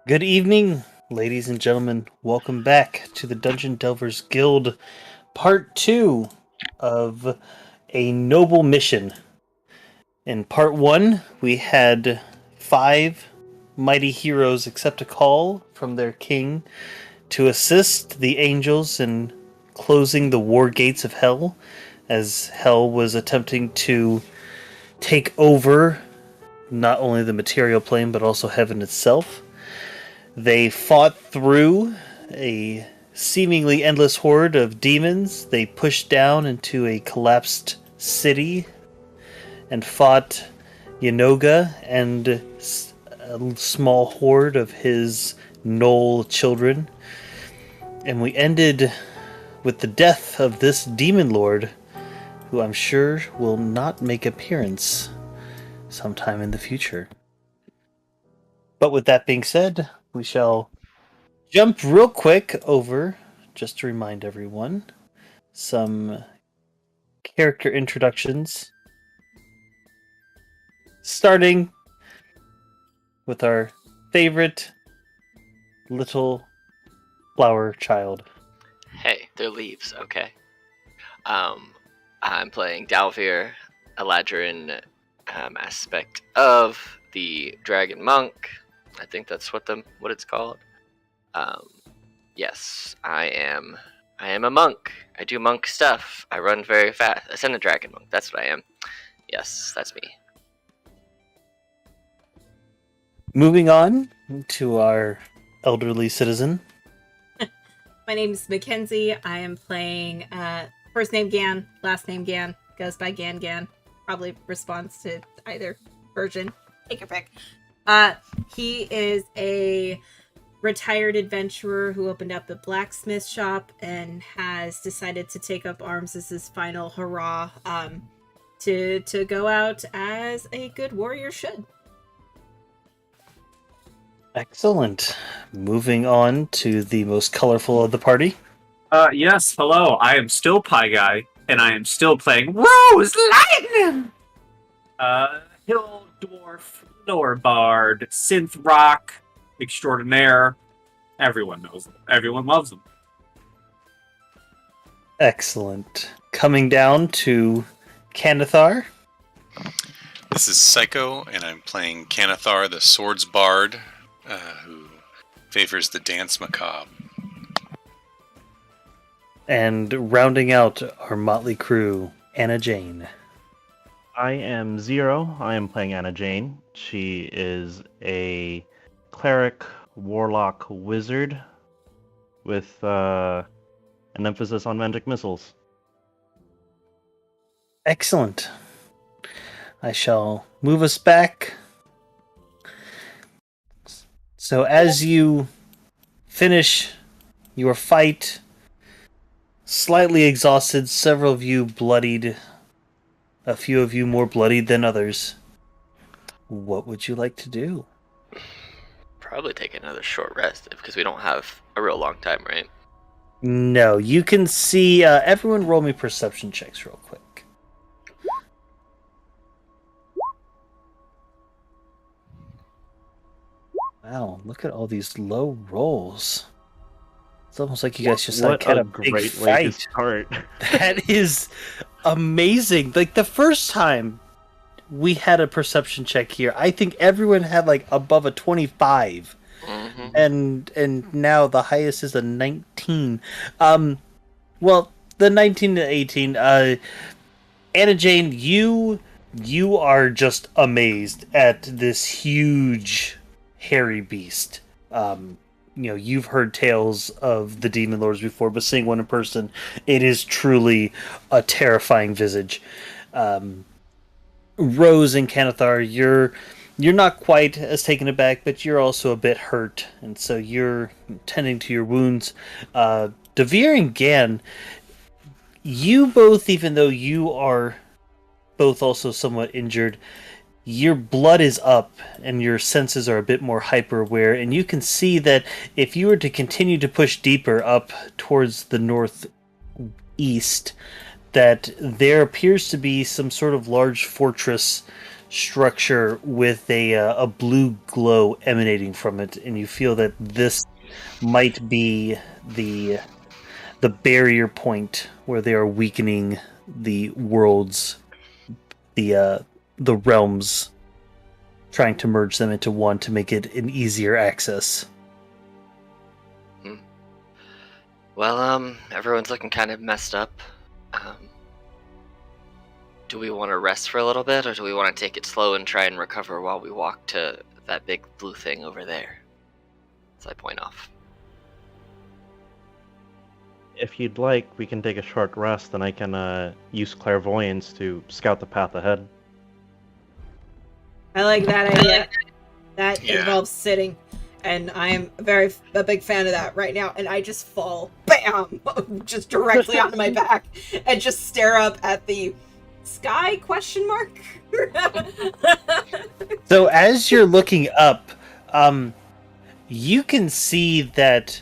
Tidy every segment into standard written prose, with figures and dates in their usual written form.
Good evening, ladies and gentlemen. Welcome back to the Dungeon Delvers Guild, Part 2 of A Noble Mission. In Part 1, we had 5 mighty heroes accept a call from their king to assist the angels in closing the war gates of Hell, as Hell was attempting to take over not only the material plane but also heaven itself. They fought through a seemingly endless horde of demons. They pushed down into a collapsed city and fought Yanoga and a small horde of his Knoll children. And we ended with the death of this demon lord, who I'm sure will not make appearance sometime in the future. But with that being said, we shall jump real quick over, just to remind everyone, some character introductions. Starting with our favorite little flower child. Hey, they're leaves, okay. I'm playing Dalvir, a Ladrin aspect of the Dragon Monk. I think that's what it's called. Yes, I am a monk. I do monk stuff. I run very fast. I a dragon monk. That's what I am. Yes, that's me. Moving on to our elderly citizen. My name is Mackenzie. I am playing first name Gan, last name Gan. Goes by Gan. Probably responds to either version. Take your pick. He is a retired adventurer who opened up a blacksmith shop and has decided to take up arms as his final hurrah to go out as a good warrior should. Excellent. Moving on to the most colorful of the party. Yes, hello. I am still Pie Guy, and I am still playing Rose Lightning! Hill Dwarf, Lower Bard, Synth Rock, Extraordinaire. Everyone knows them. Everyone loves them. Excellent. Coming down to Canathar. This is Psycho, and I'm playing Canathar, the Swords Bard, who favors the dance macabre. And rounding out our motley crew, Anna Jane. I am Zero. I am playing Anna Jane. She is a cleric, warlock, wizard with an emphasis on magic missiles. Excellent. I shall move us back. So as you finish your fight, slightly exhausted, several of you bloodied, a few of you more bloodied than others, what would you like to do? Probably take another short rest because we don't have a real long time, right? No, you can see, everyone roll me perception checks real quick. Wow, look at all these low rolls. It's almost like you guys just like had a big great fight. way to start. That is amazing. Like the first time we had a perception check here, I think everyone had like above a 25. Mm-hmm. And now the highest is a 19. Well, the 19 to 18, Anna Jane, you are just amazed at this huge hairy beast. You've heard tales of the demon lords before, but seeing one in person, it is truly a terrifying visage. Rose and Canathar, you're not quite as taken aback, but you're also a bit hurt, and so you're tending to your wounds. Devere and Gan, you both, even though you are both also somewhat injured, your blood is up and your senses are a bit more hyper aware, and you can see that if you were to continue to push deeper up towards the northeast, that there appears to be some sort of large fortress structure with a blue glow emanating from it, and you feel that this might be the barrier point where they are weakening the worlds, the realms, trying to merge them into one to make it an easier access. Well, everyone's looking kind of messed up. Do we want to rest for a little bit, or do we want to take it slow and try and recover while we walk to that big blue thing over there? As I point off. If you'd like, we can take a short rest, and I can use clairvoyance to scout the path ahead. I like that idea. That Yeah. involves sitting, and I am a big fan of that right now. And I just fall, bam, just directly onto my back, and just stare up at the sky? Question mark. So as you're looking up, you can see that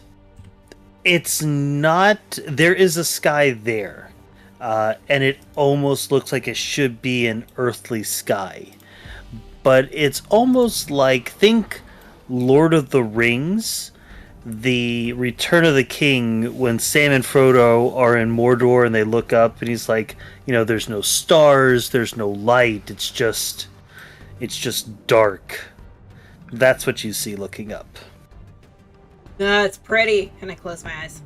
it's not. There is a sky there, and it almost looks like it should be an earthly sky. But it's almost like, think Lord of the Rings, the Return of the King, when Sam and Frodo are in Mordor and they look up and he's like, there's no stars, there's no light, it's just dark. That's what you see looking up. That's pretty. And I close my eyes.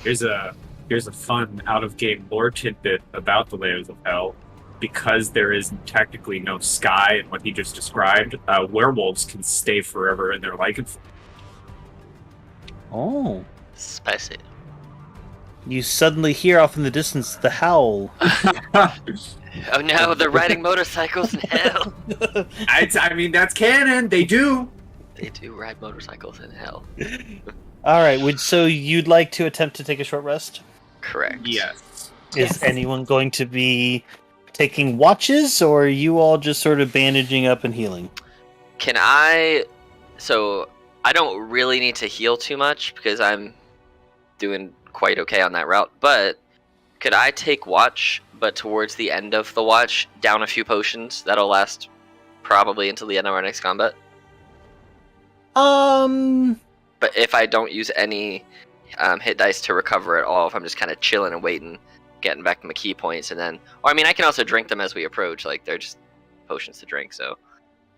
Here's a fun out-of-game lore tidbit about the Layers of Hell. Because there is technically no sky in what he just described, werewolves can stay forever in their lycanthropy. Oh. Spicy. You suddenly hear off in the distance the howl. Oh no, they're riding motorcycles in hell. I mean, that's canon. They do. They do ride motorcycles in hell. Alright, so you'd like to attempt to take a short rest? Correct. Yes. Is anyone going to be taking watches, or are you all just sort of bandaging up and healing? So I don't really need to heal too much because I'm doing quite okay on that route, but could I take watch, but towards the end of the watch, down a few potions that'll last probably until the end of our next combat? But if I don't use any hit dice to recover at all, if I'm just kind of chilling and waiting, getting back to my key points, and then, I can also drink them as we approach. Like, they're just potions to drink. So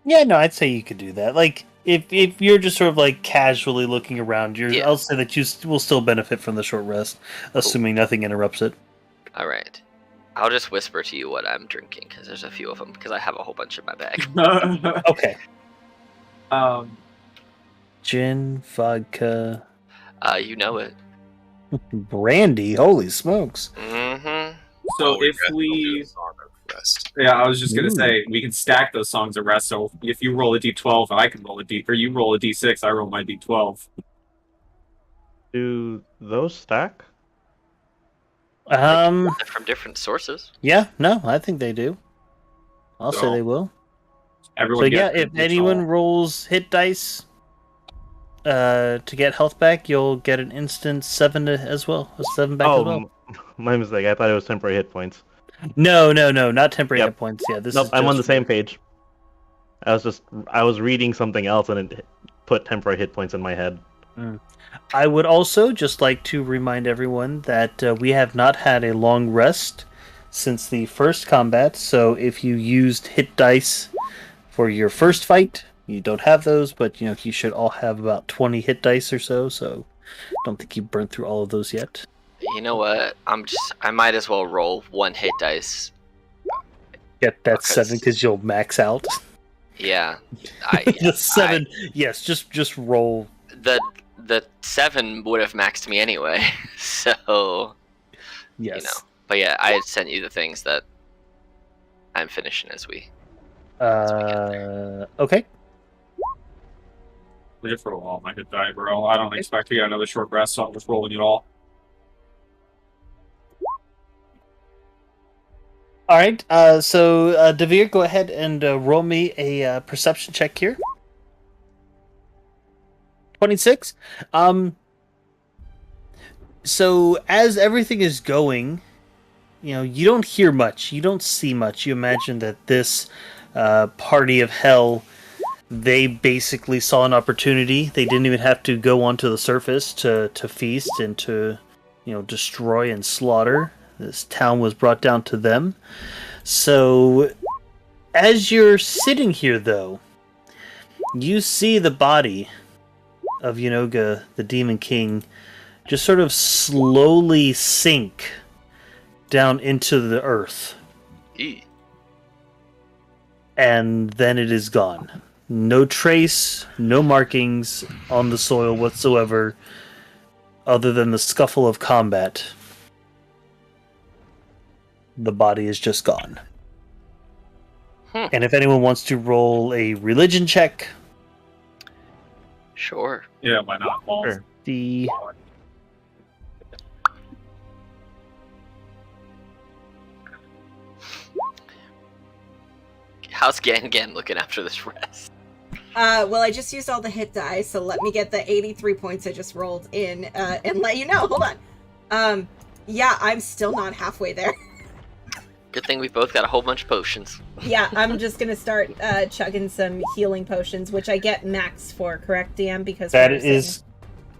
yeah, no, I'd say you could do that. Like, if you're just sort of like casually looking around, Yeah. I'll say that you will still benefit from the short rest, assuming nothing interrupts it. all right, I'll just whisper to you what I'm drinking because there's a few of them because I have a whole bunch in my bag. Okay. Gin, vodka. You know it. Brandy, holy smokes. Mm-hmm. So we if got we, a song of rest. yeah, I was just gonna Ooh. say we can stack those songs of rest. So if you roll a d12 and I can roll a d, or you roll a d6, I roll my d12. Do those stack? They're from different sources. Yeah, no, I think they do. I'll say So, they will. Everyone So yeah, gets if d12. anyone rolls hit dice to get health back, you'll get an instant 7 as well. A 7 back as well. My mistake. I thought it was temporary hit points. No, not temporary Yep. hit points. Yeah, this Nope, is I'm on the just- same page. I was reading something else and it put temporary hit points in my head. I would also just like to remind everyone that we have not had a long rest since the first combat, so if you used hit dice for your first fight, you don't have those, but you should all have about 20 hit dice or so I don't think you've burnt through all of those yet. You know what? I might as well roll one hit dice. Get that Because- 7 because you'll max out. Yeah. The 7, yes, just roll. The 7 would have maxed me anyway. So, Yes. But yeah, I had sent you the things that I'm finishing as we. Okay. I just roll all my hit die, bro. I don't expect to get another short rest, so I'm just rolling it all. All right. So Devere, go ahead and roll me a perception check here. 26. So as everything is going, you don't hear much, you don't see much. You imagine that this party of hell, they basically saw an opportunity. They didn't even have to go onto the surface to feast and to, destroy and slaughter. This town was brought down to them. So, as you're sitting here, though, you see the body of Yanoga, the Demon King, just sort of slowly sink down into the earth. Eee. And then it is gone. No trace, no markings on the soil whatsoever, other than the scuffle of combat. The body is just gone. And if anyone wants to roll a religion check, Sure. Yeah, why not? Sure. the How's Gan looking after this rest? Well, I just used all the hit die, so let me get the 83 points I just rolled in, and let you know. Hold on. Yeah, I'm still not halfway there. Good thing we both got a whole bunch of potions. Yeah, I'm just gonna start chugging some healing potions, which I get max for, correct, DM? Because that we're is,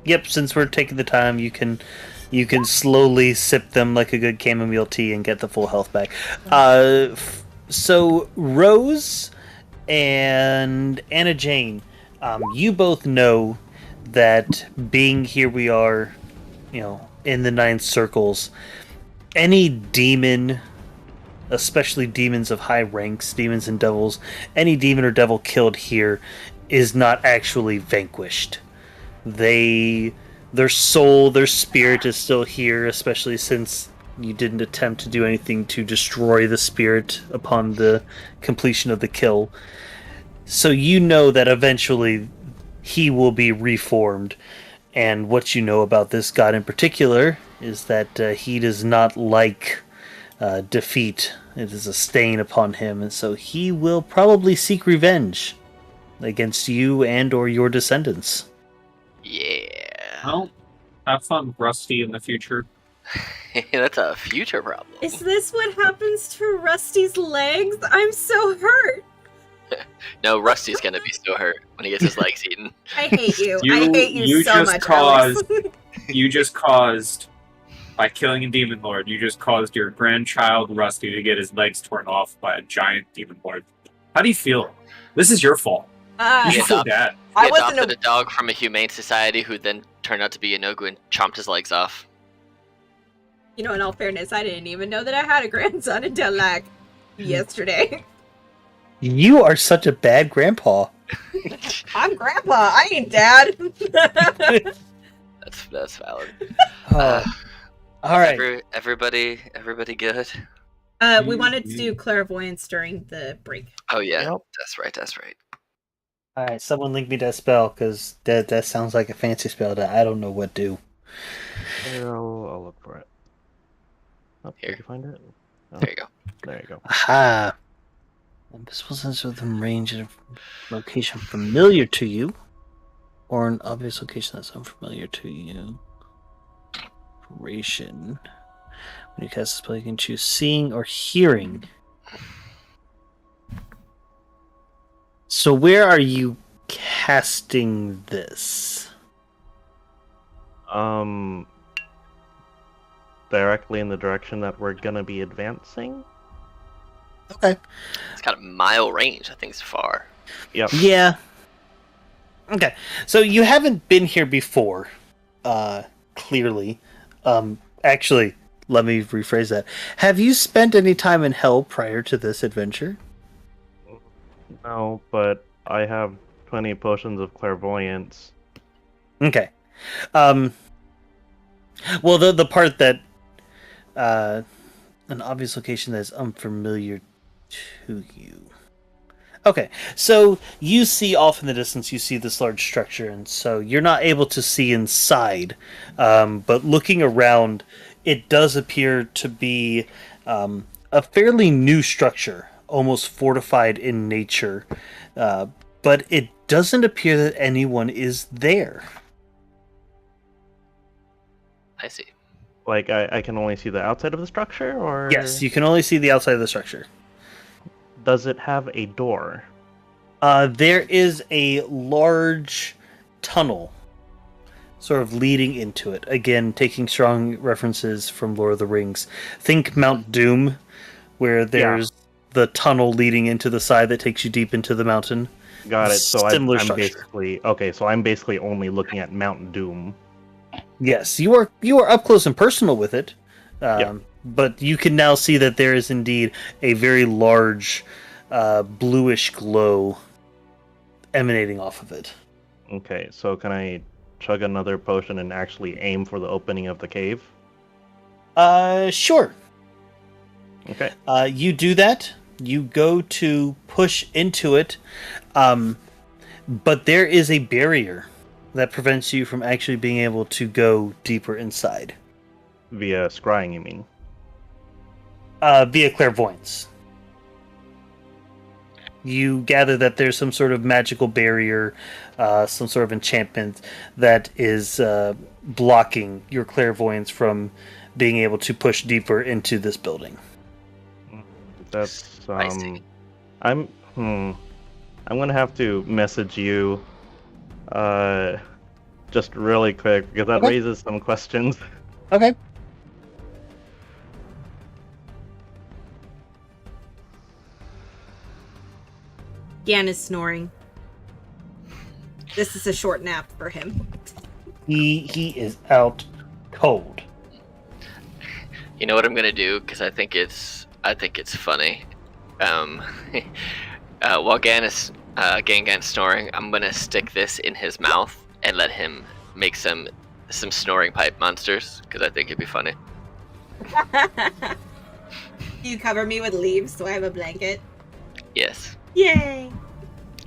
yep. Since we're taking the time, you can slowly sip them like a good chamomile tea and get the full health back. So Rose and Anna Jane, you both know that being here we are, in the Nine Circles, any demon, especially demons of high ranks, demons and devils, any demon or devil killed here is not actually vanquished. Their soul, their spirit is still here, especially since you didn't attempt to do anything to destroy the spirit upon the completion of the kill. So you know that eventually he will be reformed. And what you know about this god in particular is that he does not like defeat. It is a stain upon him, and so he will probably seek revenge against you and or your descendants. Yeah. Well, have fun, Rusty, in the future. That's a future problem. Is this what happens to Rusty's legs? I'm so hurt. No, Rusty's gonna be so hurt when he gets his legs eaten. I hate you. I hate you so just much, caused, Alex. You just caused, by killing a demon lord, you just caused your grandchild Rusty to get his legs torn off by a giant demon lord. How do you feel? This is your fault. You should feel bad. He I wasn't adopted a dog from a humane society who then turned out to be Inogu and chomped his legs off. You know, in all fairness, I didn't even know that I had a grandson until like yesterday. You are such a bad grandpa. I'm grandpa. I ain't dad. That's valid. All right. Everybody good? We wanted to do clairvoyance during the break. Oh yeah, Yep. That's right. All right, someone link me that spell, because that sounds like a fancy spell that I don't know what do. I'll look for it. Oh, Here. did you find it? Oh, There you go. there you go. Aha! Invisible sense within range at a location familiar to you, or an obvious location that's unfamiliar to you. Duration. When you cast a spell, you can choose seeing or hearing. So where are you casting this? Directly in the direction that we're gonna be advancing. Okay. It's got a mile range. I think it's far. Yep. Yeah. Okay. So you haven't been here before, clearly. Actually, let me rephrase that. Have you spent any time in hell prior to this adventure? No, but I have 20 potions of clairvoyance. Okay. Well, the part that an obvious location that is unfamiliar to you. Okay, so you see off in the distance, you see this large structure, and so you're not able to see inside. But looking around, it does appear to be a fairly new structure, almost fortified in nature. But it doesn't appear that anyone is there. I see. Like, I can only see the outside of the structure, or Yes, you can only see the outside of the structure. does it have a door? There is a large tunnel sort of leading into it. Again, taking strong references from Lord of the Rings. Think Mount Doom, where there's the tunnel leading into the side that takes you deep into the mountain. Got it. So Similar I'm structure. basically okay. So I'm basically only looking at Mount Doom. Yes, you are up close and personal with it, Yeah. but you can now see that there is indeed a very large bluish glow emanating off of it. Okay. So can I chug another potion and actually aim for the opening of the cave? Sure. Okay. You do that. You go to push into it, but there is a barrier that prevents you from actually being able to go deeper inside. Via scrying, you mean? Via clairvoyance. You gather that there's some sort of magical barrier, some sort of enchantment that is blocking your clairvoyance from being able to push deeper into this building. That's Spicy. I'm I'm gonna have to message you just really quick because that Okay. raises some questions. Okay. Gan is snoring. This is a short nap for him. He is out cold. You know what I'm gonna do? Because I think it's funny. While Gan's snoring, I'm gonna stick this in his mouth and let him make some snoring pipe monsters. Because I think it'd be funny. You cover me with leaves so I have a blanket. Yes. Yay!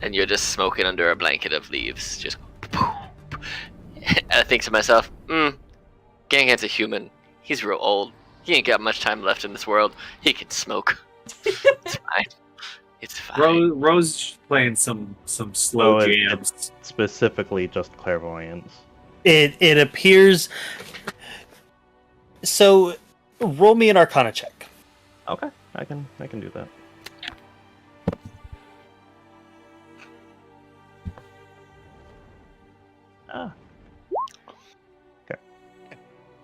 And you're just smoking under a blanket of leaves. Just. And I think to myself, Gangan's a human. He's real old. He ain't got much time left in this world. He can smoke. It's fine. It's fine. Rose playing some slow jams. It's specifically just clairvoyance. It appears. So, roll me an Arcana check. Okay, I can do that. Ah. Okay.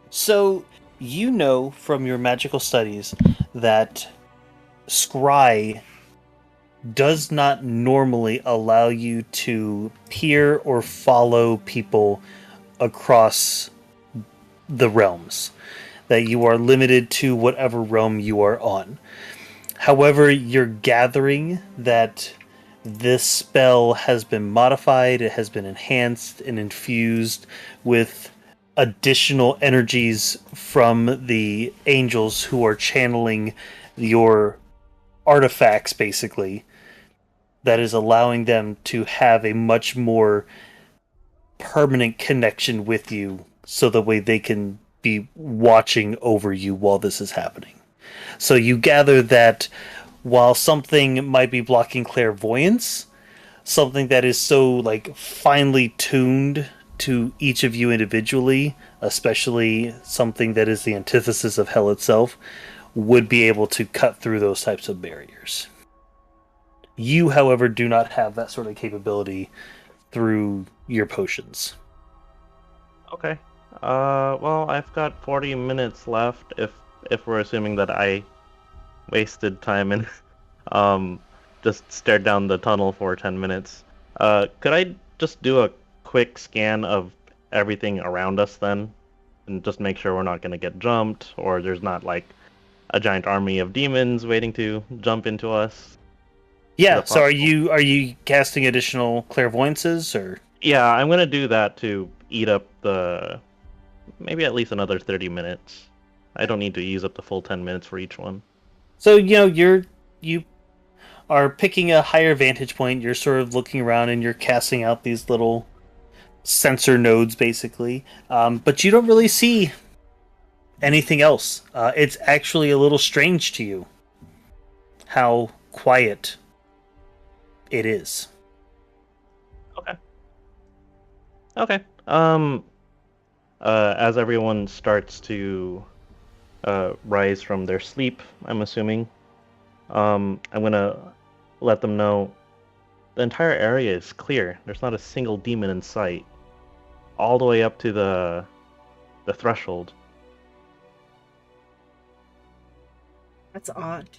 So, you know from your magical studies that scry does not normally allow you to peer or follow people across the realms. That you are limited to whatever realm you are on. However, you're gathering that this spell has been modified, it has been enhanced and infused with additional energies from the angels who are channeling your artifacts, basically, that is allowing them to have a much more permanent connection with you so the way they can be watching over you while this is happening. So you gather that while something might be blocking clairvoyance, something that is so like finely tuned to each of you individually, especially something that is the antithesis of hell itself, would be able to cut through those types of barriers. You, however, do not have that sort of capability through your potions. Okay. Well, I've got 40 minutes left if we're assuming that I wasted time and just stared down the tunnel for 10 minutes. Could I just do a quick scan of everything around us then? And just make sure we're not going to get jumped, or there's not like a giant army of demons waiting to jump into us? Yeah, Is that so are possible? you casting additional clairvoyances, or? Yeah, I'm going to do that to eat up maybe at least another 30 minutes. I don't need to use up the full 10 minutes for each one. So, you are picking a higher vantage point, you're sort of looking around and you're casting out these little sensor nodes, basically. But you don't really see anything else. It's actually a little strange to you how quiet it is. Okay. as everyone starts to rise from their sleep, I'm assuming, I'm gonna let them know the entire area is clear. There's not a single demon in sight, all the way up to the threshold. That's odd.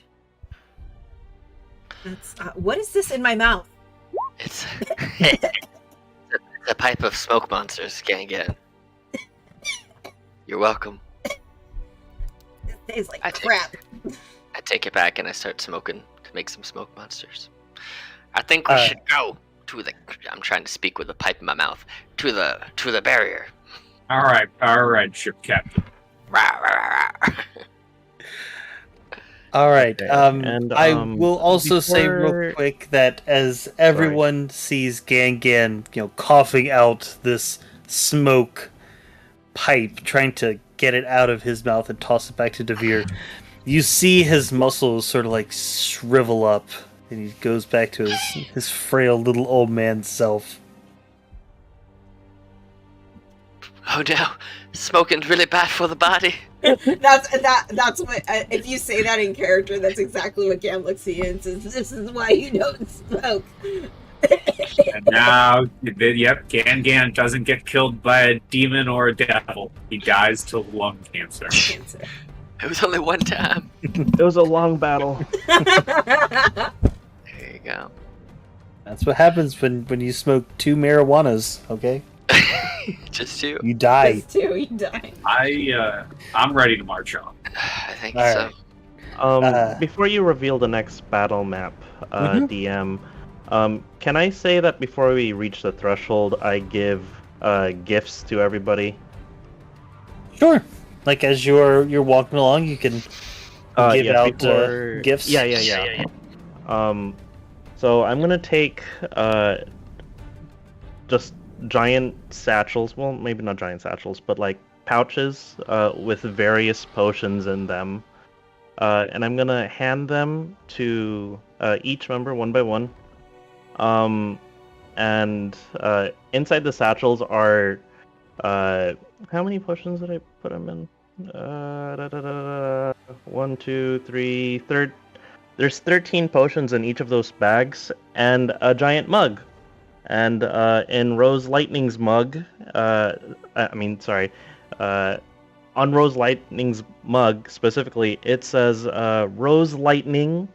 That's what is this in my mouth? It's a pipe of smoke monsters, Gangan. You're welcome. It tastes like I take- crap. I take it back and I start smoking to make some smoke monsters. I think we should go to the. I'm trying to speak with a pipe in my mouth. To the barrier. All right, ship captain. Rah, rah, rah, rah. All right. Okay, and, I will also say real before- quick that as everyone sees Gangan, coughing out this smoke pipe, trying to get it out of his mouth and toss it back to Devere, you see his muscles sort of like shrivel up, and he goes back to his frail little old man self. Oh no, smoking's really bad for the body. That's what. If you say that in character, that's exactly what Gam looks at you and says, "This is why you don't smoke." And now, yep, Gangan doesn't get killed by a demon or a devil. He dies to lung cancer. It was only one time. It was a long battle. There you go. That's what happens when you smoke 2 marijuanas. Okay, Just two. you die. Just two, you die. I'm ready to march on. I think All so. right. Before you reveal the next battle map, Mhm. DM, can I say that before we reach the threshold, I give gifts to everybody? Sure. Like as you're walking along, you can give out gifts. Yeah. So I'm gonna take just giant satchels. Well, maybe not giant satchels, but like pouches with various potions in them, and I'm gonna hand them to each member one by one. And inside the satchels are how many potions did I put them in? 1, 2, 3, third. There's 13 potions in each of those bags, and a giant mug. And in Rose Lightning's mug, on Rose Lightning's mug specifically, it says Rose Lightning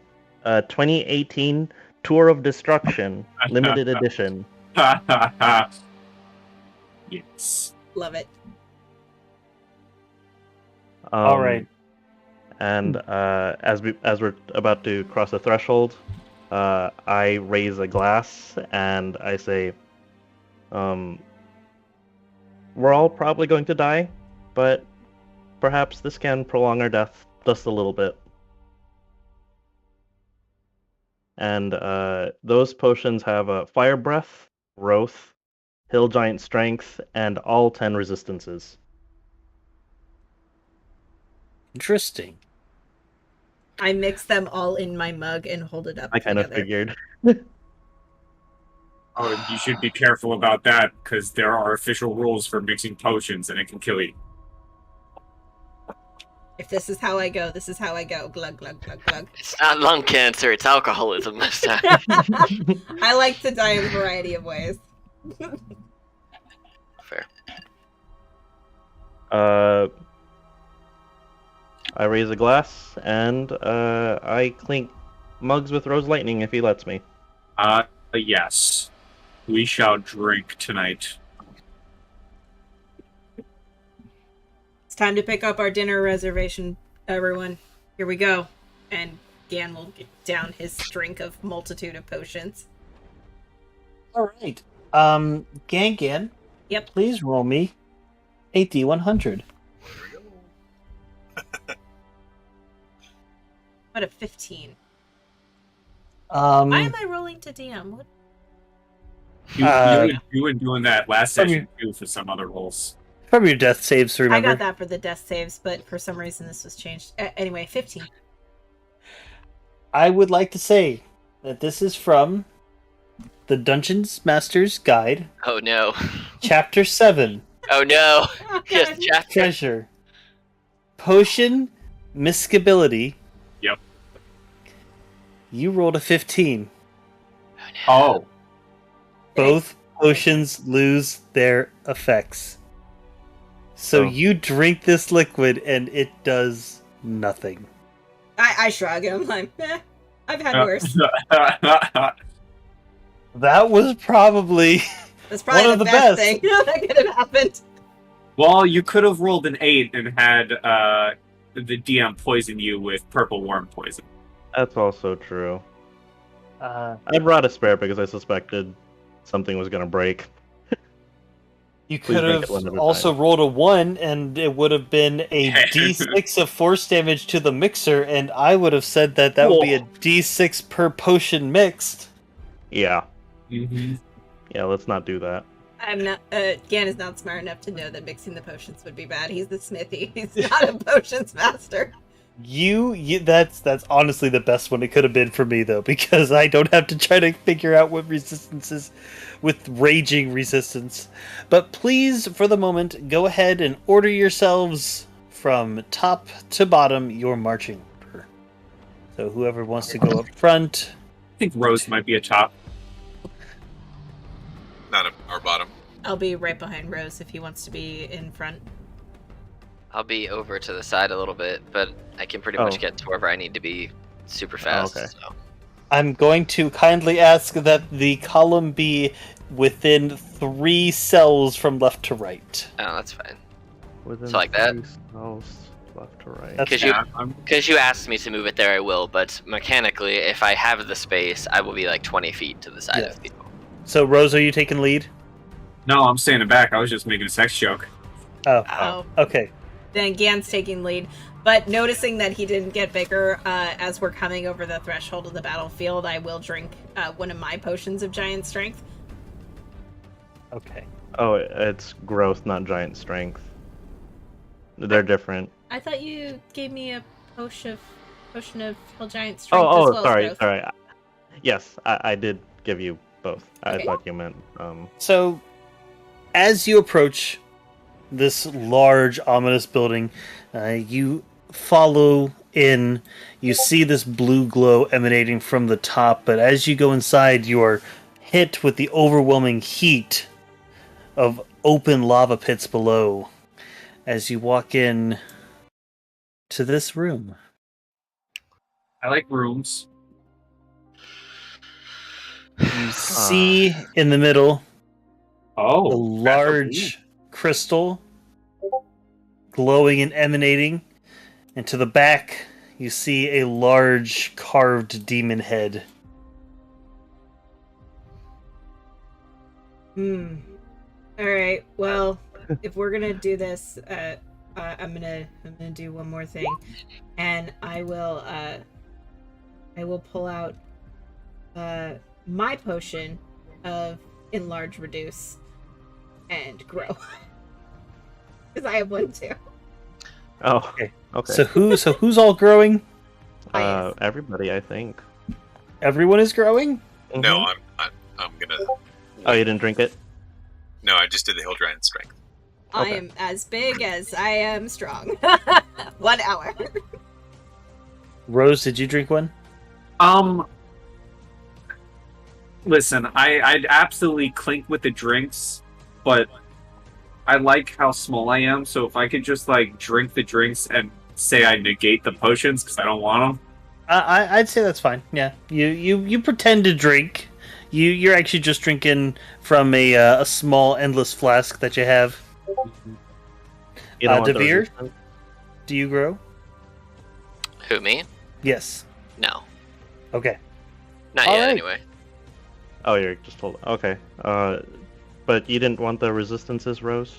2018 Tour of Destruction, limited edition. Yes. Love it. All right. And as we're about to cross the threshold, I raise a glass and I say, "We're all probably going to die, but perhaps this can prolong our death just a little bit." And those potions have Fire Breath, Growth, Hill Giant Strength, and all 10 resistances. Interesting. I mix them all in my mug and hold it up. I kind of together. figured. Oh, you should be careful about that, because there are official rules for mixing potions, and it can kill you. If this is how I go, this is how I go. Glug glug glug glug. It's not lung cancer, it's alcoholism this time. I like to die in a variety of ways. Fair. I raise a glass and I clink mugs with Rose Lightning if he lets me. Yes. We shall drink tonight. It's time to pick up our dinner reservation, everyone. Here we go. And Gan will get down his drink of multitude of potions. All right. Gangan. Yep. Please roll me a D100. What a 15. Um, Why am I rolling to DM? What? You were doing that last I mean- session, too, for some other roles. from your death saves, I remember? got that for the death saves, but for some reason this was changed. Anyway, 15. I would like to say that this is from the Dungeons Master's Guide, Oh no. Chapter 7, Oh no! Oh, Yes, God. chapter. Treasure. Potion, miscability. Yep. You rolled a 15. Oh. Both potions lose their effects. So Oh. you drink this liquid and it does nothing. I shrug and I'm like, I've had worse. That was probably That's probably one the of the best best. thing that could have happened. Well, you could have rolled an 8 and had the DM poison you with purple worm poison. That's also true. Uh, I brought a spare because I suspected something was going to break. you Please could drink have it one at a also time. rolled a 1 and it would have been a d6 of force damage to the mixer, and I would have said that would be a d6 per potion mixed. Yeah. Mm-hmm. Yeah, let's not do that. I'm not. Gan is not smart enough to know that mixing the potions would be bad. He's the smithy. He's not a potions master. That's honestly the best one it could have been for me, though, because I don't have to try to figure out what resistances with raging resistance. But please, for the moment, go ahead and order yourselves from top to bottom your marching order. So whoever wants to go up front. I think Rose might be a top. Not our bottom. I'll be right behind Rose if he wants to be in front. I'll be over to the side a little bit, but I can pretty much get to wherever I need to be super fast. okay. So. I'm going to kindly ask that the column be within 3 cells from left to right. Oh, that's fine. Within So like that? 3 cells left to right. That's Because you asked me to move it there, I will. But mechanically, if I have the space, I will be like 20 feet to the side Yes. of people. So, Rose, are you taking lead? No, I'm staying back. I was just making a sex joke. Oh. Okay. Then Gan's taking lead. But noticing that he didn't get bigger as we're coming over the threshold of the battlefield, I will drink one of my potions of giant strength. Okay. Oh, it's growth, not giant strength. They're different. I thought you gave me a potion of hell giant strength as Oh, well sorry, as growth. sorry. Yes, I did give you both. I Okay. thought you meant. So, as you approach this large, ominous building, you follow in. You see this blue glow emanating from the top, but as you go inside, you are hit with the overwhelming heat of open lava pits below as you walk in to this room. I like rooms. You see in the middle Oh, a large crystal glowing and emanating, and to the back you see a large carved demon head. Alright, well, if we're gonna do this, I'm gonna do one more thing. And I will pull out my potion of enlarge reduce and grow. Because I have one too. Oh, Okay. okay. So who's all growing? Everybody, I think. Everyone is growing? No, Mhm. I'm gonna. Oh, you didn't drink it? No, I just did the hill giant strength. I Okay. am as big as I am strong. 1 hour. Rose, did you drink one? Listen, I'd absolutely clink with the drinks, but I like how small I am, so if I could just, like, drink the drinks and say I negate the potions because I don't want them. I'd say that's fine. Yeah, you pretend to drink. You're actually just drinking from a small endless flask that you have. You don't want the Devere? resistance? Do you grow? Who, me? Yes. No. Okay. Not All yet, right. anyway. Oh, you're just told. Okay. But you didn't want the resistances, Rose?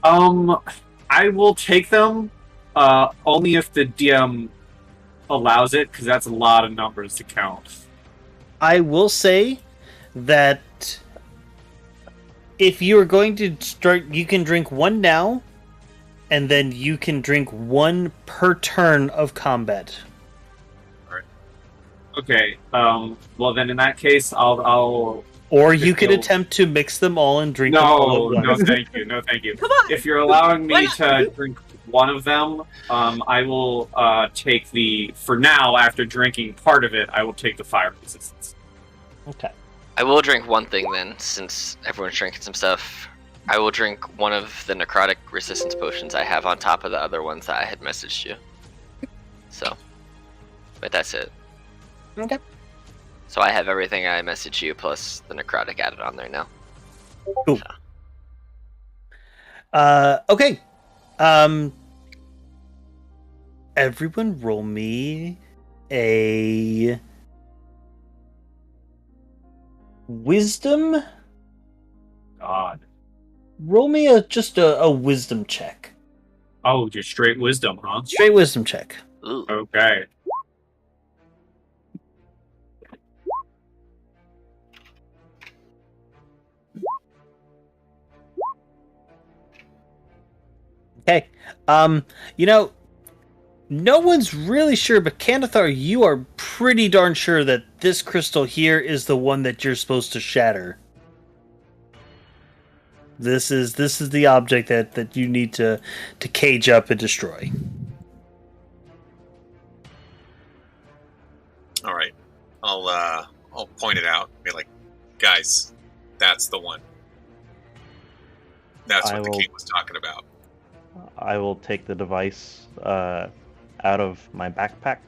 I will take them, only if the DM allows it, because that's a lot of numbers to count. I will say that if you are going to start, you can drink one now, and then you can drink one per turn of combat. Okay, well then in that case, I'll Or you If could you'll- attempt to mix them all and drink them all No, at no, once. thank you, no, thank you. Come on! If you're allowing Why me not? to drink one of them, I will take for now, after drinking part of it, I will take the fire resistance. Okay. I will drink one thing then, since everyone's drinking some stuff. I will drink one of the necrotic resistance potions I have on top of the other ones that I had messaged you. So, but that's it. Okay. So I have everything I messaged you plus the necrotic added on there now. Cool. Okay. Everyone roll me a wisdom. God. Roll me just a wisdom check. Oh, just straight wisdom, huh? Straight wisdom check. Ooh. Okay. Okay. You know, no one's really sure, but Canathar, you are pretty darn sure that this crystal here is the one that you're supposed to shatter. This is the object that you need to cage up and destroy. All right, I'll point it out. Be like, guys, that's the one. That's what the king was talking about. I will take the device out of my backpack,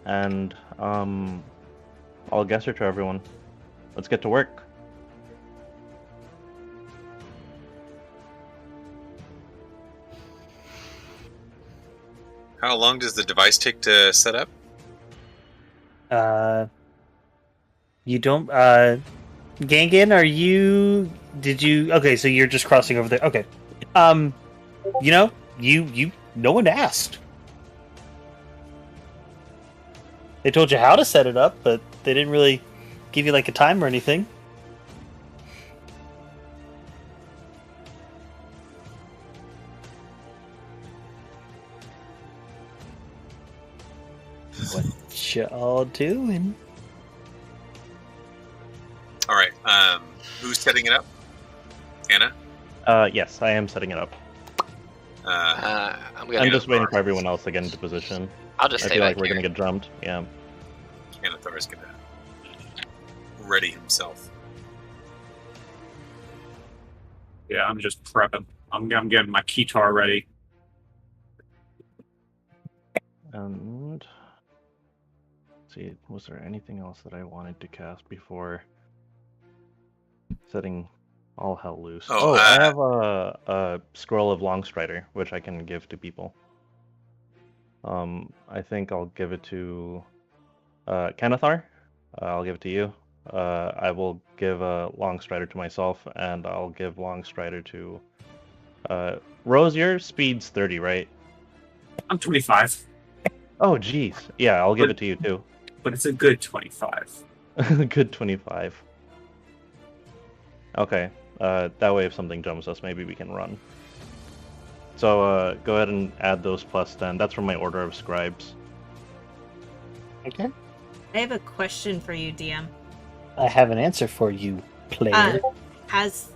and I'll gesture to everyone. Let's get to work. How long does the device take to set up? You don't. Gangan, are you? Did you? Okay, so you're just crossing over there. Okay. You know, you. No one asked. They told you how to set it up, but they didn't really give you like a time or anything. What y'all doing? All right. Who's setting it up? Anna. Yes, I am setting it up. I'm I'm just waiting for everyone else to get into position. I'll just I stay feel back like we're here. gonna get jumped. Yeah. Canathar is gonna ready himself. Yeah, I'm just prepping. I'm getting my keytar ready. And let's see, was there anything else that I wanted to cast before setting all hell loose? Oh, I have a scroll of Longstrider, which I can give to people. I think I'll give it to Canathar. I'll give it to you. I will give Longstrider to myself, and I'll give Longstrider to Rose. Your speed's 30, right? I'm 25, Oh, jeez. Yeah, I'll give it to you too. but it's a good 25. Good 25. Okay. That way, if something jumps us, maybe we can run. So go ahead and add those plus 10. That's from my order of scribes. Okay. I have a question for you, DM. I have an answer for you, player. Has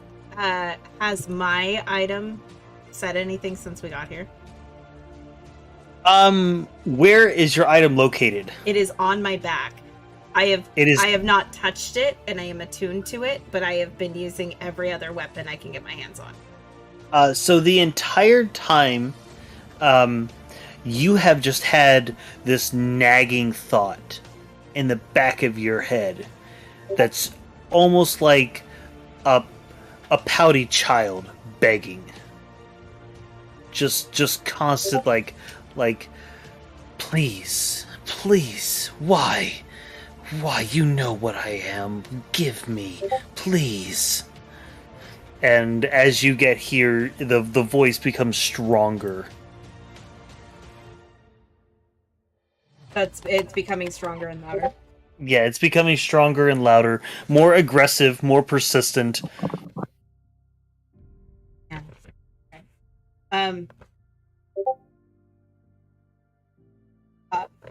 my item said anything since we got here? Where is your item located? It is on my back. It is. I have not touched it, and I am attuned to it, but I have been using every other weapon I can get my hands on. So the entire time, you have just had this nagging thought in the back of your head that's almost like a pouty child begging. Just constant like please, why, you know what I am, give me, please. And as you get here, the voice becomes stronger. It's becoming stronger and louder. Yeah, it's becoming stronger and louder, more aggressive, more persistent. Yeah. Okay.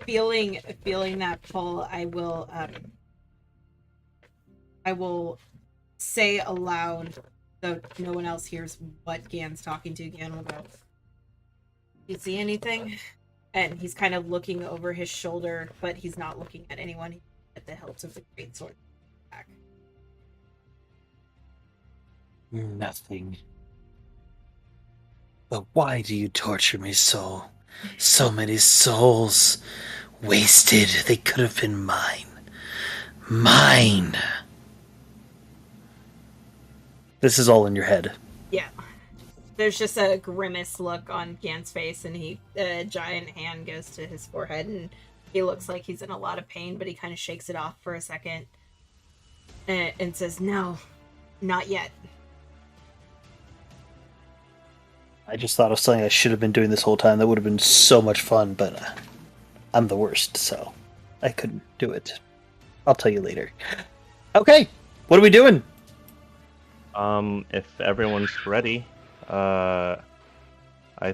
Feeling that pull, I will I will say aloud, so no one else hears what Gan's talking to. Gan will go, "You see anything?" And he's kind of looking over his shoulder, but he's not looking at anyone. He's at the hilt of the greatsword back. Nothing. But why do you torture me so? So many souls wasted. They could have been mine. Mine. This is all in your head. Yeah. There's just a grimace look on Gan's face, and a giant hand goes to his forehead, and he looks like he's in a lot of pain, but he kind of shakes it off for a second and says, "No, not yet." I just thought of something I should have been doing this whole time. That would have been so much fun, but I'm the worst, so I couldn't do it. I'll tell you later. Okay, what are we doing? If everyone's ready, I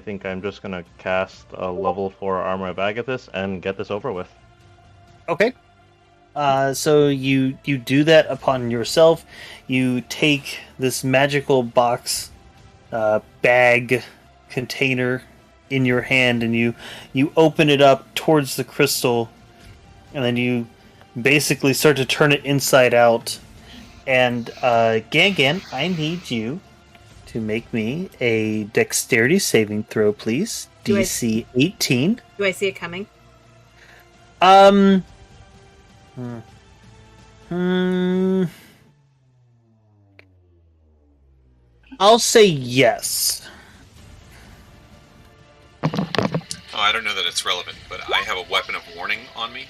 think I'm just gonna cast a level 4 armor of Agathis and get this over with. Okay. So you do that upon yourself. You take this magical box, bag, container in your hand, and you open it up towards the crystal, and then you basically start to turn it inside out. And Gan, I need you to make me a dexterity saving throw, please. DC 18. Do I see it coming? I'll say yes. Oh, I don't know that it's relevant, but I have a weapon of warning on me.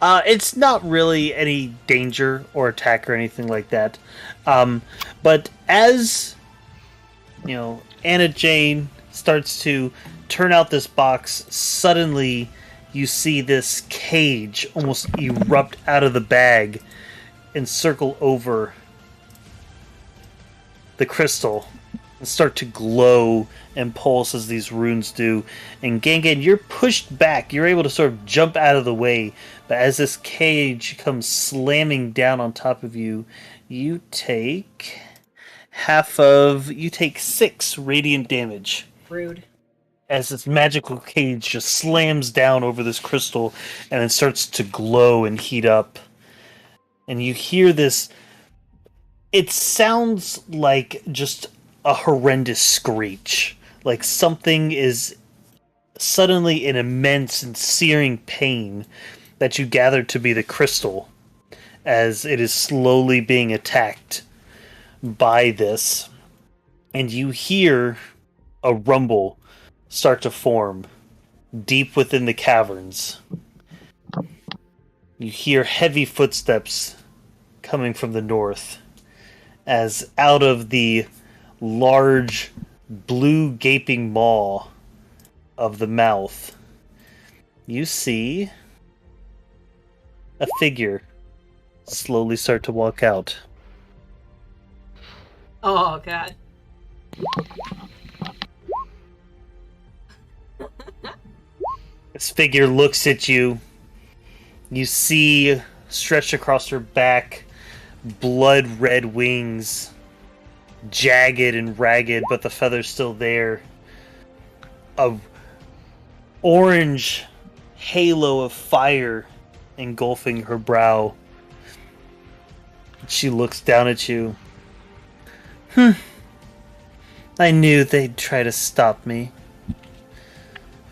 It's not really any danger or attack or anything like that. But as, Anna Jane starts to turn out this box, suddenly you see this cage almost erupt out of the bag and circle over the crystal and start to glow and pulse as these runes do. And Gangan, you're pushed back. You're able to sort of jump out of the way. But as this cage comes slamming down on top of you, you take 6 radiant damage. Rude. As this magical cage just slams down over this crystal and then starts to glow and heat up. And you hear this. It sounds like just a horrendous screech. Like something is suddenly in immense and searing pain that you gather to be the crystal as it is slowly being attacked by this. And you hear a rumble start to form deep within the caverns. You hear heavy footsteps coming from the north as out of the large blue gaping maw of the mouth you see a figure slowly start to walk out. Oh, God. This figure looks at you. You see, stretched across her back, blood red wings, jagged and ragged, but the feather's still there. A orange halo of fire engulfing her brow. She looks down at you. I knew they'd try to stop me.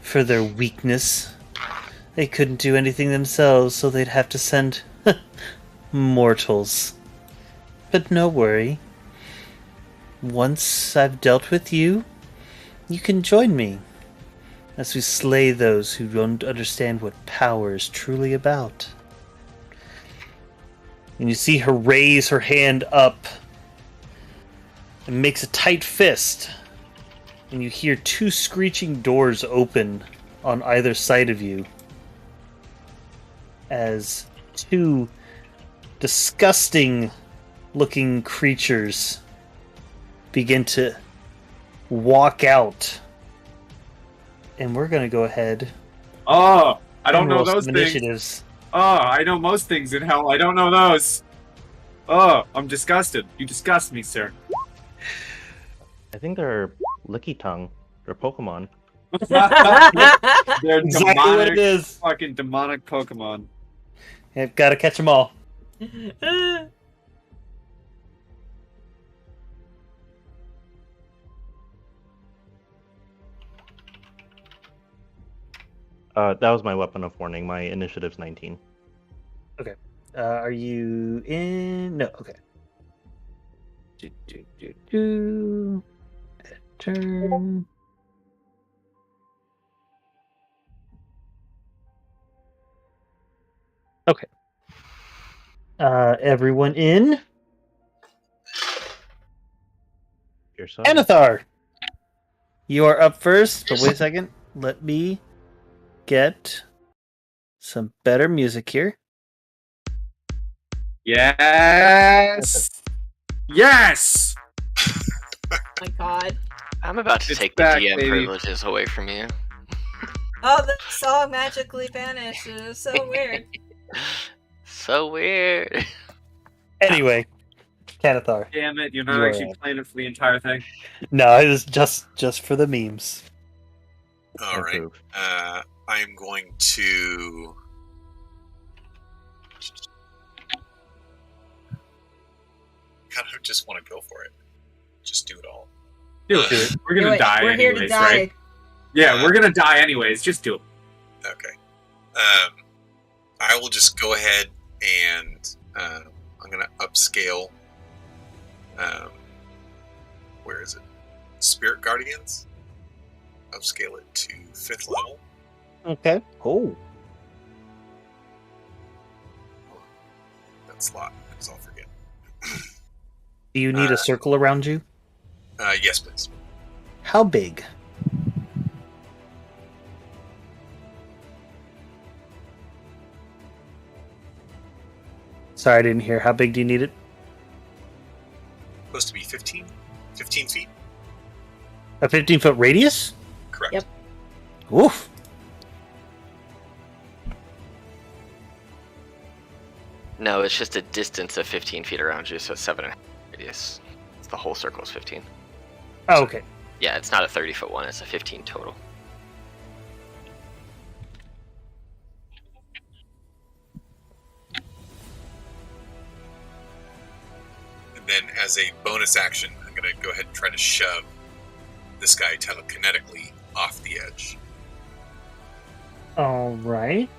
For their weakness. They couldn't do anything themselves, so they'd have to send mortals. But no worry. Once I've dealt with you, you can join me as we slay those who don't understand what power is truly about. And you see her raise her hand up and makes a tight fist. And you hear 2 screeching doors open on either side of you as 2 disgusting looking creatures begin to walk out. And we're going to go ahead. Oh, I don't and know roll those some things. initiatives. Oh, I know most things in hell. I don't know those. Oh, I'm disgusted. You disgust me, sir. I think they're licky tongue. They're Pokemon. They're Exactly demonic, what it is. fucking demonic Pokemon. I've got to catch them all. That was my weapon of warning. My initiative's 19. Are you in? No. Okay. Do. Turn. Okay. Everyone in? Yourself? Anathar! You are up first, but wait a second. Let me get some better music here. Yes! Yes! Oh my god. I'm about to It's take back, the DM baby. privileges away from you. Oh, the song magically vanished. It was so weird. So weird. Anyway, Canathar. Damn it, you're not You are actually up. playing it for the entire thing. No, it was just for the memes. All right. Approved. I am going to. Kind of just want to go for it. Just do it all. Do it. We're Do gonna it. die We're here anyways, to die. right? Yeah, we're gonna die anyways. Just do it. Okay. I will just go ahead and I'm gonna upscale. Where is it? Spirit Guardians. Upscale it to 5th level. Okay. Oh. That slot, because I'll forget. Do you need a circle around you? Yes, please. How big? Sorry, I didn't hear. How big do you need it? Supposed to be 15? 15 feet? A 15-foot radius? Correct. Yep. Oof. No, it's just a distance of 15 feet around you, so it's 7.5 radius. It's the whole circle is 15. Oh, okay. Yeah, it's not a 30-foot one, it's a 15 total. And then as a bonus action, I'm going to go ahead and try to shove this guy telekinetically off the edge. All right.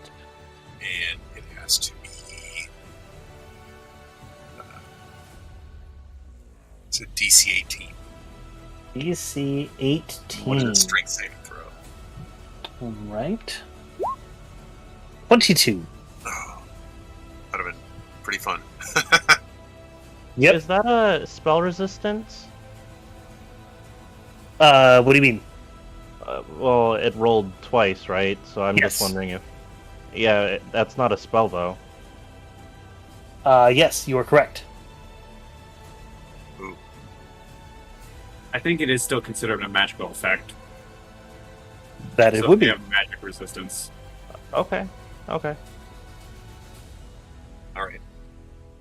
And it has to be... it's a DC 18. DC 18. What is a strength saving throw? All right. 22. Oh, that would have been pretty fun. Yep. Is that a spell resistance? What do you mean? Well, it rolled twice, right? So I'm Yes. just wondering if... Yeah, that's not a spell, though. Yes, you are correct. Ooh. I think it is still considered a magical effect. That it So would they be. have magic resistance. Okay. All right.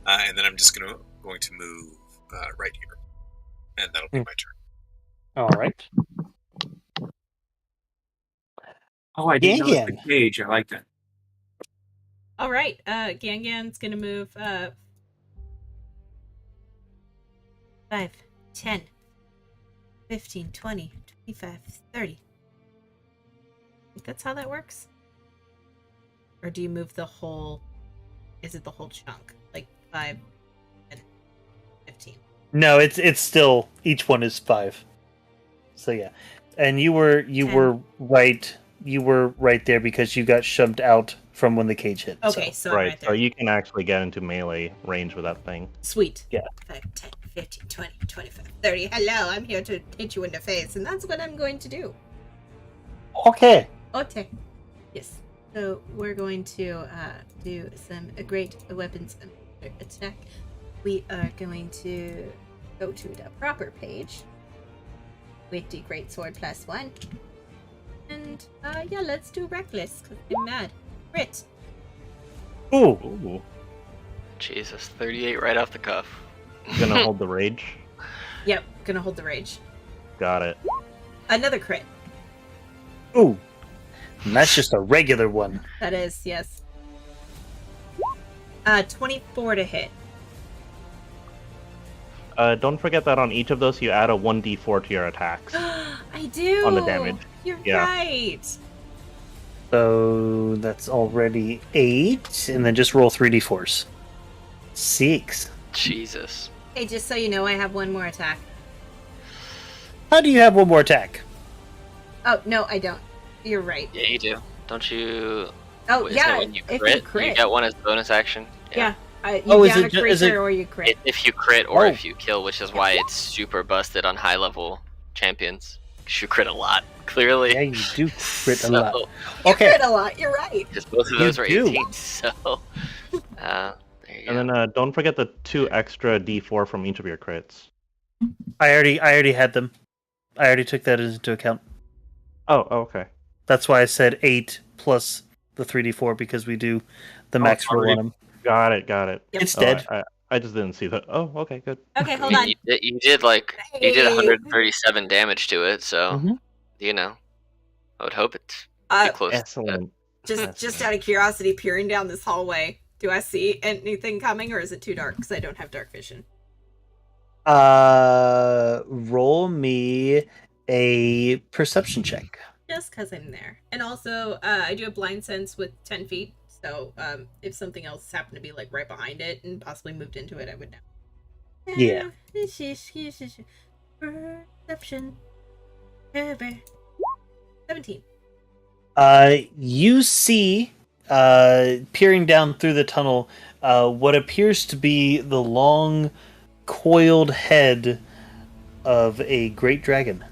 And then I'm just going to move right here. And that'll be my turn. All right. Oh, I didn't know it's the Gangan. cage. I like that. All right. Gangan's gonna move 5, 10, 15, 20, 25, 30. Think that's how that works? Or do you move the whole... Is it the whole chunk? Like 5, 10, 15? No, it's still each one is 5. So yeah, and you were right. You were right there because you got shoved out from when the cage hit. Okay, So. so I'm Right, right so there. you can actually get into melee range with that thing. Sweet. Yeah. 5, 10, 15, 20, 25, 30. Hello, I'm here to hit you in the face, and that's what I'm going to do. Okay. Okay. Yes. So we're going to do some great weapons attack. We are going to go to the proper page with the great sword +1. And yeah, let's do reckless because I'm mad. Crit. Ooh. Ooh. Jesus, 38 right off the cuff. Gonna hold the rage. Yep, gonna hold the rage. Got it. Another crit. Ooh. And that's just a regular one. That is, yes. 24 to hit. Don't forget that on each of those, you add a 1d4 to your attacks. I do! On the damage. You're Yeah. right! So that's already 8, and then just roll 3d4s. 6. Jesus. Hey, just so you know, I have one more attack. How do you have one more attack? Oh, no, I don't. You're right. Yeah, you do. Don't you? Oh, Isn't it yeah, when you if crit, you crit. get one as bonus action. Yeah. You Oh, is down it a ju- creature is it- or you crit. If you crit or Oh. if you kill, which is why it's super busted on high level champions. 'Cause you crit a lot, clearly. Yeah, you do crit a So- lot. You Okay. crit a lot, you're right. Because both of You those are do. 18, so there you And go. then don't forget the 2 extra d4 from each of your crits. I already had them. I already took that into account. Oh, okay. That's why I said 8 plus the 3d4 because we do the max roll on them. Got it. Yep. It's Oh, dead. I just didn't see that. Oh, okay, good. Okay, hold on. You did like you did Hey. 137 damage to it, so Mhm. you know, I would hope it's be close. To that. Excellent. Just out of curiosity, peering down this hallway, do I see anything coming, or is it too dark? Because I don't have dark vision. Roll me a perception check. Just because I'm there. And also, I do have blind sense with 10 feet, so if something else happened to be like right behind it and possibly moved into it, I would know. Yeah. Perception. 17. You see, peering down through the tunnel, what appears to be the long, coiled head of a great dragon.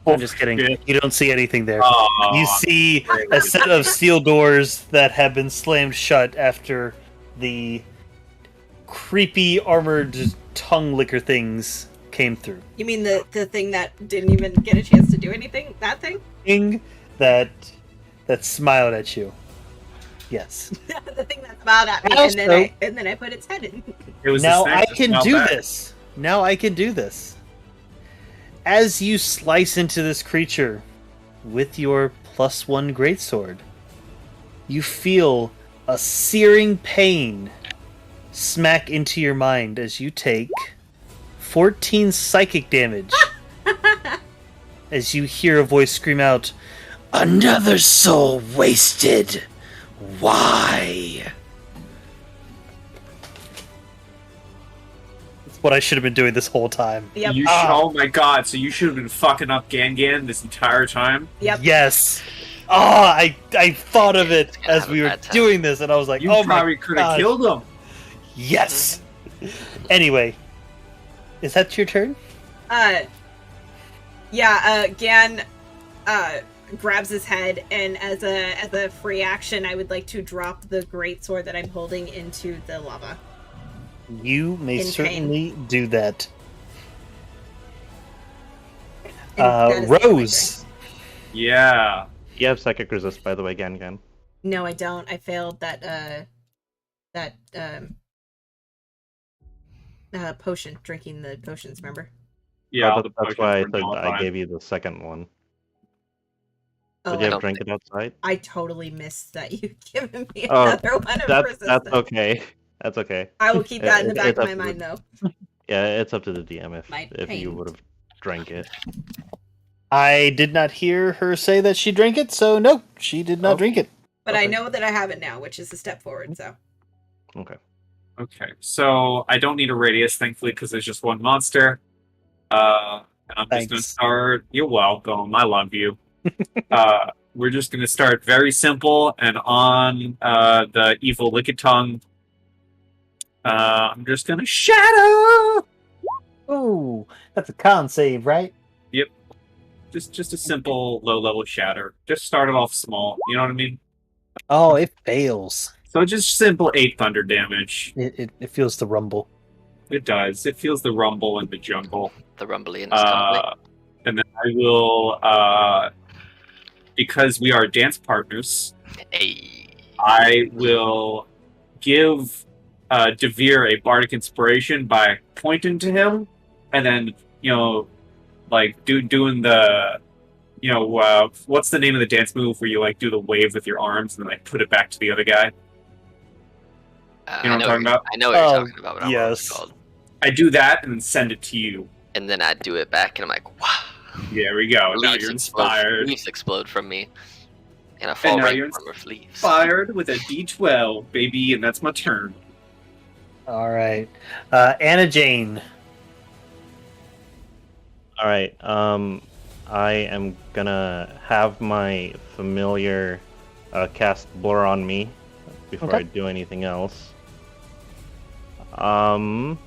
I'm just kidding. shit. You don't see anything there. Oh, You see a set of steel doors that have been slammed shut after the creepy armored tongue licker things came through. You mean the thing that didn't even get a chance to do anything? That thing? Thing that smiled at you. Yes. The thing that smiled at me, Also- and then I put its head in. it was Now the I snacks that can smelled do bad. this. Now I can do this. As you slice into this creature with your +1 greatsword, you feel a searing pain smack into your mind as you take 14 psychic damage. As you hear a voice scream out, "Another soul wasted! Why?" That's what I should have been doing this whole time. Yep. Oh my god! So you should have been fucking up Gangan this entire time. Yep. Yes. Oh, I thought of it It's gonna as have a we were bad time. doing this, and I was like, You "Oh my probably could have God. killed him. Yes." Anyway, is that your turn? Gan grabs his head, and as a free action, I would like to drop the greatsword that I'm holding into the lava. You may In certainly do that. And that is the end of my Rose. Yeah. You have psychic resist, by the way, Gan. turn. No, I don't. I failed that potion, drinking the potions. Remember? Yeah. all the That's potions why I were said I nullified. gave you the second one. Oh, Did you I, have drink it outside? I totally missed that you've given me Oh, another one of That's resistance. okay. That's okay. I will keep that in the It- back it's of up my to mind, the- though. Yeah, it's up to the DM My if you pain. would have drank it. I did not hear her say that she drank it, so no, she did not Oh. drink it. But I Okay. know that I have it now, which is a step forward. So Okay. Okay, so I don't need a radius, thankfully, because there's just one monster. And I'm just going to Thanks. start. You're welcome. I love you. We're just going to start very simple, and on the evil Lickitung, I'm just going to shadow. Ooh, that's a con save, right? Just a simple low-level shatter. Just start it off small. You know what I mean? Oh, it fails. So just simple 8 thunder damage. It feels the rumble. It does. It feels the rumble in the jungle. The rumbly and the stumbly. And then I will, because we are dance partners, Hey. I will give Devere a bardic inspiration by pointing to him, and then doing the what's the name of the dance move where you do the wave with your arms and then put it back to the other guy? You know what I'm talking about? I know what you're talking about, but I don't know what it's Yes. called. I do that and then send it to you. And then I do it back, and I'm like, wow. Yeah, there we go. Now you're inspired. Leaves explode from me. And I fall now right you're in front of leaves. Inspired with a D12, baby, and that's my turn. All right. Anna Jane. All right. I am gonna have my familiar cast Blur on me before Okay. I do anything else. I'm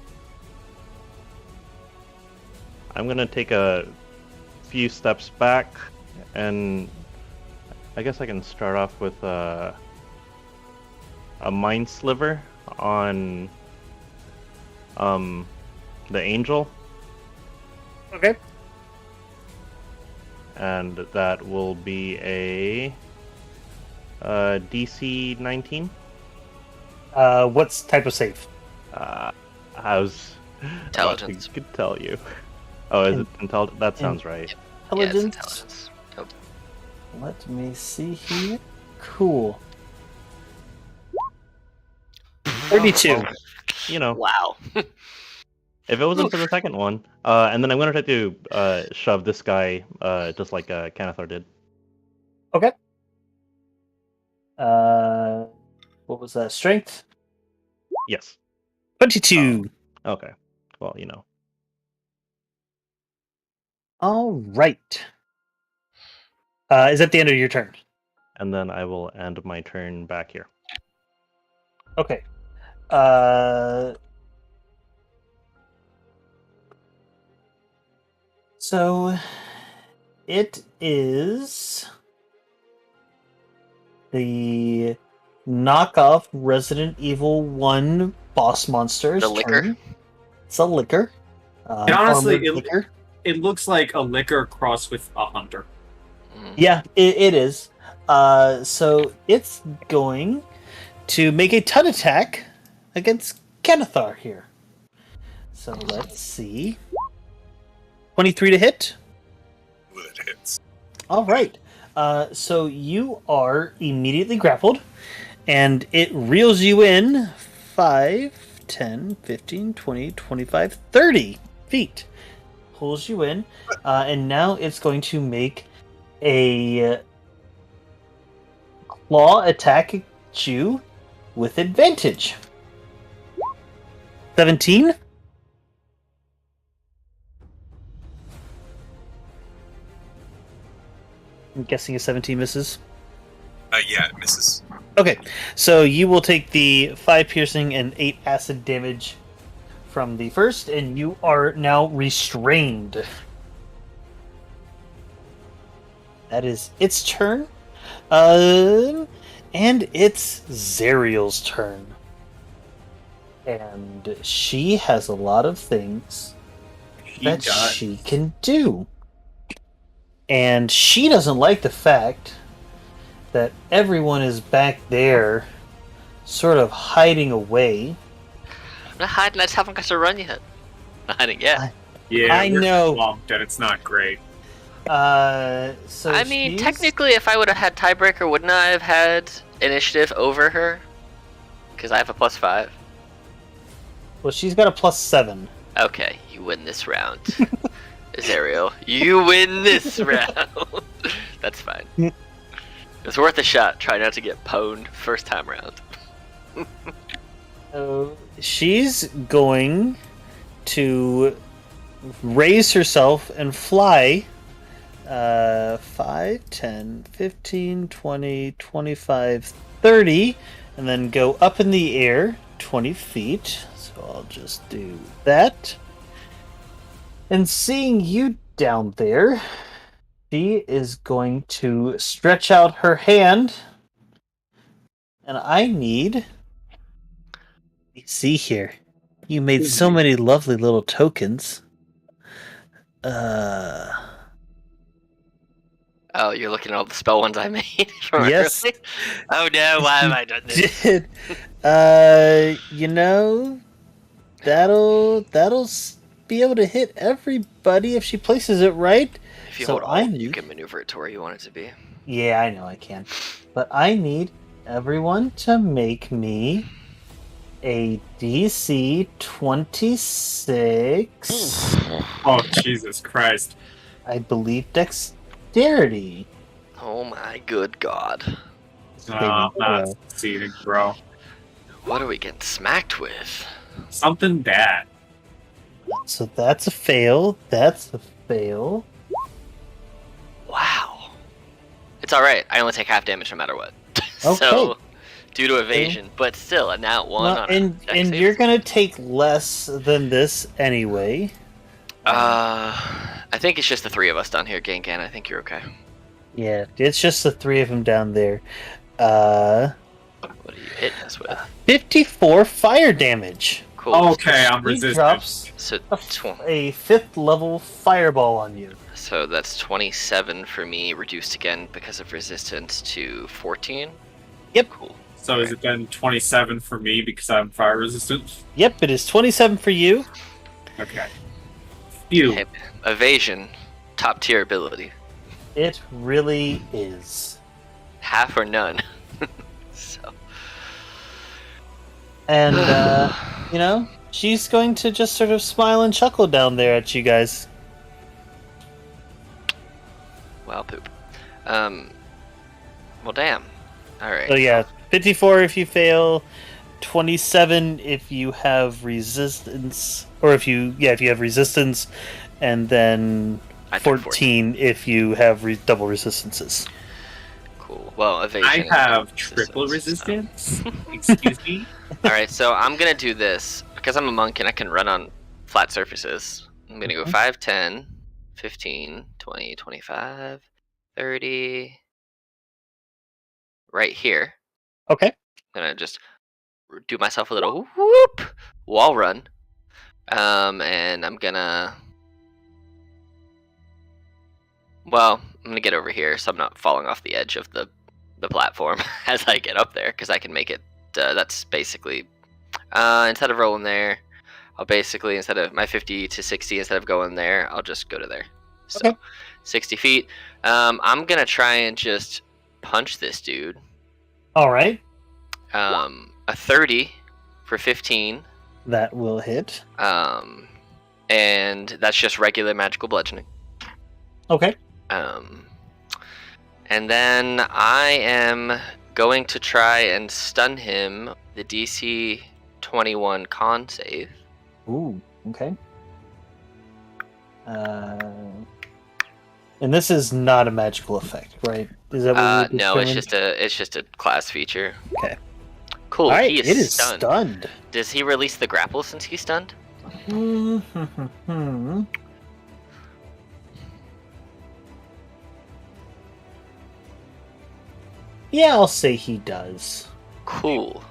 gonna take a few steps back, and I guess I can start off with a mind sliver on the angel, Okay. and that will be a DC 19. What's type of save? I was Intelligence. about to tell you. Oh, is it intelligence? That sounds right. Yeah, it's Intelligence. intelligence. Yep. Let me see here. Cool. 32. You know, Wow. if it wasn't for the second one, and then I'm gonna try to shove this guy, just like Canathar did. Okay. What was that? Strength? Yes. 22. Okay. Well, you know. All right. Is that the end of your turn? And then I will end my turn back here. Okay. So it is the knockoff Resident Evil 1 boss monster's The liquor? turn. It's a liquor. And honestly, armored liquor. It looks like a liquor crossed with a hunter. Yeah, it is. So it's going to make a ton attack against Canathar here. So let's see. 23 to hit. That hits. All right. So you are immediately grappled, and it reels you in 5, 10, 15, 20, 25, 30 feet. Pulls you in, and now it's going to make a claw attack at you with advantage. 17. I'm guessing a 17 misses. Yeah, it misses. Okay, so you will take the 5 piercing and 8 acid damage from the first, and you are now restrained. That is its turn. And it's Zariel's turn. And she has a lot of things that she can do. And she doesn't like the fact that everyone is back there sort of hiding away. I'm not hiding, I just haven't got to run yet. Not hiding yet. Yeah, I we're know. Swamped and it's not great. So I mean, she's- technically, if I would have had tiebreaker, wouldn't I have had initiative over her? Because I have a +5. Well, she's got a +7. Okay, you win this round. Zariel, you win this round. That's fine. It's worth a shot. Try not to get pwned first time round. She's going to raise herself and fly 5, 10, 15, 20, 25, 30, and then go up in the air 20 feet. So I'll just do that. And seeing you down there, she is going to stretch out her hand. And I need... Let's see here. You made so many lovely little tokens. Oh, you're looking at all the spell ones I made from Yes. earlier? Oh no, why have I done this? Did You know, that'll be able to hit everybody if she places it right. If you So hold I alt, you need. can maneuver it to where you want it to be. Yeah, I know I can, but I need everyone to make me a DC 26. Oh, Jesus Christ. I believe dexterity. Oh my good god. Not Zero. succeeding, bro. What are we getting smacked with? Something bad. So that's a fail. That's a fail. Wow. It's alright. I only take half damage no matter what. Okay. So, due to evasion, but still, a nat 1 Well, on and a dex save. you're gonna take less than this anyway. I think it's just the three of us down here, Gangan. I think you're okay. Yeah, it's just the three of them down there. Uh, What are you hitting us with? 54 fire damage. Cool. Okay, I'm He resistant. drops So, a 5th level fireball on you. so that's 27 for me, reduced again because of resistance to 14. Yep. Cool. So is it then 27 for me because I'm fire resistant? Yep, it is 27 for you. Okay. Phew. Hey, evasion, top tier ability. It really is. Half or none. So. And, you know, she's going to just sort of smile and chuckle down there at you guys. Well, poop. Well, damn. Alright. So yeah, 54 if you fail, 27 if you have resistance, or if you have resistance, and then I took 14 if you have double resistances. Cool. Well, evasion. I and have triple resistance. Excuse me? Alright, so I'm gonna do this. Because I'm a monk and I can run on flat surfaces. I'm gonna go 5, 10, 15, 20, 25, 30. Right here. Okay. I'm gonna just do myself a little whoop wall run. And I'm gonna. Well, I'm gonna get over here so I'm not falling off the edge of the platform as I get up there, because I can make it. That's basically. Instead of rolling there, I'll basically, instead of my 50 to 60, instead of going there, I'll just go to there. So, Okay. 60 feet. I'm gonna try and just punch this dude. All right. A 30 for 15. That will hit. And that's just regular magical bludgeoning. Okay. And then I am going to try and stun him. The DC 21 con save. Ooh. Okay. And this is not a magical effect, right? Is that what No, it's just a class feature. Okay. Cool. All right. He It is is stunned. stunned. Does he release the grapple since he's stunned? Yeah, I'll say he does. Cool.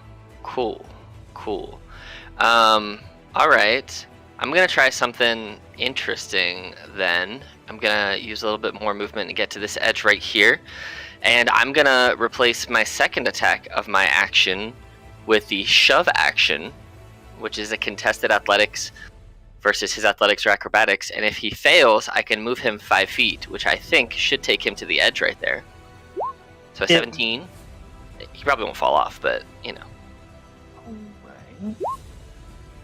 All right. I'm gonna try something interesting then. I'm gonna use a little bit more movement to get to this edge right here, and I'm gonna replace my second attack of my action with the shove action, which is a contested athletics versus his athletics or acrobatics, and if he fails, I can move him 5 feet, which I think should take him to the edge right there. So a 17. He probably won't fall off, but you know.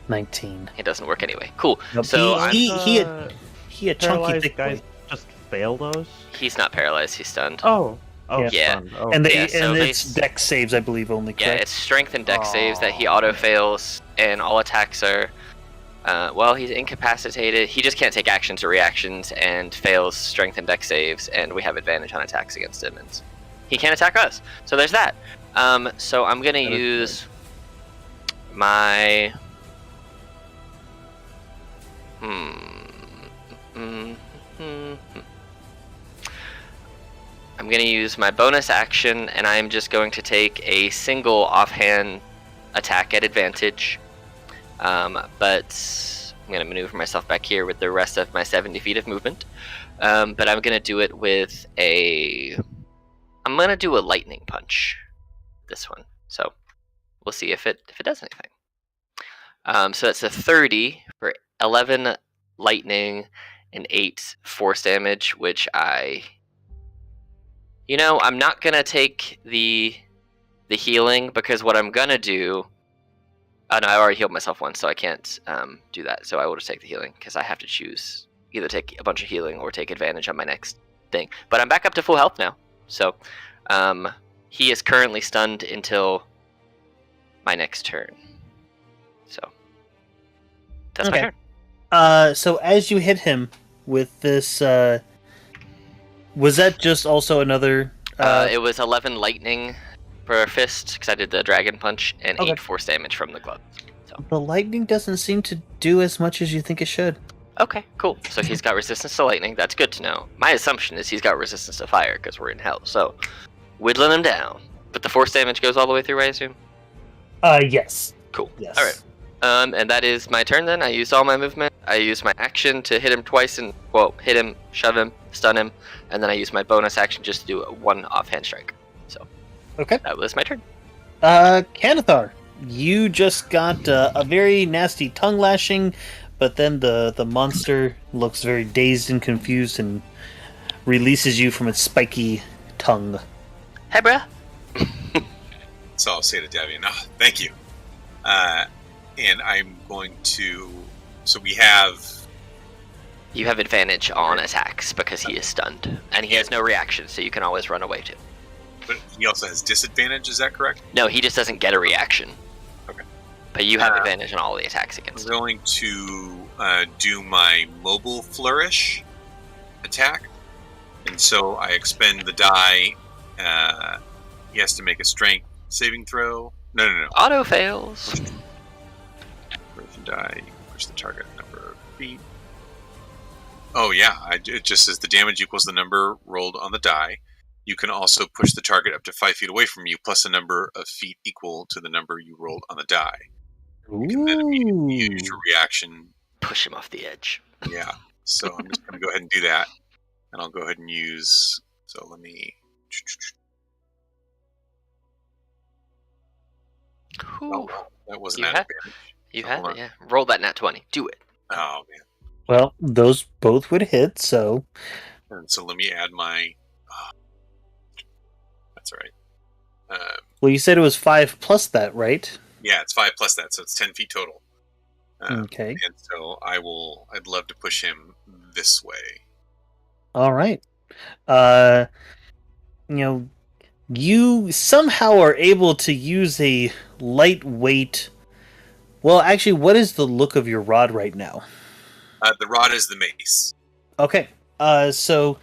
19. It doesn't work anyway. Cool. Nope. So he had chunky Paralyzed thick guys boy. just fail those? he's not paralyzed. He's stunned. Oh. Yeah. Stunned. Oh. And Yeah, so it's they- dex saves, I believe, only. Yeah, Correct? it's strength and dex saves that he auto fails, and all attacks are. Well, he's incapacitated. He just can't take actions or reactions, and fails strength and dex saves, and we have advantage on attacks against him, and he can't attack us. So there's that. So I'm gonna use my. I'm going to use my bonus action, and I'm just going to take a single offhand attack at advantage. But I'm going to maneuver myself back here with the rest of my 70 feet of movement. But I'm going to do it with a... I'm going to do a lightning punch. This one. So We'll see if it does anything. So that's a 30 for 11 lightning and 8 force damage, which I'm not gonna take the healing, because what I'm gonna do. Oh no, I already healed myself once, so I can't do that. So I will just take the healing, because I have to choose either take a bunch of healing or take advantage on my next thing. But I'm back up to full health now, so he is currently stunned until my next turn. So that's my turn. So as you hit him with this, was that just also another? It was 11 lightning for a fist, because I did the dragon punch, and Okay. 8 force damage from the glove. The lightning doesn't seem to do as much as you think it should. Okay, cool. So he's got resistance to lightning. That's good to know. My assumption is he's got resistance to fire, because we're in hell. So whittling him down. But the force damage goes all the way through, I assume? Yes. Cool. Yes. All right. And that is my turn then. I used all my movement. I used my action to hit him twice and, hit him, shove him, stun him, and then I used my bonus action just to do one offhand strike. So Okay. that was my turn. Canathar, you just got a very nasty tongue lashing, but then the monster looks very dazed and confused and releases you from its spiky tongue. Hey, bruh. So I'll say to Davian, thank you. And I'm going to... So we have... You have advantage on attacks because he is stunned. And he has no reaction, so you can always run away too. But he also has disadvantage, is that correct? No, he just doesn't get a reaction. Okay. But you have advantage on all the attacks against I'm him. going to do my mobile flourish attack. And so I expend the die. He has to make a strength saving throw. No. Auto fails. Person die. Push the target number of feet. Oh yeah, it just says the damage equals the number rolled on the die. You can also push the target up to 5 feet away from you, plus a number of feet equal to the number you rolled on the die. You can then immediately use your reaction. Push him off the edge. Yeah. So I'm just going to go ahead and do that. And I'll go ahead and use... So let me... Ooh. Oh, that wasn't You that have- advantage. You So have hold it, on. yeah. Roll that nat 20. Do it. Oh, man. Well, those both would hit, so... And so let me add my... that's all right. Well, you said it was 5 plus that, right? Yeah, it's 5 plus that, so it's 10 feet total. Okay. And so I'd love to push him this way. All right. You somehow are able to use a lightweight... Well, actually, what is the look of your rod right now? The rod is the mace. Okay. So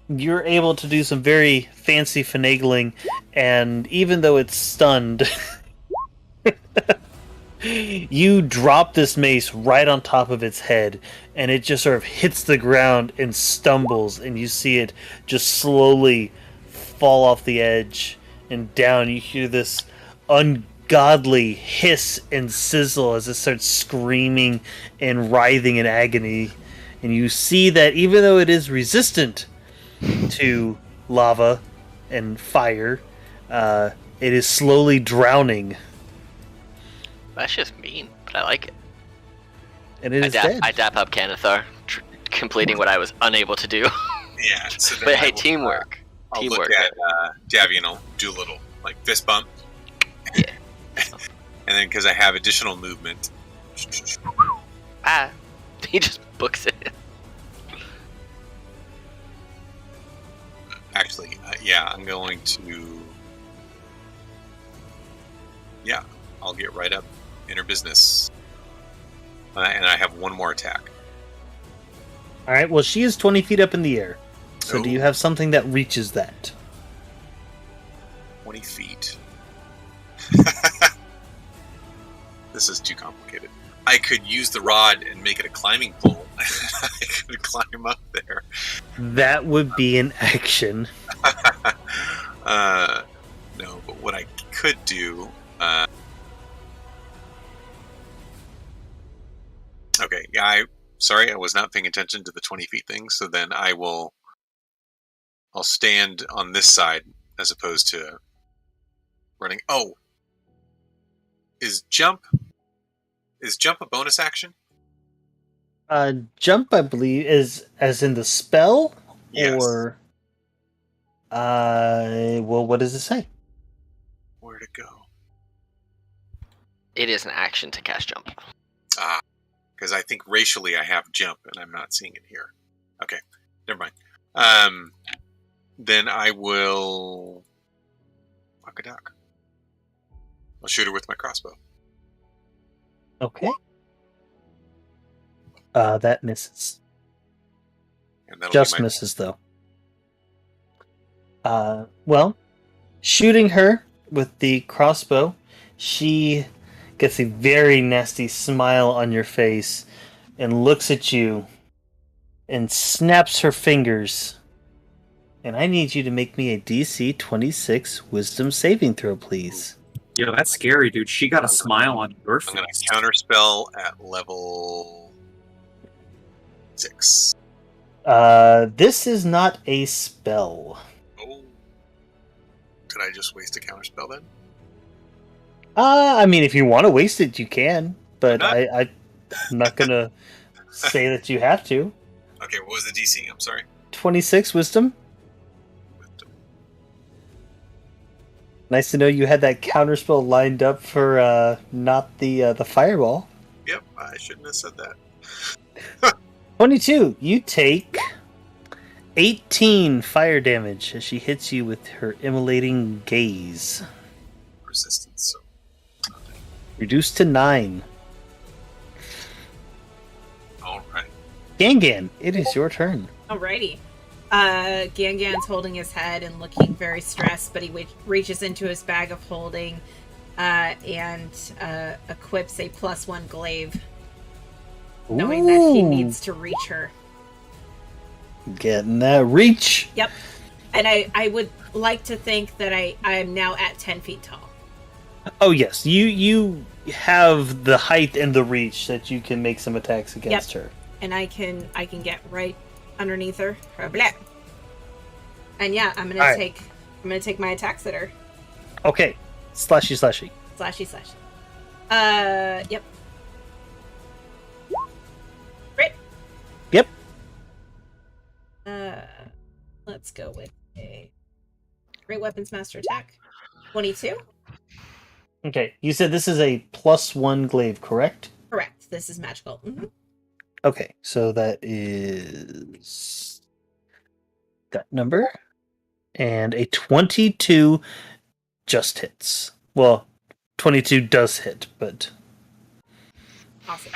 you're able to do some very fancy finagling, and even though it's stunned, you drop this mace right on top of its head, and it just sort of hits the ground and stumbles, and you see it just slowly fall off the edge and down. You hear this ungodly hiss and sizzle as it starts screaming and writhing in agony. And you see that even though it is resistant to lava and fire, it is slowly drowning. That's just mean, but I like it. And it is dead. I dap up Canathar, completing what I was unable to do. Yeah. So then But I hey, will, teamwork. I'll Teamwork. look at Davian. I'll do a little fist bump. Yeah. And then because I have additional movement, He just books it. actually, I'm going to. Yeah, I'll get right up in her business, and I have one more attack. All right. Well, she is 20 feet up in the air. So do Ooh. you have something that reaches that? 20 feet. This is too complicated. I could use the rod and make it a climbing pole. I could climb up there. That would be an action. No, but what I could do... okay, yeah, sorry, I was not paying attention to the 20 feet thing, so then I'll stand on this side as opposed to running... Oh! Is jump a bonus action? Jump, I believe, is as in the spell, Yes. or well, what does it say? Where to go? It is an action to cast jump. Because I think racially I have jump, and I'm not seeing it here. Okay, never mind. Then I will fuck a duck. I'll shoot her with my crossbow. Okay. That misses. And that'll Just be my misses, though. Well, shooting her with the crossbow, she gets a very nasty smile on your face and looks at you and snaps her fingers. And I need you to make me a DC 26 Wisdom saving throw, please. Yo, that's scary, dude. She got a smile on your I'm going face. to counterspell at level 6. This is not a spell. Oh. Could I just waste a counterspell then? I mean, if you want to waste it, you can. But Not- I'm not going to say that you have to. Okay, what was the DC? I'm sorry. 26 Wisdom. Nice to know you had that counterspell lined up for not the fireball. Yep, I shouldn't have said that. 22. You take 18 fire damage as she hits you with her immolating gaze. Resistance, so. Reduced to 9. Alright. Gangan, it is your turn. Alrighty. Gangan's holding his head and looking very stressed, but he reaches into his bag of holding and equips a +1 glaive, knowing that he Ooh, needs to reach her. Getting that reach. Yep. And I would like to think that I am now at 10 feet tall. Oh yes, you have the height and the reach that you can make some attacks against her. And I can get right underneath her. Blah. And yeah, I'm gonna take my attacks at her. Okay, slashy. Slashy. Yep. Great. Yep. Let's go with a Great Weapons Master attack. 22. Okay, you said this is a +1 glaive, correct? Correct. This is magical. Mm-hmm. Okay, so that is that number. And a 22 just hits. Well, 22 does hit, but... Awesome.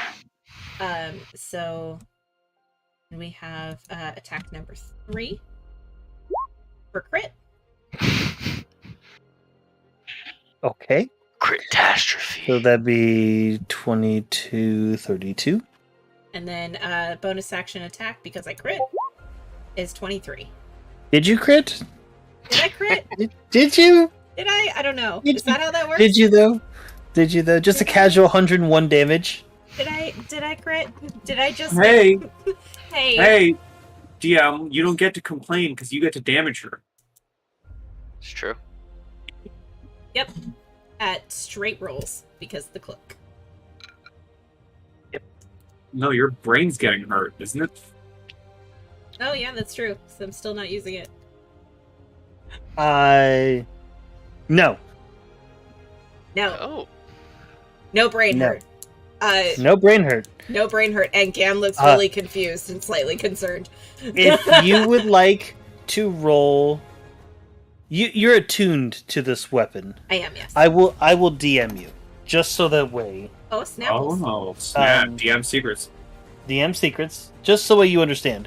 So we have attack number 3 for crit. Okay. Catastrophe. So that'd be 22, 32. And then bonus action attack, because I crit, is 23. Did you crit? Did I crit? Did you? Did I? I don't know. Did Is that how that works? Did you though? Just a casual 101 damage. Did I crit? Did I just... Hey, Hey. DM, you don't get to complain because you get to damage her. It's true. Yep. At straight rolls, because the cloak. No, your brain's getting hurt, isn't it? Oh yeah, that's true. So I'm still not using it. No. No. Oh. No brain No. hurt. No brain hurt. No brain hurt. And Gam looks really confused and slightly concerned. If you would like to roll... You're attuned to this weapon. I am, yes. I will DM you. Just so that way. Oh, Snapples. Oh, snap. Um, DM secrets. DM secrets. Just so you understand.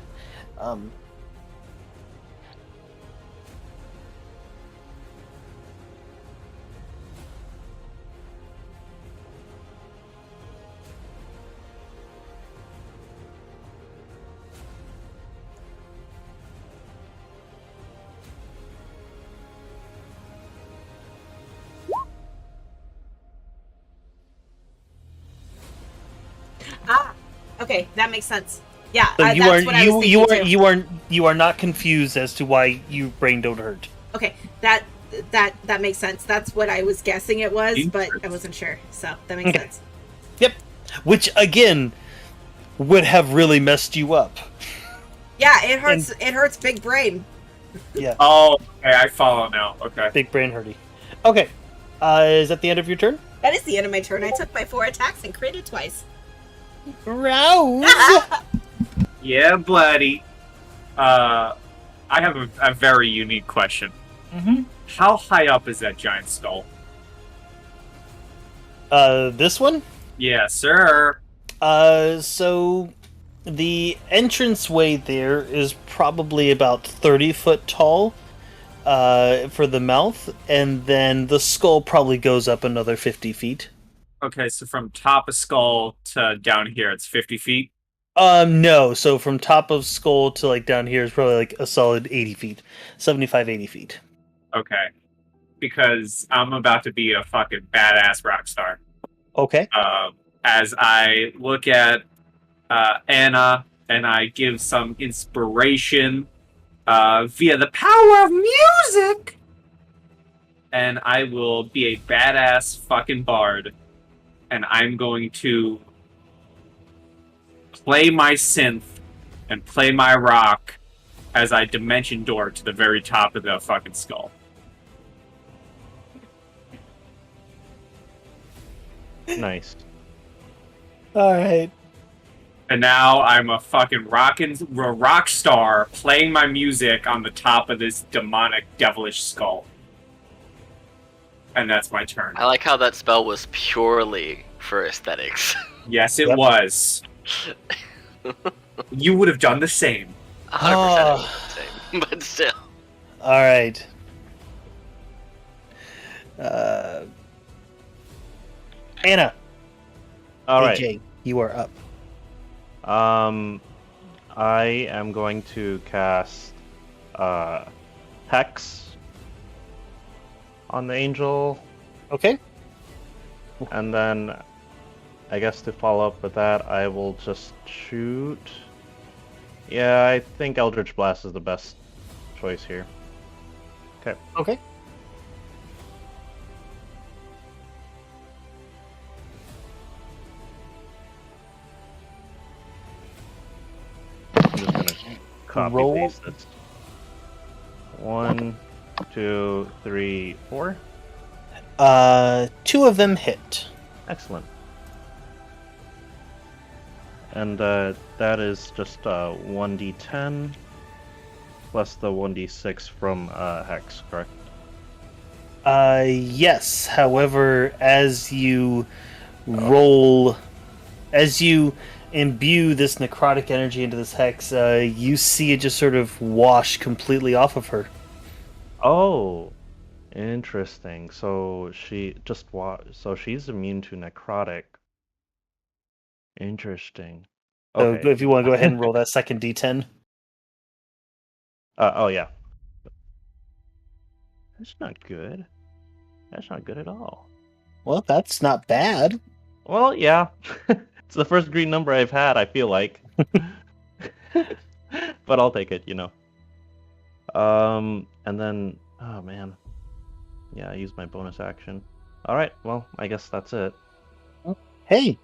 Okay, that makes sense. Yeah, So that's what I was thinking too. you are not confused as to why your brain don't hurt. Okay, that makes sense. That's what I was guessing it was, but I wasn't sure. So that makes Okay. sense. Yep. Which again would have really messed you up. Yeah, it hurts. It hurts big brain. Yeah. Oh, okay, I follow now. Okay. Big brain hurty. Okay. Is that the end of your turn? That is the end of my turn. I took my 4 attacks and critted twice. Rouse. Yeah, bloody. I have a very unique question. Mm-hmm. How high up is that giant skull? This one? Yeah, sir. So the entranceway there is probably about 30 foot tall for the mouth, and then the skull probably goes up another 50 feet. Okay, so from top of skull to down here, it's 50 feet. No, so from top of skull to like down here is probably like a solid 80 feet. 75, 80 feet. Okay. Because I'm about to be a fucking badass rock star. Okay. As I look at Anna and I give some inspiration via the power of music, and I will be a badass fucking bard, and I'm going to play my synth and play my rock as I dimension door to the very top of the fucking skull. Nice. All right. And now I'm a fucking rock star playing my music on the top of this demonic, devilish skull. And that's my turn. I like how that spell was purely for aesthetics. Yes, it Yep. was. You would have done the same. 100% it was the same, but still. All right. Anna. All right. AJ, you are up. I am going to cast Hex on the angel, Okay. and then I guess to follow up with that, I will just shoot. Yeah, I think Eldritch Blast is the best choice here. Okay. Okay. I'm just gonna copy Roll. paste this. 1, 2, 3, 4. 2 of them hit. Excellent. And that is just 1d10 plus the 1d6 from Hex, correct? Yes. However, as you roll, as you imbue this necrotic energy into this hex, you see it just sort of wash completely off of her. Oh, interesting. So she just so she's immune to necrotic. Interesting. So Okay. if you want to go ahead and roll that second d10. Oh yeah. That's not good. That's not good at all. Well, that's not bad. Well, yeah. It's the first green number I've had, I feel like. But I'll take it, you know. And then, oh man. Yeah, I used my bonus action. Alright, well, I guess that's it. Hey,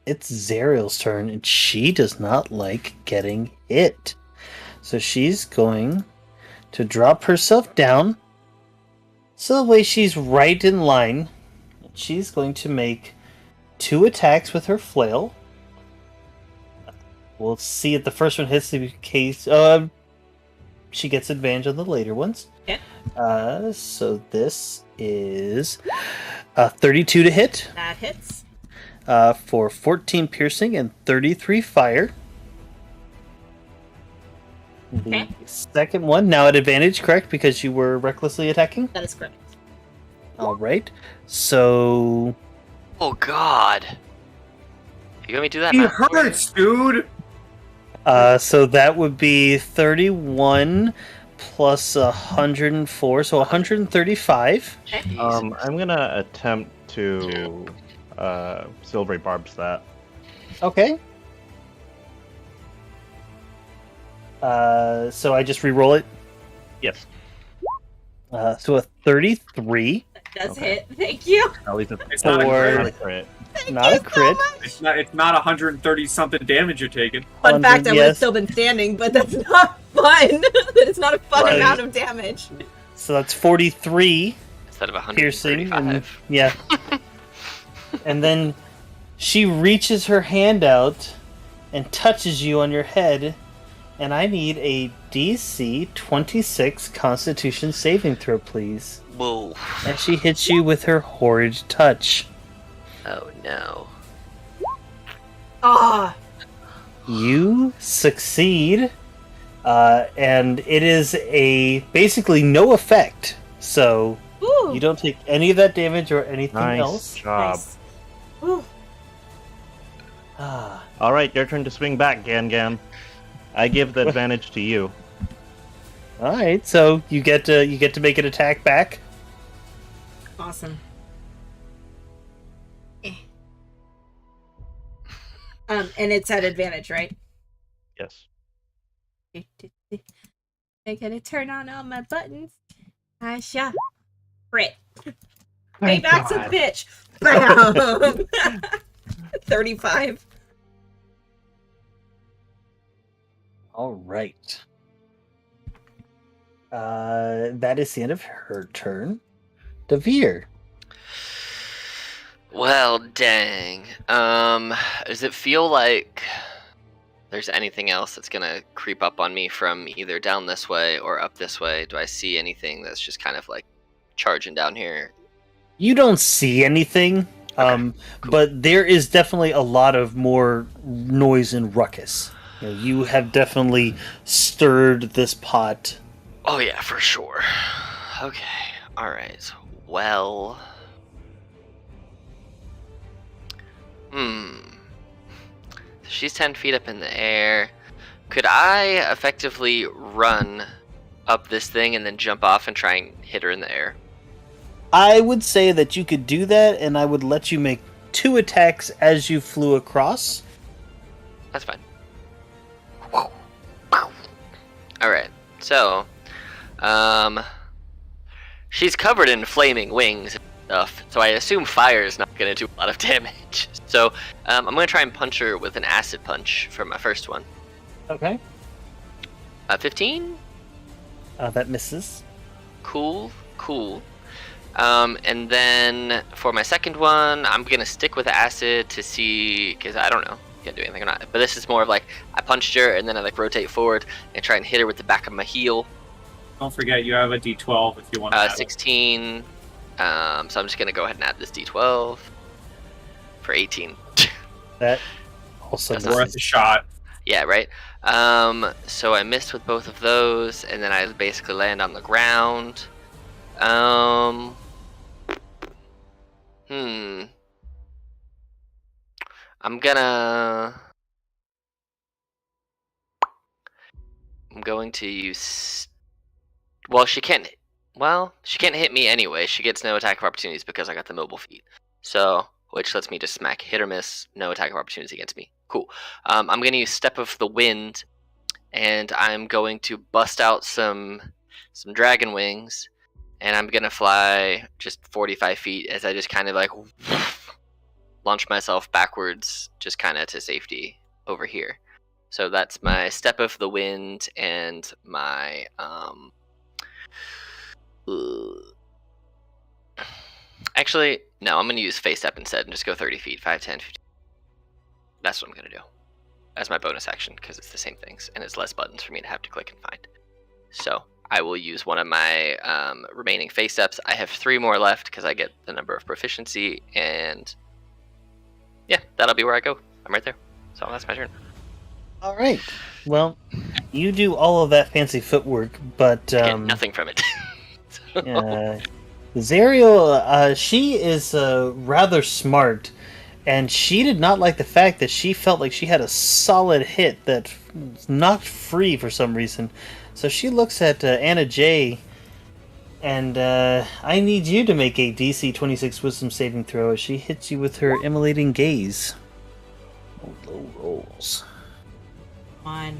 it's Zariel's turn, and she does not like getting hit. So she's going to drop herself down. So the way she's right in line, she's going to make 2 attacks with her flail. We'll see if the first one hits the case. She gets advantage on the later ones. Yeah. So this is 32 to hit. That hits. For 14 piercing and 33 fire. Okay. The second one, now at advantage, correct? Because you were recklessly attacking? That is correct. Alright. So, Oh god. You got me do that? It Matt? hurts, dude! so that would be 31 plus 104, so 135. Jeez. I'm gonna attempt to Silvery Barbs that. Okay. So I just re-roll it. Yes. So a 33. That does Okay. hit. Thank you. At least It's not a Or- not a crit. crit. Thank Not you a crit. so much. It's not 130 something damage you're taking. Fun fact, I would have yes. still been standing, but that's not fun. It's not a fun Right. amount of damage. So that's 43 Instead of piercing. 135. And, yeah. And then she reaches her hand out and touches you on your head. And I need a DC 26 Constitution saving throw, please. Whoa. And she hits you with her horrid touch. Oh no. Ah, You succeed, and it is a basically no effect. So ooh, you don't take any of that damage or anything Nice else. job. nice. Ooh. Ah, All right, your turn to swing back, Gan. I give the advantage to you. all right, so you get to make an attack back. Awesome. Eh. And it's at advantage, right? Yes. I gotta turn on all my buttons. I shot. Crit. Payback's a bitch. Bam! 35. All right. That is the end of her turn. Devere. Well, dang. Does it feel like there's anything else that's gonna creep up on me from either down this way or up this way? Do I see anything that's just kind of like charging down here? You don't see anything, cool. but there is definitely a lot of more noise and ruckus. You have definitely stirred this pot. Oh yeah, for sure. Okay. All right. Well. She's 10 feet up in the air. Could I effectively run up this thing and then jump off and try and hit her in the air? I would say that you could do that, and I would let you make 2 attacks as you flew across. That's fine. Alright, so, she's covered in flaming wings and stuff, so I assume fire is not going to do a lot of damage. So, I'm going to try and punch her with an acid punch for my first one. Okay. 15? That misses. Cool. And then for my second one, I'm going to stick with acid to see, because I don't know. Can't do anything or not, but this is more of like I punched her and then I like rotate forward and try and hit her with the back of my heel. Don't forget you have a D12 if you want to. 16. So I'm just gonna go ahead and add this D12 for 18. That also That's misses. Worth a shot. Yeah, right. So I missed with both of those, and then I basically land on the ground. I'm going to use. Well, she can't hit me anyway. She gets no attack of opportunities because I got the mobile feat. So, which lets me just smack hit or miss, no attack of opportunities against me. Cool. I'm going to use Step of the Wind, and I'm going to bust out some dragon wings, and I'm going to fly just 45 feet as I just kind of like launch myself backwards, just kind of to safety over here. So that's my Step of the Wind and my actually, no, I'm going to use Face Step instead and just go 30 feet, 5, 10, 15. That's what I'm going to do as my bonus action because it's the same things and it's less buttons for me to have to click and find. So I will use one of my remaining Face Steps. I have 3 more left because I get the number of proficiency, and yeah, that'll be where I go. I'm right there. So that's my turn. All right. Well, you do all of that fancy footwork, but Get nothing from it. Zariel, she is rather smart, and she did not like the fact that she felt like she had a solid hit that knocked free for some reason. So she looks at Anna J, and I need you to make a DC 26 Wisdom saving throw as she hits you with her immolating gaze. Low rolls. On.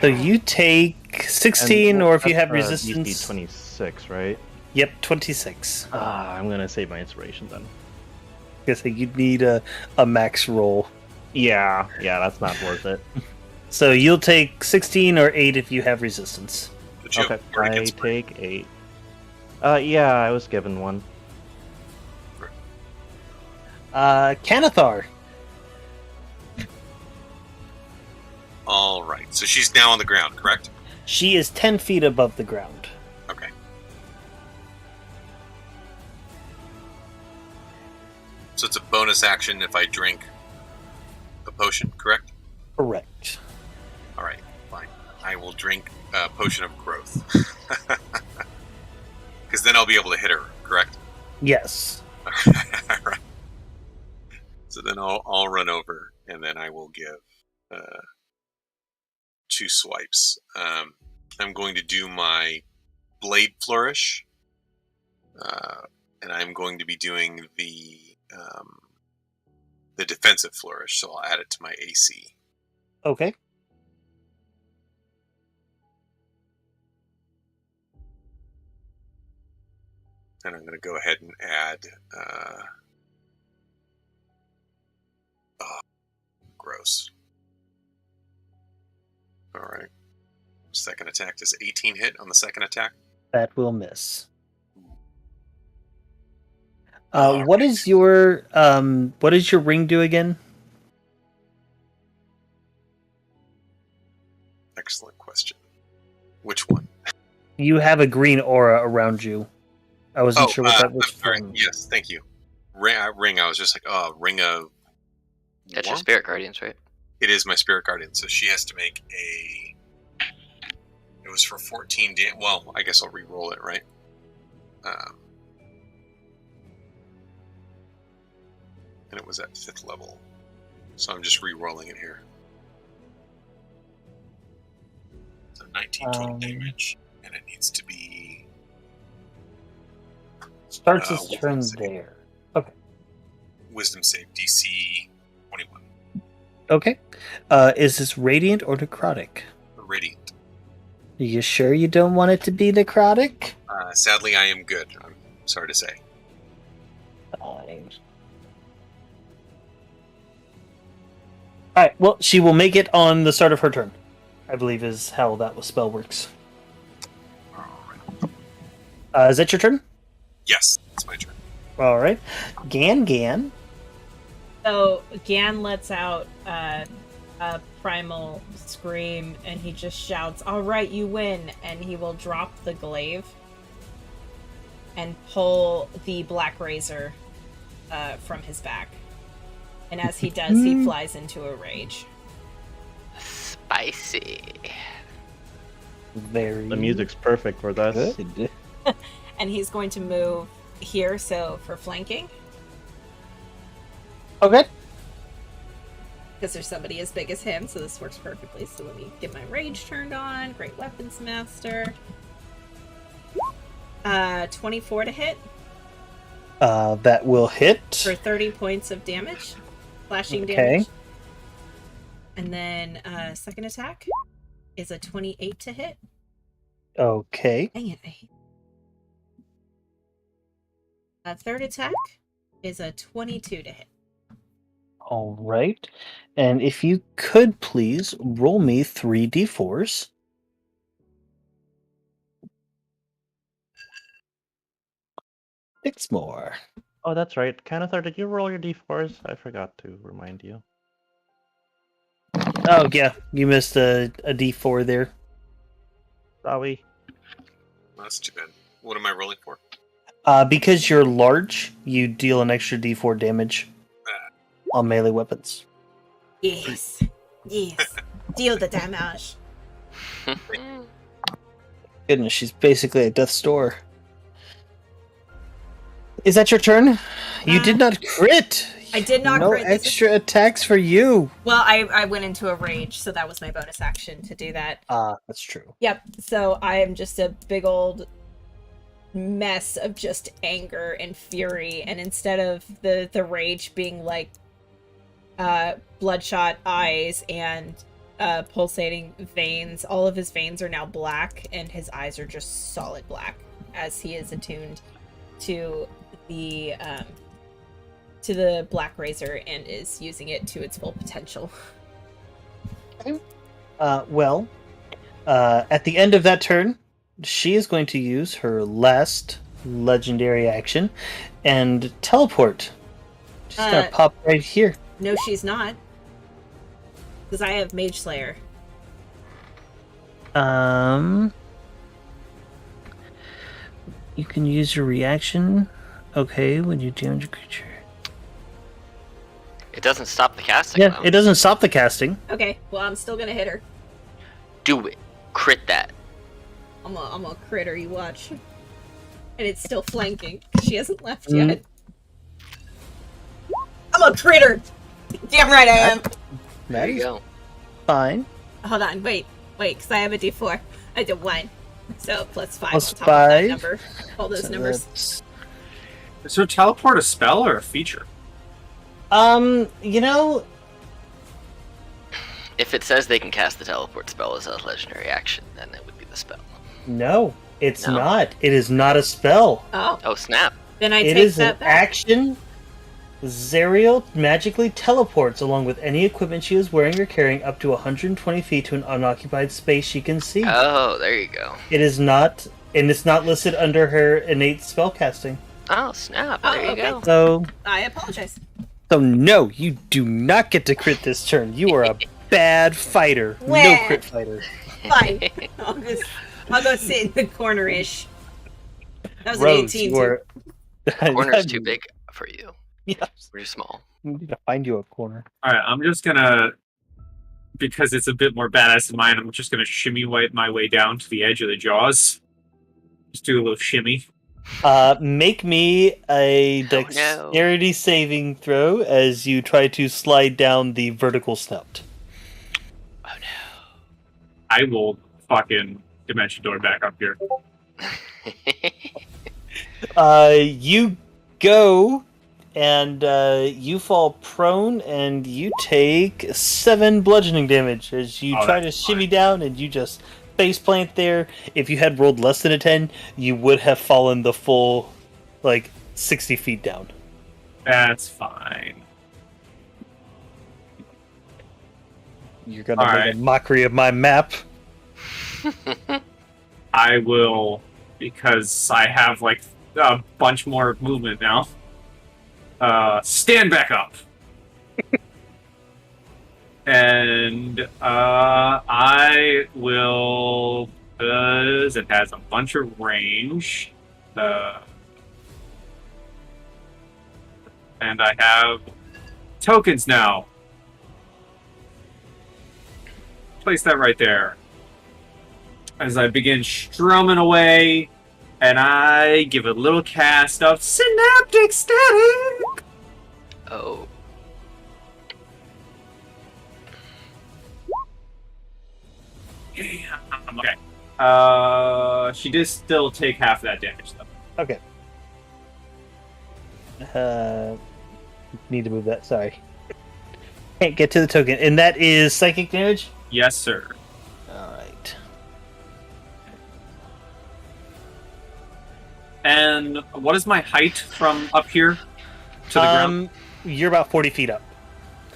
So you take 16, or if you have that's, resistance. DC 26, right? Yep, 26. I'm gonna save my inspiration then. Guess you'd need a max roll. Yeah, that's not worth it. So you'll take 16 or 8 if you have resistance. But you Okay, already I get spray. take 8. Yeah, I was given one. Canathar. All right. So she's now on the ground, correct? She is 10 feet above the ground. Okay. So it's a bonus action if I drink a potion, correct? Correct. All right, fine. I will drink a potion of growth. Because then I'll be able to hit her, correct? Yes. All right. So then I'll run over, and then I will give 2 swipes. I'm going to do my blade flourish, and I'm going to be doing the defensive flourish. So I'll add it to my AC. Okay. And I'm going to go ahead and add. Gross. All right. Second attack does 18 hit on the second attack. That will miss. All what right. is your ring do again? Excellent question. Which one? You have a green aura around you. I wasn't sure what that was I'm sorry. from. Yes, thank you. Ring. I was just like, ring of. That's your warmth? spirit guardians, right? It is my spirit guardian, so she has to make a. It was for 14 damage. Well, I guess I'll re-roll it, right? And it was at 5th level, so I'm just re-rolling it here. So 19 total damage, and it needs to be. Starts its wisdom turn save. there. Okay. Wisdom save DC 21. Okay. Is this radiant or necrotic? Radiant. Are you sure you don't want it to be necrotic? Sadly, I am good. I'm sorry to say. Fine. Alright, well, she will make it on the start of her turn. I believe is how that spell works. All right. Is that your turn? Yes, it's my turn. Alright. Gan. So Gan lets out a primal scream, and he just shouts, "All right, you win!" And he will drop the glaive and pull the black razor from his back. And as he does, he flies into a rage. Spicy. Very The music's perfect for this. good. And he's going to move here, so for flanking, Okay. because there's somebody as big as him, so this works perfectly. So let me get my rage turned on. Great Weapons Master. 24 to hit That will hit. for 30 points of damage. Slashing Okay. damage. And then second attack is a 28 to hit. Okay. Dang it, I hate. Third attack is a 22 to hit. All right. And if you could please roll me 3d4s. Six more. Oh, that's right. Canathar, did you roll your d4s? I forgot to remind you. Oh, yeah. You missed a d4 there. Sorry. That's too bad. What am I rolling for? Because you're large, you deal an extra d4 damage on melee weapons. Yes. Yes. Deal the damage. Goodness, she's basically a death's door. Is that your turn? You did not crit. I did not no crit. No extra attacks for you. Well, I went into a rage, so that was my bonus action to do that. That's true. Yep. So I am just a big old mess of just anger and fury, and instead of the rage being like bloodshot eyes and pulsating veins. All of his veins are now black, and his eyes are just solid black as he is attuned to the black razor and is using it to its full potential. Well, at the end of that turn, she is going to use her last legendary action and teleport. She's gonna pop right here. No, she's not. Because I have Mage Slayer. You can use your reaction. Okay, when you damage a creature. It doesn't stop the casting. Yeah, though. it doesn't stop the casting. Okay, well, I'm still gonna hit her. Do it. Crit that. I'm a critter, you watch. And it's still flanking. She hasn't left yet. I'm a critter! Damn right I am! There you go. Fine. Hold on, wait, because I have a d4. I did 1. So, plus 5 Plus on top of that 5. number. All those So numbers. that's- Is her teleport a spell or a feature? You know, If it says they can cast the teleport spell as a legendary action, then it would be the spell. no, it's No. not. It is not a spell. Oh, Oh, snap. then I It take is that an back. action. Zariel magically teleports along with any equipment she is wearing or carrying up to 120 feet to an unoccupied space she can see. Oh, there you go. It is not, and it's not listed under her innate spellcasting. Oh, snap. Oh, There you okay. go. So, I apologize. no, you do not get to crit this turn. You are a bad fighter. No Wah. crit fighter. Fine. I'll go sit in the corner-ish. That was Rose, an 18 you are... Corner's too big for you. Yes. We're too small. We need to find you a corner. Alright, I'm just gonna, because it's a bit more badass than mine, I'm just gonna shimmy my way down to the edge of the jaws. Just do a little shimmy. Make me a no. dexterity saving throw as you try to slide down the vertical snout. Oh no. I will fucking dimension door back up here. You go and you fall prone and you take 7 bludgeoning damage as you Oh, try to that's shimmy fine. down and you just face plant there. If you had rolled less than a 10, you would have fallen the full 60 feet down. That's fine. You're gonna All make right. a mockery of my map. I will, because I have a bunch more movement now. Stand back up. And I will, because it has a bunch of range. And I have tokens now. Place that right there. As I begin strumming away, and I give a little cast of synaptic static. Oh. Okay. She did still take half that damage, though. Okay. Need to move that. Sorry. Can't get to the token. And that is psychic damage? Yes, sir. Alright. And what is my height from up here to the ground? You're about 40 feet up.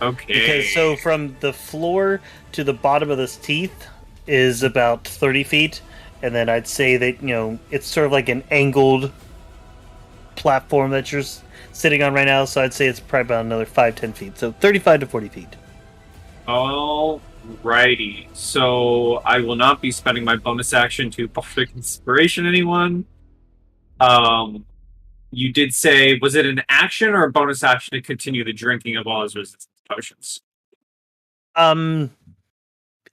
Okay. Because so from the floor to the bottom of this teeth is about 30 feet. And then I'd say that, it's sort of like an angled platform that you're sitting on right now. So I'd say it's probably about another 5-10 feet. So 35 to 40 feet. Alrighty. So I will not be spending my bonus action to Bardic Inspiration anyone. You did say, was it an action or a bonus action to continue the drinking of all his resistance potions?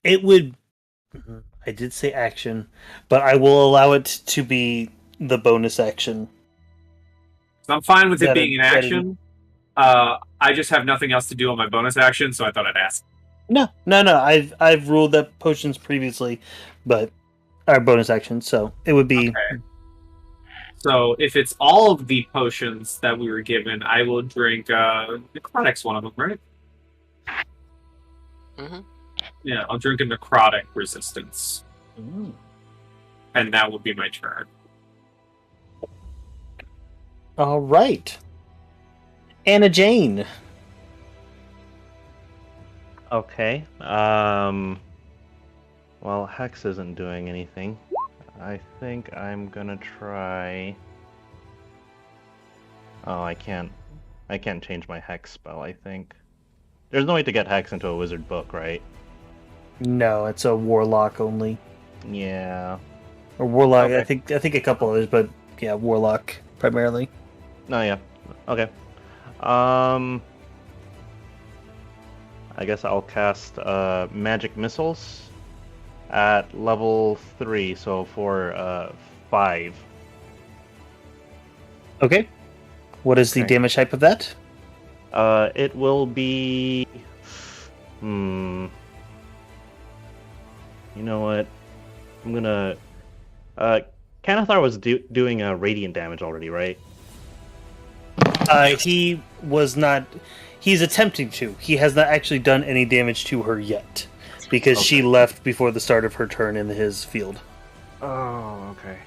It would... I did say action, but I will allow it to be the bonus action. So I'm fine with it That being an that action. I just have nothing else to do on my bonus action, so I thought I'd ask. No. I've ruled that potions previously, but our bonus action, so it would be. Okay. So if it's all of the potions that we were given, I will drink necrotics, one of them, right? Mm-hmm. Yeah, I'll drink a necrotic resistance, Ooh. and that will be my turn. All right. Anna Jane. Okay. Well, Hex isn't doing anything. I think I'm gonna try. Oh, I can't. I can't change my Hex spell. I think there's no way to get Hex into a wizard book, right? No, it's a warlock only. Yeah. Or warlock. Okay. I think a couple others, but yeah, warlock primarily. No, yeah. Okay. I guess I'll cast magic missiles at level 3, so for 5. Okay. What is the Okay. damage type of that? It will be. You know what? I'm gonna. Kanathar was doing radiant damage already, right? He was not. He's attempting to. He has not actually done any damage to her yet, because she Okay. left before the start of her turn in his field. Oh, okay.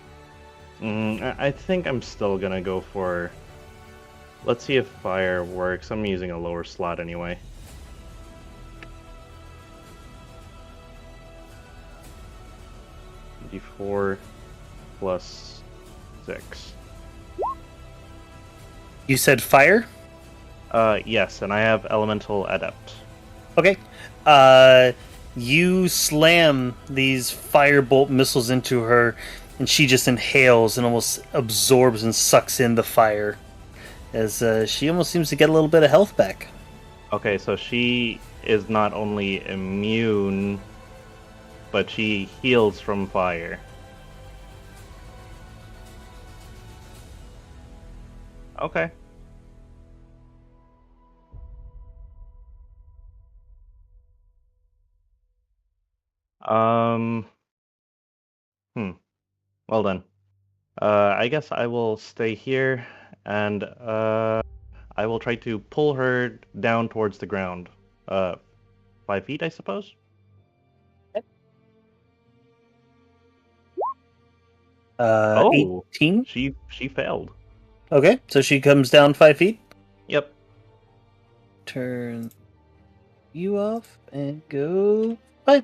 I think I'm still gonna go for. Let's see if fire works. I'm using a lower slot anyway. D4 plus 6. You said fire? Yes, and I have elemental adept. Okay. You slam these firebolt missiles into her, and she just inhales and almost absorbs and sucks in the fire, as she almost seems to get a little bit of health back. Okay, so she is not only immune, but she heals from fire. Okay. Um. Well then. I guess I will stay here, and I will try to pull her down towards the ground. 5 feet, I suppose. 18? She failed. Okay, so she comes down 5 feet. Yep. Turn you off and go 5.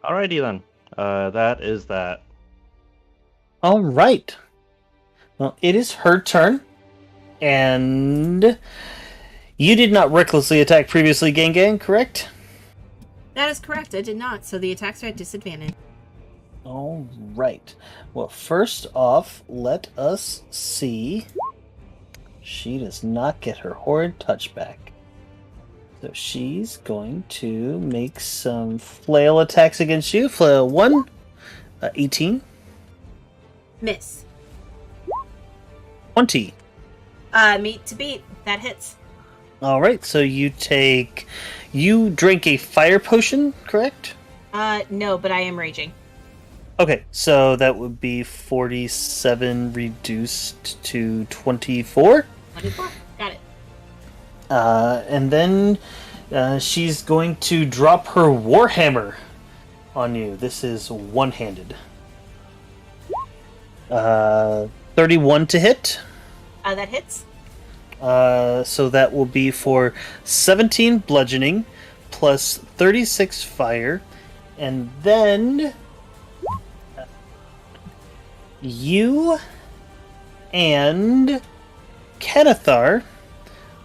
Alrighty then. That is that. All right. Well, it is her turn, and you did not recklessly attack previously, Gangan, correct? That is correct. I did not. So the attacks are at disadvantage. All right. Well, first off, let us see. She does not get her horrid touchback. So she's going to make some flail attacks against you. Flail 1, 18, Miss. 20. Meat to beat. That hits. All right, so you drink a fire potion, correct? No, but I am raging. Okay, so that would be 47 reduced to 24. 24. Got it. And then she's going to drop her Warhammer on you. This is one-handed. 31 to hit. That hits. So that will be for 17 bludgeoning plus 36 fire. And then you and Kanathar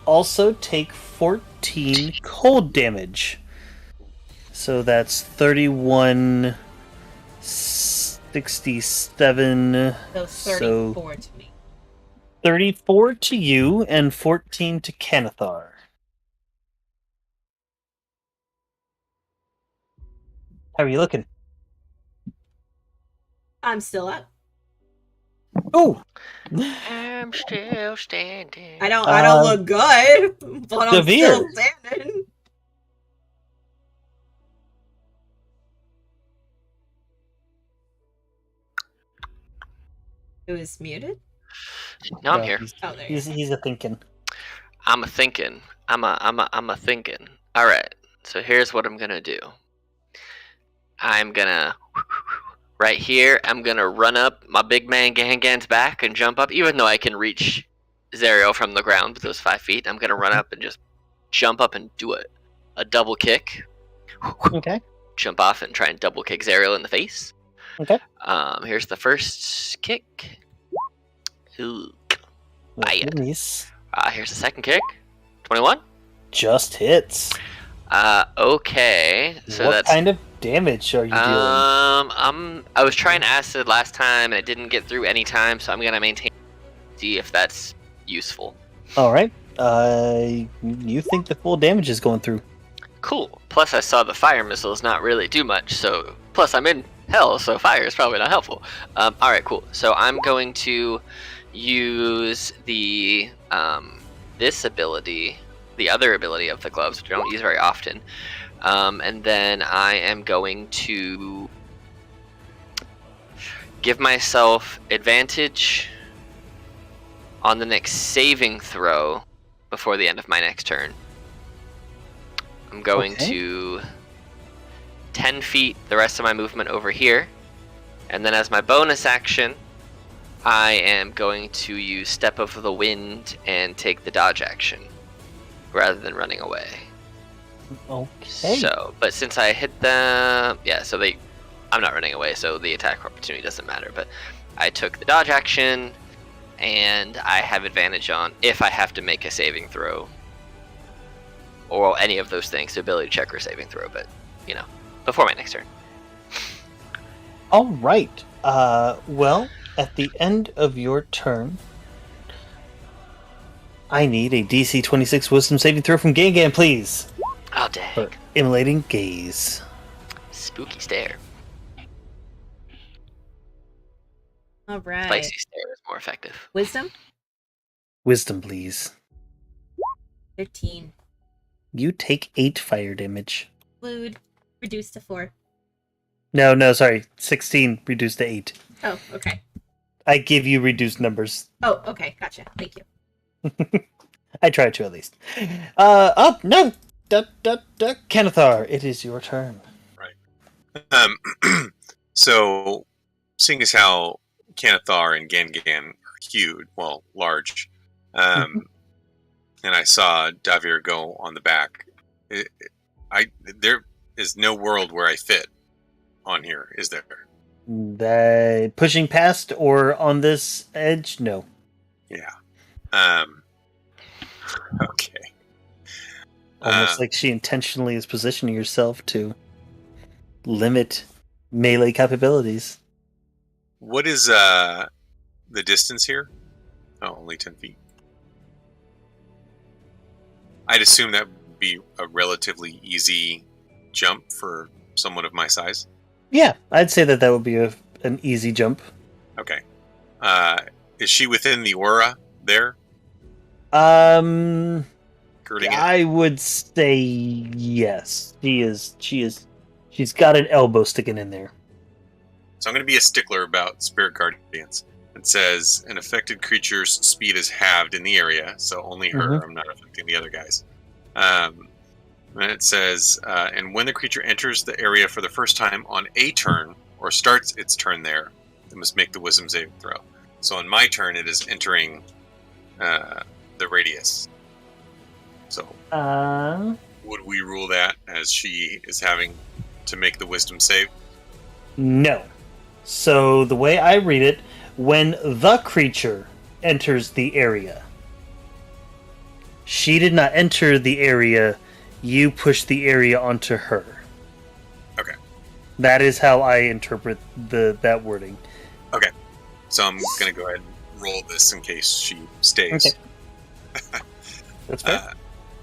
also take 14 cold damage. So that's 31, 67. So 34 to me. 34 to you and 14 to Kanathar. How are you looking? I'm still up. Oh, I'm still standing. I don't look good, but I'm Devere. still standing. It was muted. No, I'm here. Oh, there you He's a thinking. I'm a thinking. I'm a thinking. All right. So here's what I'm gonna do. I'm gonna right here. I'm gonna run up my big man Gangan's back and jump up, even though I can reach Zariel from the ground with those 5 feet. I'm gonna run up and just jump up and do a double kick. Okay. Jump off and try and double kick Zariel in the face. Okay. Here's the first kick. Ooh. Bye. Nice. Here's the second kick. 21. Just hits. Okay. So what that's kind of damage are you dealing? I was trying acid last time and it didn't get through any time, so I'm gonna maintain. See if that's useful. All right. You think the full damage is going through? Cool. Plus, I saw the fire missiles not really do much. So, plus I'm in hell, so fire is probably not helpful. All right, cool. So I'm going to use the this ability, the other ability of the gloves, which I don't use very often, and then I am going to give myself advantage on the next saving throw before the end of my next turn. I'm going to 10 feet the rest of my movement over here, and then as my bonus action, I am going to use Step of the Wind and take the dodge action rather than running away. Okay. So, but since I hit them, yeah, so I'm not running away, so the attack opportunity doesn't matter, but I took the dodge action, and I have advantage on if I have to make a saving throw, or any of those things, so ability check or saving throw, but, you know, before my next turn. All right. Well, at the end of your turn, I need a DC 26 Wisdom saving throw from Gangan, please. Oh, dang. For Immolating Gaze. Spooky stare. All right. Spicy stare is more effective. Wisdom? Wisdom, please. 13. You take 8 fire damage. Fluid. Reduced to 4. No, sorry. 16 reduced to 8. Oh, okay. I give you reduced numbers. Oh, okay. Gotcha. Thank you. I tried to, at least. Oh, no! Kennethar, it is your turn. So, seeing as how Kennethar and Gangan are huge, well, large, and I saw Davir go on the back, there is no world where I fit on here, is there? Pushing past or on this edge? No. Yeah. Okay. Almost like she intentionally is positioning herself to limit melee capabilities. What is the distance here? Oh, only 10 feet. I'd assume that would be a relatively easy jump for someone of my size. Yeah, I'd say that would be an easy jump. Okay. Is she within the aura there? Girding it? I would say yes. She is. She's got an elbow sticking in there. So I'm going to be a stickler about Spirit Guardians. It says an affected creature's speed is halved in the area, so only her. I'm not affecting the other guys. And it says, and when the creature enters the area for the first time on a turn, or starts its turn there, it must make the Wisdom saving throw. So on my turn, it is entering the radius. So would we rule that as she is having to make the Wisdom save? No. So the way I read it, when the creature enters the area, she did not enter the area, you push the area onto her. Okay. That is how I interpret that wording. Okay. So I'm going to go ahead and roll this in case she stays. Okay. That's fair.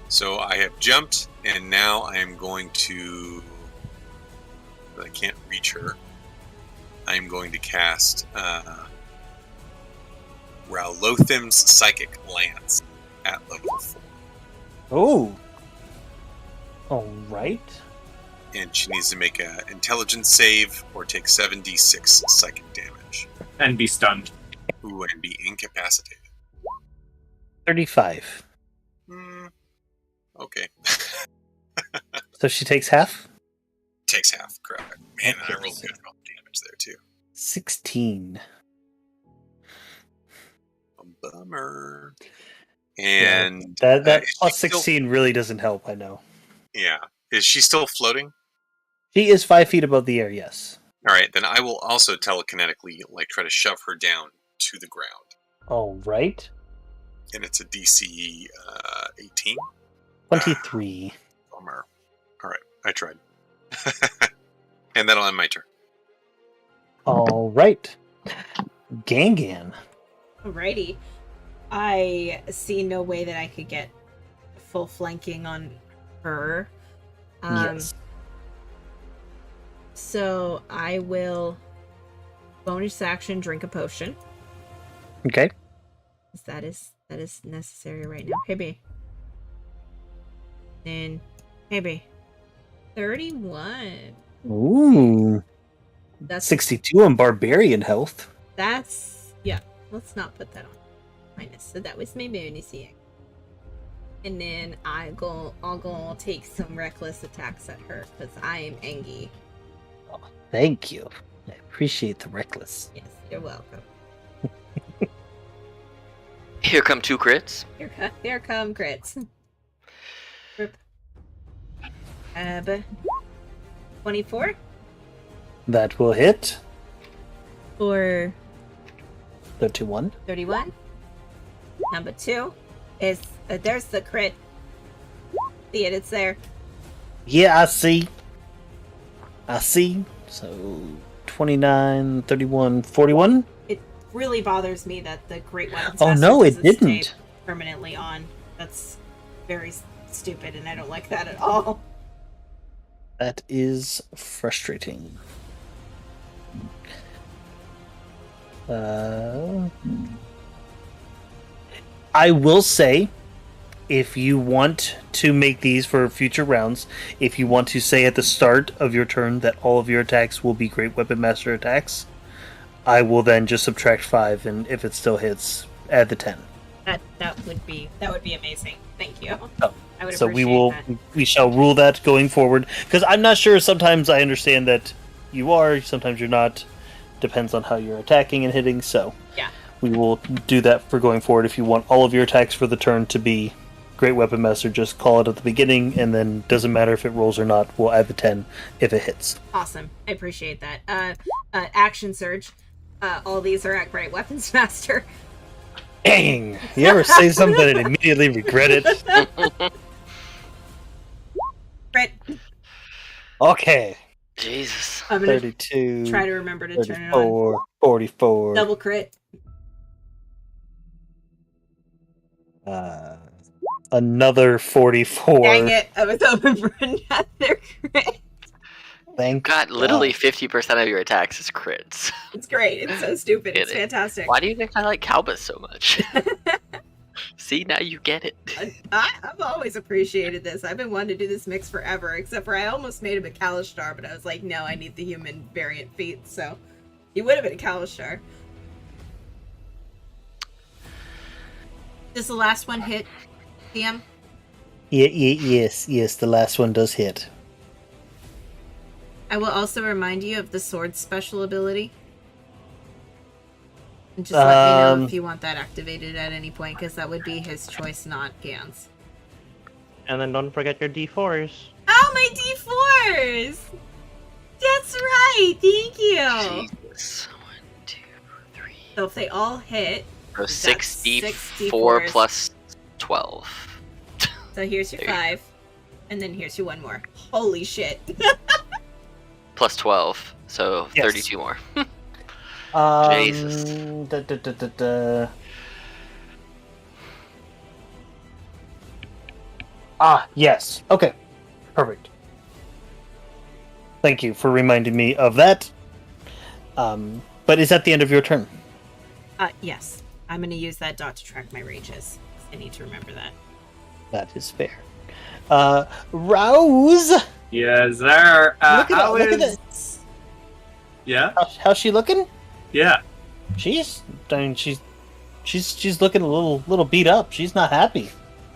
So I have jumped, and now I am going to... I can't reach her. I'm going to cast Ralothim's Psychic Lance at level 4. Oh. All right. And she needs to make an intelligence save or take 7d6 psychic damage. And be stunned. Ooh, and be incapacitated. 35. Okay. So she takes half? Takes half, correct. Man, I rolled good damage there, too. 16. Bummer. And That is plus she still- 16 really doesn't help, I know. Yeah. Is she still floating? She is 5 feet above the air, yes. All right, then I will also telekinetically try to shove her down to the ground. All right. And it's a DC 18. 23. Bummer. All right, I tried. And that'll end my turn. All right. Gangan. Alrighty. I see no way that I could get full flanking on her. Yes. So I will bonus action drink a potion. Okay. That is necessary right now. Hey, B. And hey, B. 31. Ooh. That's 62 on barbarian health. yeah. Let's not put that on minus. So that was my bonus here. And then I'll go take some reckless attacks at her because I am angry. Oh, thank you. I appreciate the reckless. Yes, you're welcome. Here come 2 crits. Here come crits. 24 That will hit. or 31. 31. Number 2 is there's the crit. See it? It's there. Yeah, I see. So 29, 31, 41. It really bothers me that the Great Weapons. Oh, Master no, it doesn't stay didn't. permanently on. That's very stupid, and I don't like that at all. That is frustrating. I will say, if you want to make these for future rounds, if you want to say at the start of your turn that all of your attacks will be Great Weapon Master attacks, I will then just subtract 5, and if it still hits, add the 10. That would be amazing. Thank you. Oh, I would so appreciate that. we shall rule that going forward, because I'm not sure. Sometimes I understand that you are, sometimes you're not. Depends on how you're attacking and hitting. So Yeah. we will do that for going forward. If you want all of your attacks for the turn to be Great Weapon Master, just call it at the beginning, and then doesn't matter if it rolls or not. We'll add the 10 if it hits. Awesome. I appreciate that. Action surge. All these are at Great Weapons Master. Dang! You ever say something and immediately regret it? Crit. Okay. Jesus. I'm gonna 32. try to remember to turn it on. 34. 44. Double crit. Another 44. Dang it! I was hoping for another crit. Thank Got literally 50% of your attacks is crits. It's great. It's so stupid. It's fantastic. Why do you think I like Calbus so much? See, now you get it. I've always appreciated this. I've been wanting to do this mix forever, except for I almost made him a Kalishtar, but I was like, no, I need the human variant feat, so he would have been a Kalishtar. Does the last one hit, DM? Yes, the last one does hit. I will also remind you of the sword special ability. And just let me know if you want that activated at any point, because that would be his choice, not Gan's. And then don't forget your D4s. Oh, my D4s! That's right! Thank you! Jesus. 1, 2, 3. So if they all hit, So that's 64 plus 12. so here's your There you 5, and then here's your 1 more. Holy shit. Plus 12. So Yes. 32 more. Jesus. Yes. Okay. Perfect. Thank you for reminding me of that. But is that the end of your turn? Yes. I'm going to use that dot to track my rages. I need to remember that. That is fair. Rose! Yes, sir. Look at that. Yeah, How's she looking? yeah. She's looking a little beat up. She's not happy.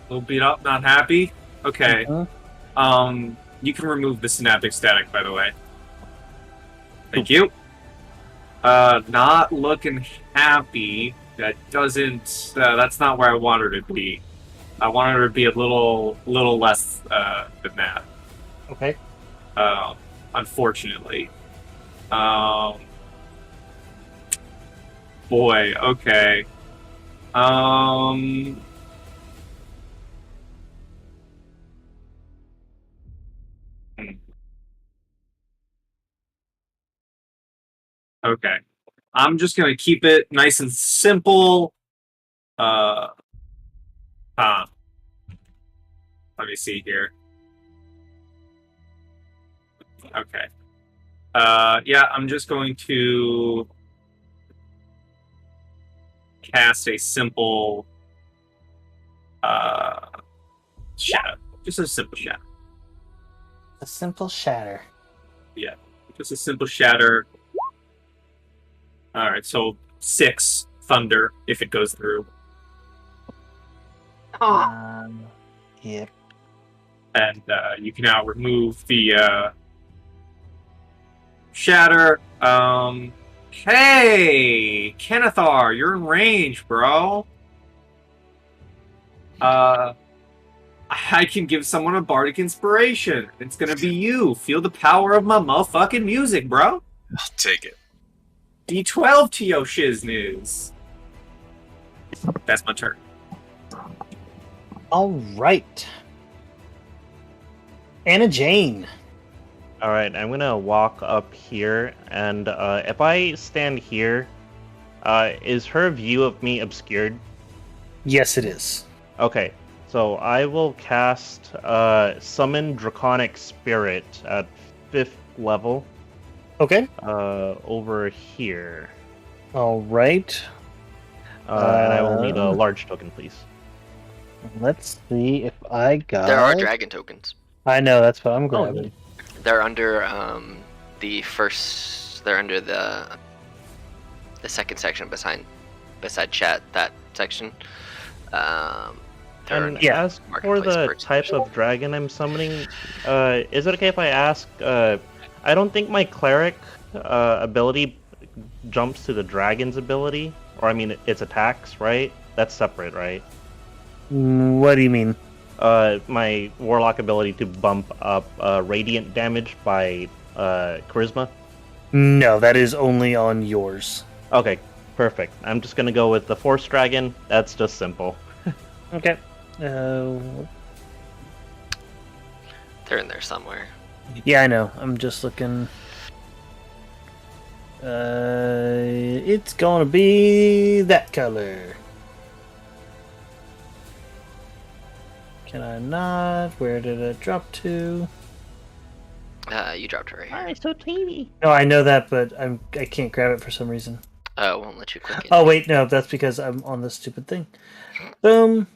A little beat up, not happy. Okay. Mhm. You can remove the synaptic static, by the way. Thank you. Not looking happy. That doesn't. That's not where I want her to be. I want her to be a little less than that. Okay. Unfortunately. Boy. Okay. Okay. I'm just gonna keep it nice and simple. Let me see here. Okay. Yeah, I'm just going to cast a simple shadow. Just a simple shadow. A simple shatter. Yeah. Just a simple shatter. Alright, so 6 thunder if it goes through. Oh, Yep. And you can now remove the shatter. Hey, Kenethar, you're in range, bro. I can give someone a bardic inspiration. It's gonna be you. Feel the power of my motherfucking music, bro. I'll take it. D12 to your shizness. That's my turn. All right. Anna Jane. All right, I'm gonna walk up here, and if I stand here, is her view of me obscured? Yes, it is. Okay, so I will cast Summon Draconic Spirit at 5th level Okay. over here. All right. And I will need a large token, please. Let's see if I got. There are dragon tokens. I know, that's what I'm grabbing. They're under the first. They're under the second section beside chat. That section. And Yeah. as for Marketplace the purchase. type of dragon I'm summoning, is it okay if I ask? I don't think my cleric ability jumps to the dragon's ability, or I mean its attacks, right? That's separate, right? What do you mean? My warlock ability to bump up radiant damage by charisma. No, that is only on yours. Okay, perfect. I'm just gonna go with the force dragon. That's just simple. Okay. They're in there somewhere. Yeah, I know. I'm just looking. It's gonna be that color. Can I not? Where did it drop to? You dropped it right here. It's so teeny. No, I know that, but I can't grab it for some reason. Oh, it won't let you click it. Oh wait, no, that's because I'm on this stupid thing. Boom,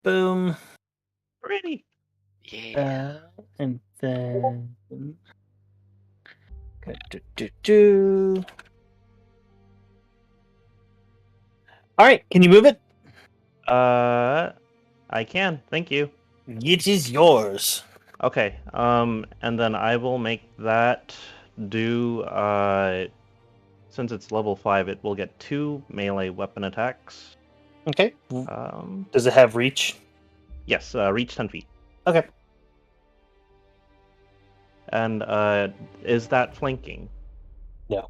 boom, Pretty. Yeah. and then. Okay, do. All right, can you move it? I can. Thank you. It is yours. Okay. And then I will make that do. Since it's level 5, it will get 2 melee weapon attacks. Okay. Um. Does it have reach? Yes. Reach 10 feet. Okay. And is that flanking? No.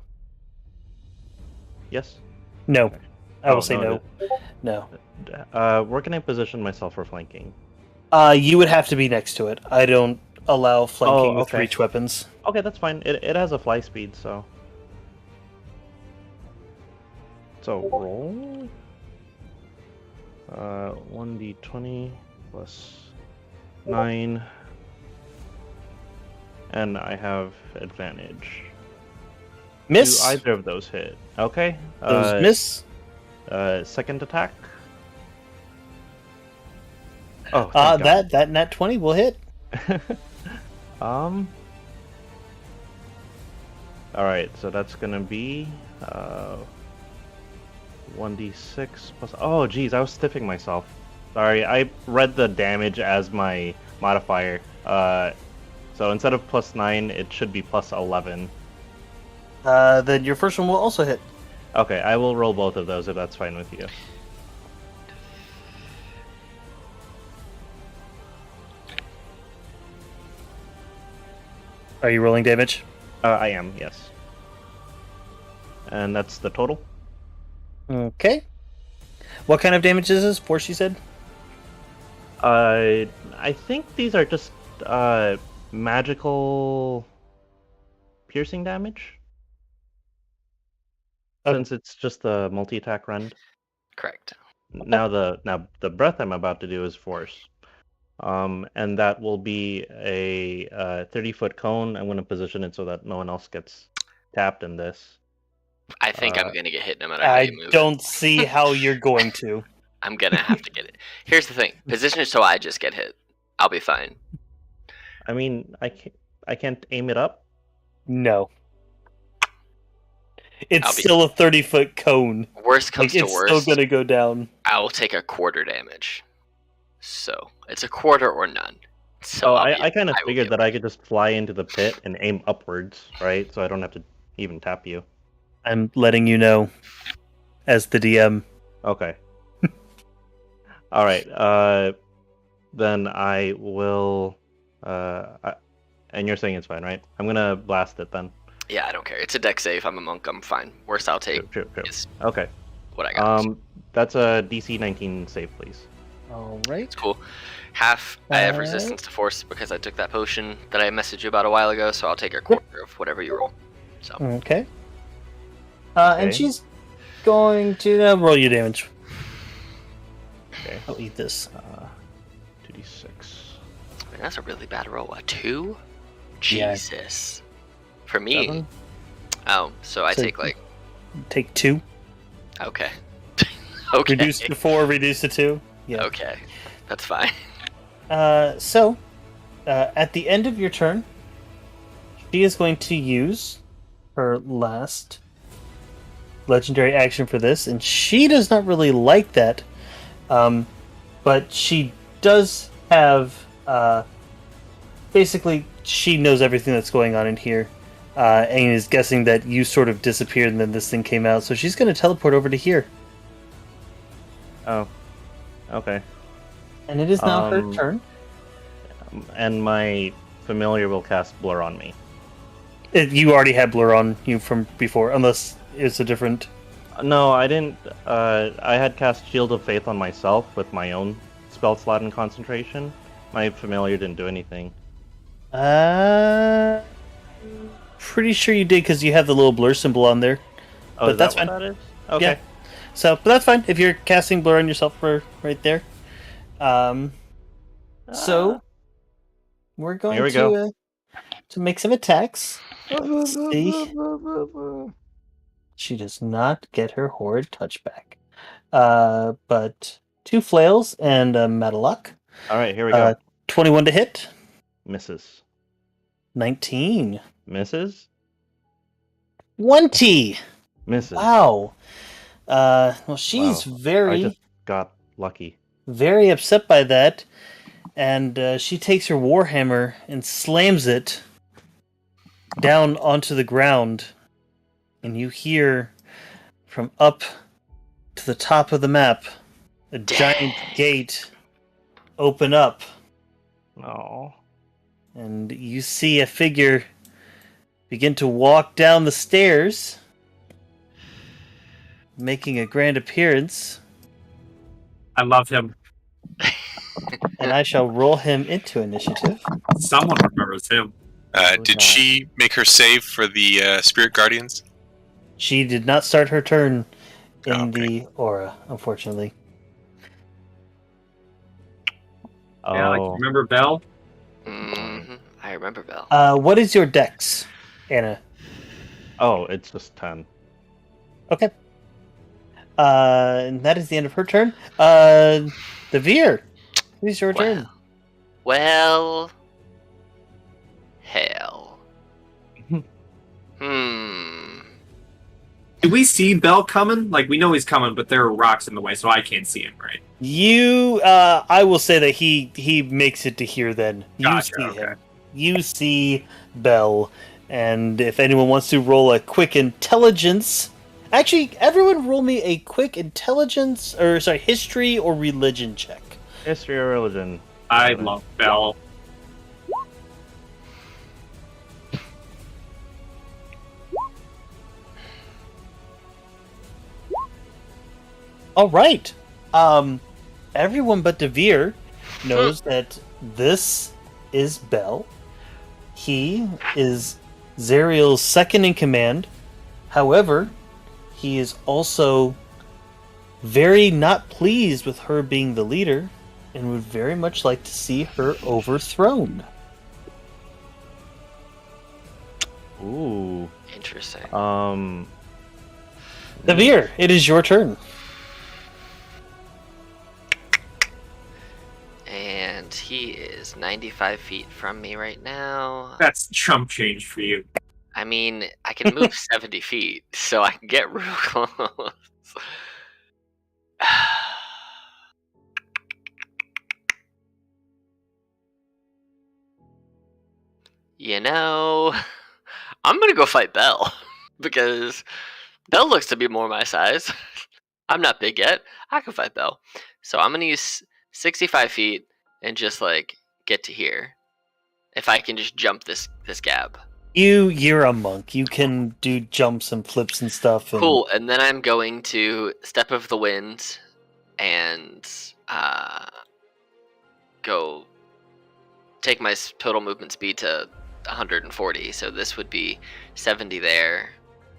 Yes. No. I will Oh, say no, no. No. Where can I position myself for flanking? You would have to be next to it. I don't allow flanking with okay. reach weapons. Okay, that's fine. It has a fly speed, so. So roll. 1d20 plus 9. And I have advantage. Miss. Do either of those hit? Okay. Those miss. Second attack. Oh, thank God. that nat 20 will hit. All right, so that's gonna be 1d6 plus. Oh, geez, I was stiffing myself. Sorry, I read the damage as my modifier. So instead of +9, it should be +11. Then your first one will also hit. Okay, I will roll both of those if that's fine with you. Are you rolling damage? I am, yes. And that's the total. Okay. What kind of damage is this? 4, she said? I think these are just magical piercing damage. Okay. Since it's just the multi-attack rend. Correct. Now the breath I'm about to do is force. And that will be a 30-foot cone. I'm going to position it so that no one else gets tapped in this. I think I'm going to get hit no matter how I you move. don't see how you're going to. I'm going to have to get it. Here's the thing. Position it so I just get hit. I'll be fine. I mean, I can't aim it up. No. It's I'll be- still a 30-foot cone. Worst comes to It's worst, still going to go down. I will take a quarter damage. So, it's a quarter or none. So Oh, I'll I kind of I will figured be that I could just fly into the pit and aim upwards, right? So I don't have to even tap you. I'm letting you know as the DM. Okay. All right. Then I will. And you're saying it's fine, right? I'm gonna blast it then. Yeah, I don't care. It's a deck save. I'm a monk. I'm fine. Worst I'll take True. is Okay. what I got. That's a DC 19 save, please. All right. It's cool. Half I have Alright. resistance to force because I took that potion that I messaged you about a while ago, so I'll take a quarter of whatever you roll. So Okay. And Okay. she's going to roll your damage. Okay. I'll eat this. 2d6. man, that's a really bad roll. A 2? Yeah. Jesus. For me. 7. Oh, so I So- take like Take 2. okay. Okay. Reduce to 4, reduce to 2. Yeah. Okay. That's fine. So, at the end of your turn, she is going to use her last legendary action for this, and she does not really like that. But she does have, basically, she knows everything that's going on in here, and is guessing that you sort of disappeared and then this thing came out, so she's going to teleport over to here. Oh. Okay. And it is now her Um, turn. And my familiar will cast Blur on me. You already had Blur on you from before, unless it's a different... No, I didn't. I had cast Shield of Faith on myself with my own spell slot and concentration. My familiar didn't do anything. Pretty sure you did because you have the little blur symbol on there. Oh, But is that's that what fine. that is? Okay. Yeah. So, but that's fine if you're casting blur on yourself for right there. So we're going Here we to go. To make some attacks. Let's see. She does not get her horrid touchback. But 2 flails and a Matalock. All right, here we go. 21 to hit. Misses. 19. Misses. 20. Misses. Wow. Well, she's Wow. I very, just got lucky. very upset by that, and she takes her warhammer and slams it down onto the ground, and you hear from up to the top of the map a giant gate open up, Oh. and you see a figure begin to walk down the stairs, making a grand appearance, I love him. and I shall roll him into initiative. Someone remembers him. Did she make her save for the Spirit Guardians? She did not start her turn in Oh, okay. the aura, unfortunately. Yeah, like, Oh. remember Bel? Hmm I remember Bel. What is your dex, Anna? Oh, it's just 10. Okay. And that is the end of her turn. The Veer. It is your turn. Well, hell. Hmm. Do we see Bel coming? Like, we know he's coming, but there are rocks in the way, so I can't see him, right? You, I will say that he makes it to here then. You Gotcha, see okay. him. you see Bel, and if anyone wants to roll a quick intelligence, actually, everyone roll me a quick intelligence, or sorry, history or religion check. History or religion? I love Bell. All right. Everyone but Devere knows that this is Bel. He is Zariel's second in command. However, he is also very not pleased with her being the leader and would very much like to see her overthrown. Ooh. Interesting. Devere, it is your turn. And he is 95 feet from me right now. That's chump change for you. I mean, I can move 70 feet, so I can get real close. You know, I'm gonna go fight Bell because Bell looks to be more my size. I'm not big yet. I can fight Bell, so I'm gonna use 65 feet and just like get to here. If I can just jump this gap. You're a monk. You can do jumps and flips and stuff. And... Cool. And then I'm going to Step of the Wind and go take my total movement speed to 140. So this would be 70 there.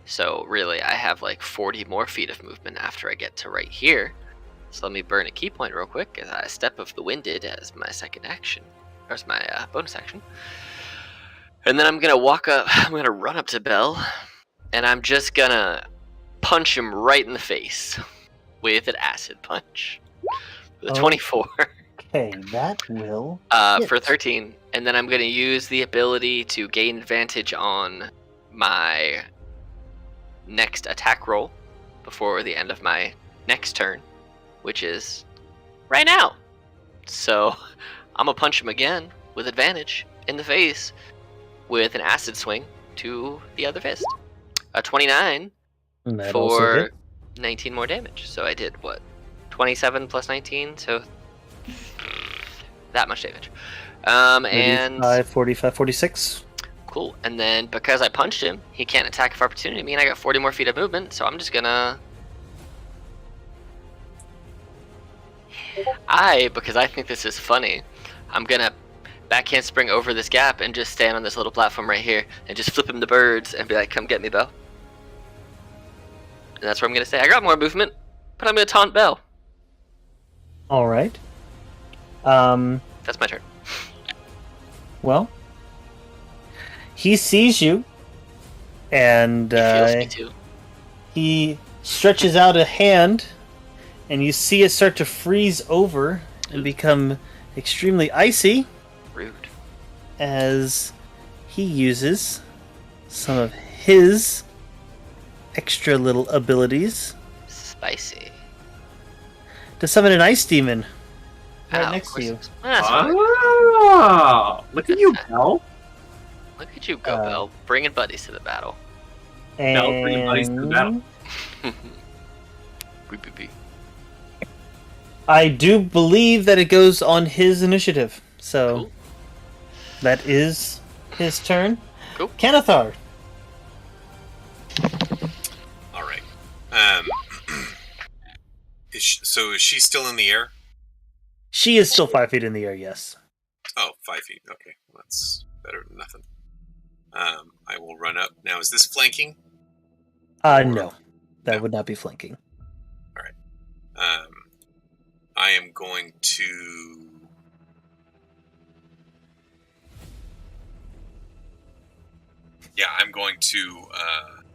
So really, I have like 40 more feet of movement after I get to right here. So let me burn a key point real quick as I Step of the Winded as my second action, or as my bonus action. And then I'm gonna walk up. I'm gonna run up to Bell, and I'm just gonna punch him right in the face with an acid punch. The 24. Okay, that will. For 13, and then I'm gonna use the ability to gain advantage on my next attack roll before the end of my next turn, which is right now. So I'm gonna punch him again with advantage in the face with an acid swing to the other fist. A 29 That also for hit. 19 more damage. So I did what? 27 plus 19, so that much damage. And 45, 46. cool. And then because I punched him, he can't attack of opportunity. I mean, I got 40 more feet of movement, so I'm just gonna. Because I think this is funny, I'm gonna backhand spring over this gap and just stand on this little platform right here and just flip him the birds and be like, come get me, Bell. And that's where I'm gonna stay. I got more movement, but I'm gonna taunt Bell. All right. That's my turn. Well, he sees you, and He feels me too. he stretches out a hand, and you see it start to freeze over and become extremely icy Rude. as he uses some of his extra little abilities Spicy. to summon an ice demon right Ow, next of to you. course. That's fine. Oh, look at you, Bell. Look at you go, Bell. Bringing buddies to the battle. Bell, bring buddies to the battle. Beep, beep, beep. I do believe that it goes on his initiative, so Cool. that is his turn. Cool. Kanathar. All right. Is she still in the air? She is still 5 feet in the air, yes. Oh, 5 feet. Okay, well, that's better than nothing. I will run up. Now, is this flanking? No. That No. would not be flanking. I am going to... Yeah, I'm going to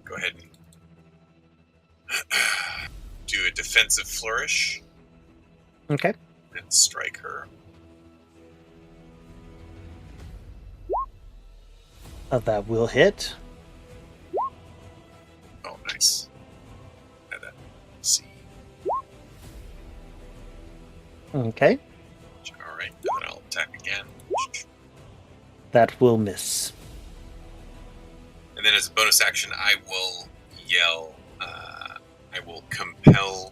go ahead and do a defensive flourish Okay. and strike her. That will hit. Oh, nice. Add that. Let's see. Okay. All right, then I'll attack again. That will miss. And then as a bonus action, I will yell, I will compel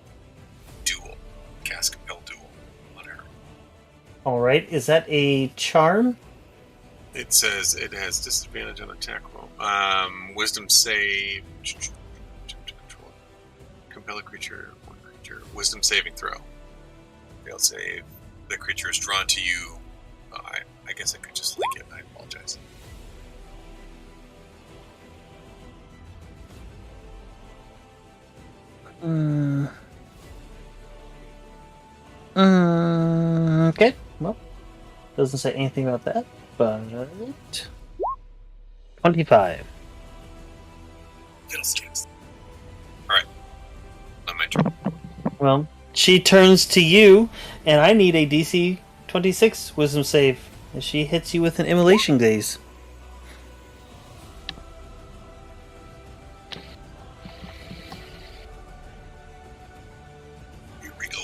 duel. Cast compel duel on her. All right. Is that a charm? It says it has disadvantage on attack roll. Wisdom save. Compel a creature. One creature. Wisdom saving throw. Failed save. The creature is drawn to you. I guess I could just link it. I apologize. Okay. Well, doesn't say anything about that, but 25. Fiddlesticks. Alright. On my turn. Well, she turns to you, and I need a DC 26 Wisdom save as she hits you with an immolation gaze. Here we go.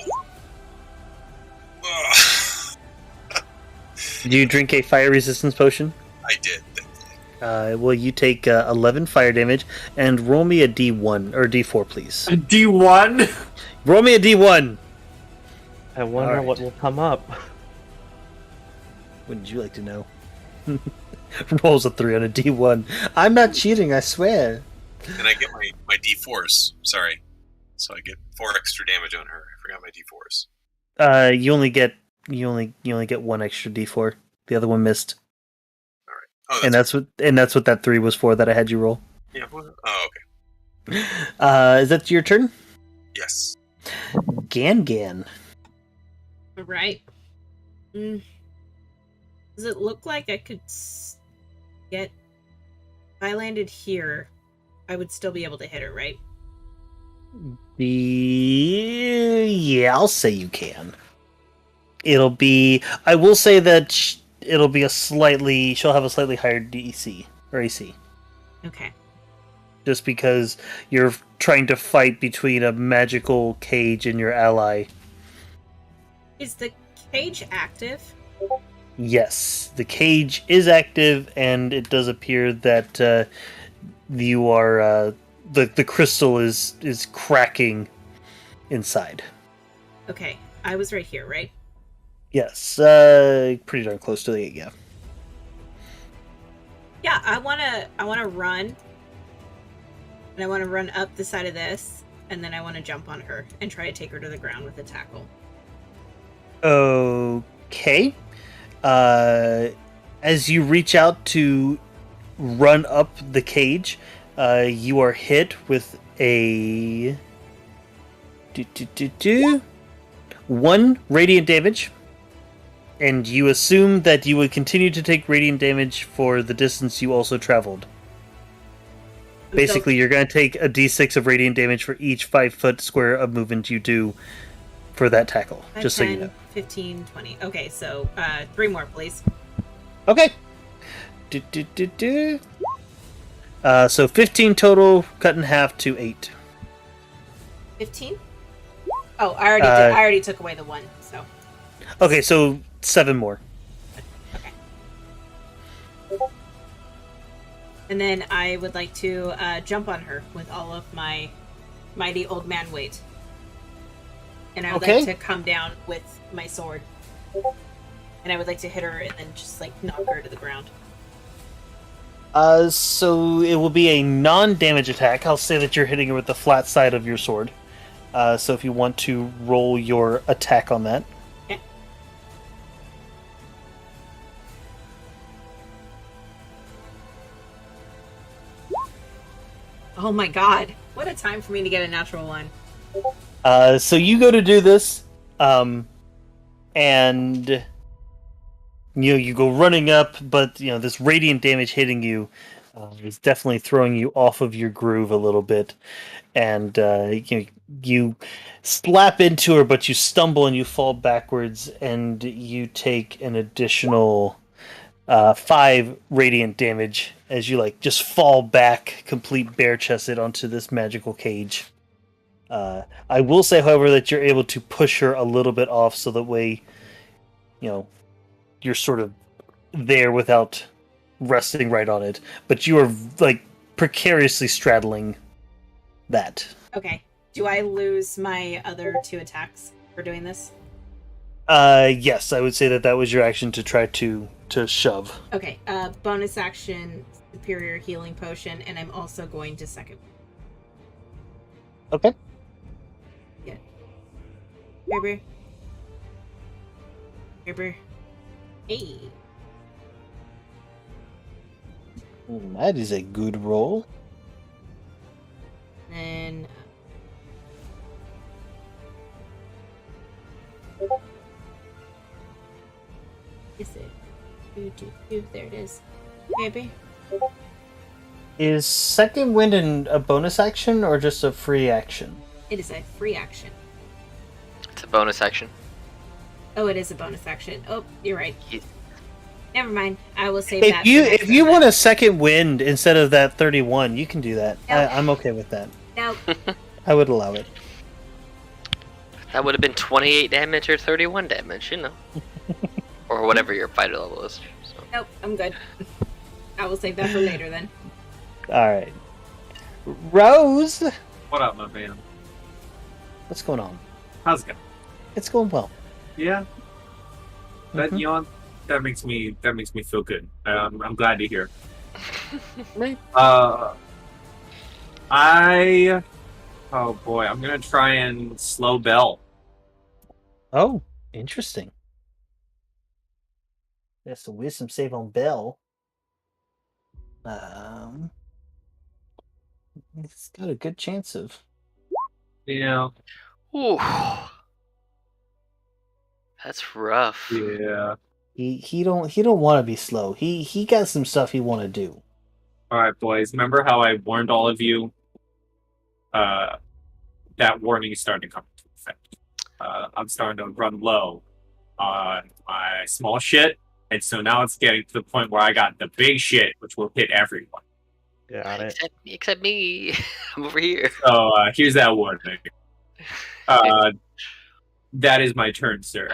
Did you drink a fire resistance potion? I did, thankfully. Well, you take 11 fire damage, and roll me a D1 or D4, please. D1. Roll me a D1. I wonder Alright. what will come up. Wouldn't you like to know? Rolls a 3 on a D1. I'm not cheating, I swear. And I get my D4s. Sorry. So I get 4 extra damage on her. I forgot my D4s. You only get one extra D4. The other one missed. Oh, And that's what that 3 was for that I had you roll. yeah. Oh, okay. Is that your turn? Yes. Gan. All right. Does it look like I could get... If I landed here, I would still be able to hit her, right? Yeah, I'll say you can. It'll be... I will say that it'll be she'll have a slightly higher DC or AC. Okay. Just because you're trying to fight between a magical cage and your ally. Is the cage active? Yes, the cage is active, and it does appear that you are the crystal is cracking inside. Okay. I was right here, right? Yes, pretty darn close to it. Yeah. Yeah, I wanna run. And I wanna run up the side of this, and then I wanna jump on her and try to take her to the ground with a tackle. Okay. As you reach out to run up the cage, you are hit with a 1 radiant damage, and you assume that you would continue to take radiant damage for the distance you also traveled. Basically, you're going to take a d6 of radiant damage for each 5-foot square of movement you do for that tackle, 5, just 10, so you know. 15, 20. Okay, so 3 more, please. Okay. So 15 total, cut in half to 8. 15? Oh, I already took away the 1, so. Okay, so 7 more. Okay. And then I would like to jump on her with all of my mighty old man weight. And I would like to come down with my sword. And I would like to hit her and then just like knock her to the ground. So it will be a non-damage attack. I'll say that you're hitting her with the flat side of your sword. So if you want to roll your attack on that. Okay. Oh my god. What a time for me to get a natural 1. So you go to do this, and you go running up, but this radiant damage hitting you is definitely throwing you off of your groove a little bit, and you slap into her, but you stumble and you fall backwards, and you take an additional 5 radiant damage as you just fall back, complete bare chested onto this magical cage. I will say, however, that you're able to push her a little bit off, so that way, you're sort of there without resting right on it, but you are like precariously straddling that. Okay. Do I lose my other 2 attacks for doing this? Yes, I would say that was your action to try to shove. Okay. Bonus action, superior healing potion, and I'm also going to second. Okay. Yeah. Berber. Berber. Hey. That is a good roll. And is it? There it is. Maybe. Is second wind a bonus action or just a free action? It is a free action. It's a bonus action. Oh, it is a bonus action. Oh, you're right. Never mind. I will save If that. if you want a second wind instead of that 31, you can do that. Nope. I'm okay with that. No. I would allow it. That would have been 28 damage or 31 damage, you know. Or whatever your fighter level is. So. Nope. I'm good. I will save that for later then. All right, Rose, What up, my man? what's going on? How's it going? It's going well. Yeah. That Mhm. yawn, that makes me feel good. I'm glad to hear. Right. Oh boy, I'm gonna try and slow Bel. Oh, interesting. That's a wisdom save on Bell. It's got a good chance of. Yeah. Ooh. That's rough. Yeah. He don't want to be slow. He got some stuff he want to do. All right, boys. Remember how I warned all of you? That warning is starting to come into effect. I'm starting to run low on my small shit, and so now it's getting to the point where I got the big shit, which will hit everyone. Got it. Except me. I'm over here. So here's that warning. That is my turn, sir.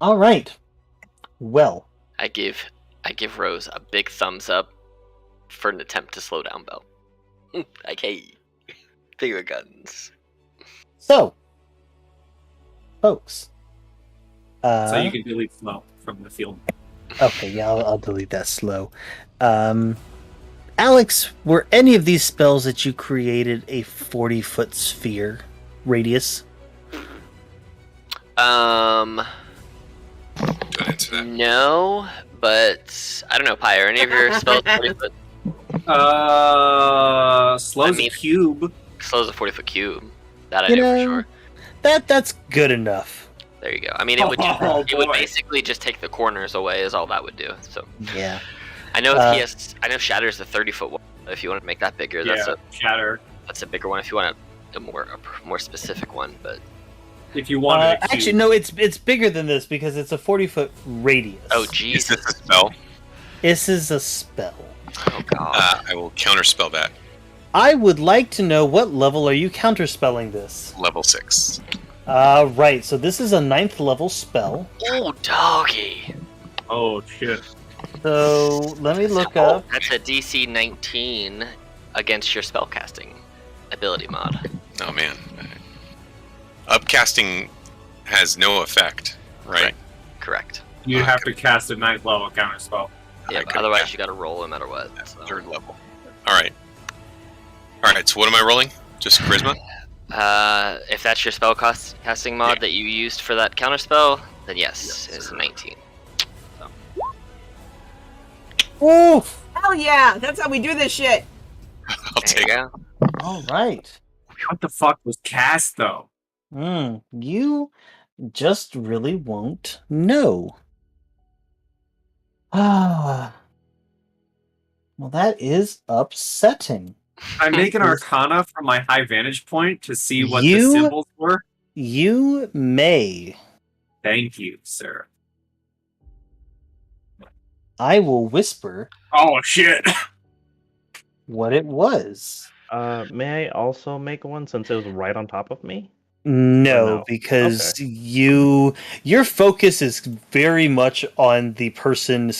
All right. Well, I give Rose a big thumbs up for an attempt to slow down Bel. Like, hey, bigger guns. so, folks. So you can delete slow from the field. Okay, yeah, I'll delete that slow. Alex, were any of these spells that you created a 40-foot sphere radius? Don't answer that. No, but I don't know, Pi. Are any of your spells 40 foot? Slow's I mean- a cube. Slow's a 40-foot cube. That I You know know, for sure. That's good enough. There you go. I mean, it would Oh, it would boy. basically just take the corners away, is all that would do. So Yeah. I know I know Shatter's the 30-foot one. If you want to make that bigger, Yeah, shatter. that's a bigger one. If you want a more specific one, but If you wanted a cube. Actually, no, it's bigger than this because it's a 40-foot radius. oh Is Jesus, this a spell? This is a spell. oh god. I will counterspell that. I would like to know what level are you counterspelling this? Level 6. Right, so this is a 9th level spell. Oh doggy. Oh shit. So let me look up. That's a DC 19 against your spellcasting ability mod. Oh man. Upcasting has no effect, right? Correct. You have to cast a 9th level counterspell. Yeah, I but could've otherwise cast you got to roll no matter what. So. 3rd level. Alright. Alright, so what am I rolling? Just charisma? If that's your spellcasting mod that you used for that counterspell, then yes, it's a 19. Oof! Hell yeah! That's how we do this shit. I'll There take you it. go. All right. What the fuck was cast though? You just really won't know. Ah. Well, that is upsetting. I make an arcana from my high vantage point to see what You- the symbols were. You may. Thank you, sir. I will whisper Oh shit. what it was. May I also make one since it was right on top of me? No, no? because your focus is very much on the person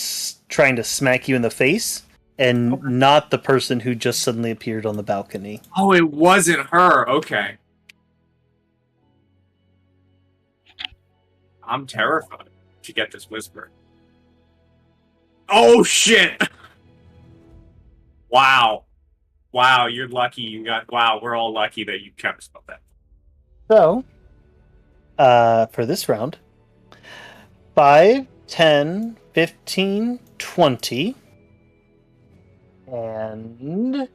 trying to smack you in the face, and not the person who just suddenly appeared on the balcony. Oh, it wasn't her. Okay. I'm terrified to get this whisper. Oh shit! Wow. Wow, you're lucky you got. Wow, we're all lucky that you kept spelled that. So, for this round, 5, 10, 15, 20, and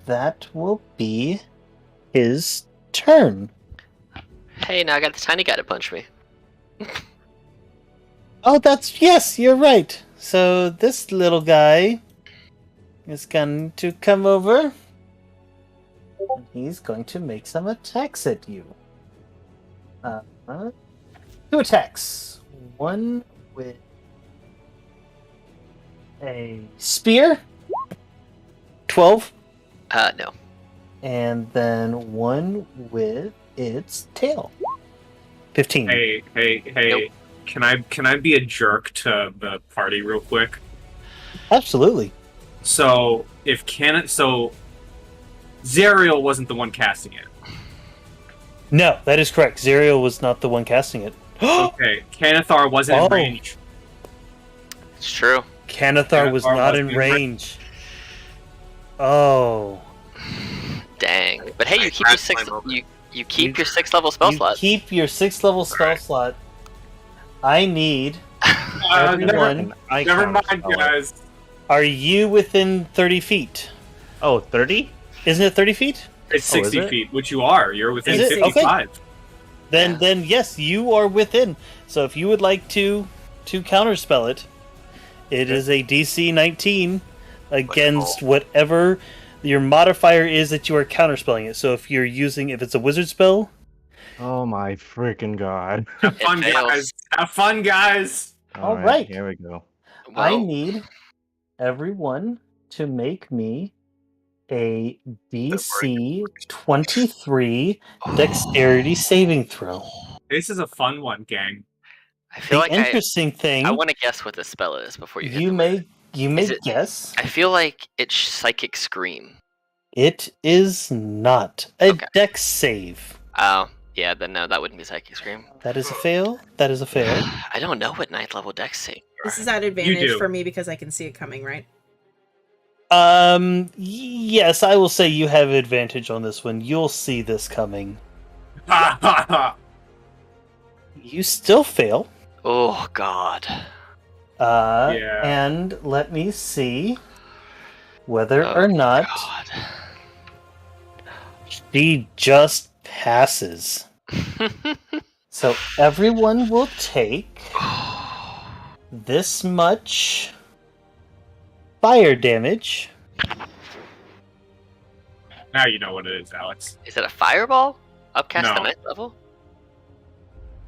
that will be his turn. Hey, now I got the tiny guy to punch me. Oh, yes, you're right. So this little guy is going to come over. And he's going to make some attacks at you. 2 attacks. One with a spear. 12. No. And then one with its tail. 15. Hey. Nope. Can I be a jerk to the party real quick? Absolutely. So Zariel wasn't the one casting it. No, that is correct. Zariel was not the one casting it. Okay, Canathar wasn't in range. It's true. Canathar was not in range. Oh. Dang. But hey, you keep your sixth. You keep your 6th level spell slot. Keep your 6th level spell slot. I need everyone. Never mind, guys. Are you within 30 feet? Oh, 30? Isn't it 30 feet? It's 60 feet, which you are. You're within Is it? 55. Okay. Then yes, you are within. So if you would like to counterspell it, it is a DC 19 against whatever your modifier is that you are counterspelling it. So if it's a wizard spell. Oh my freaking god. Have fun, guys. Have fun, guys. All right. Here we go. Well, I need everyone to make me a DC 23 dexterity saving throw. This is a fun one, gang. I feel like interesting thing. I want to guess what the spell is before you. You may guess. I feel like it's psychic scream. It is not a dex save. Oh, yeah. Then no, that wouldn't be psychic scream. That is a fail. That is a fail. I don't know what 9th level dex save. This is at advantage for me because I can see it coming, right? Yes, I will say you have advantage on this one. You'll see this coming. You still fail. Oh God. Yeah. And let me see whether or not she just passes. So everyone will take this much fire damage. Now you know what it is, Alex. Is it a fireball? Upcast No. to 9th level?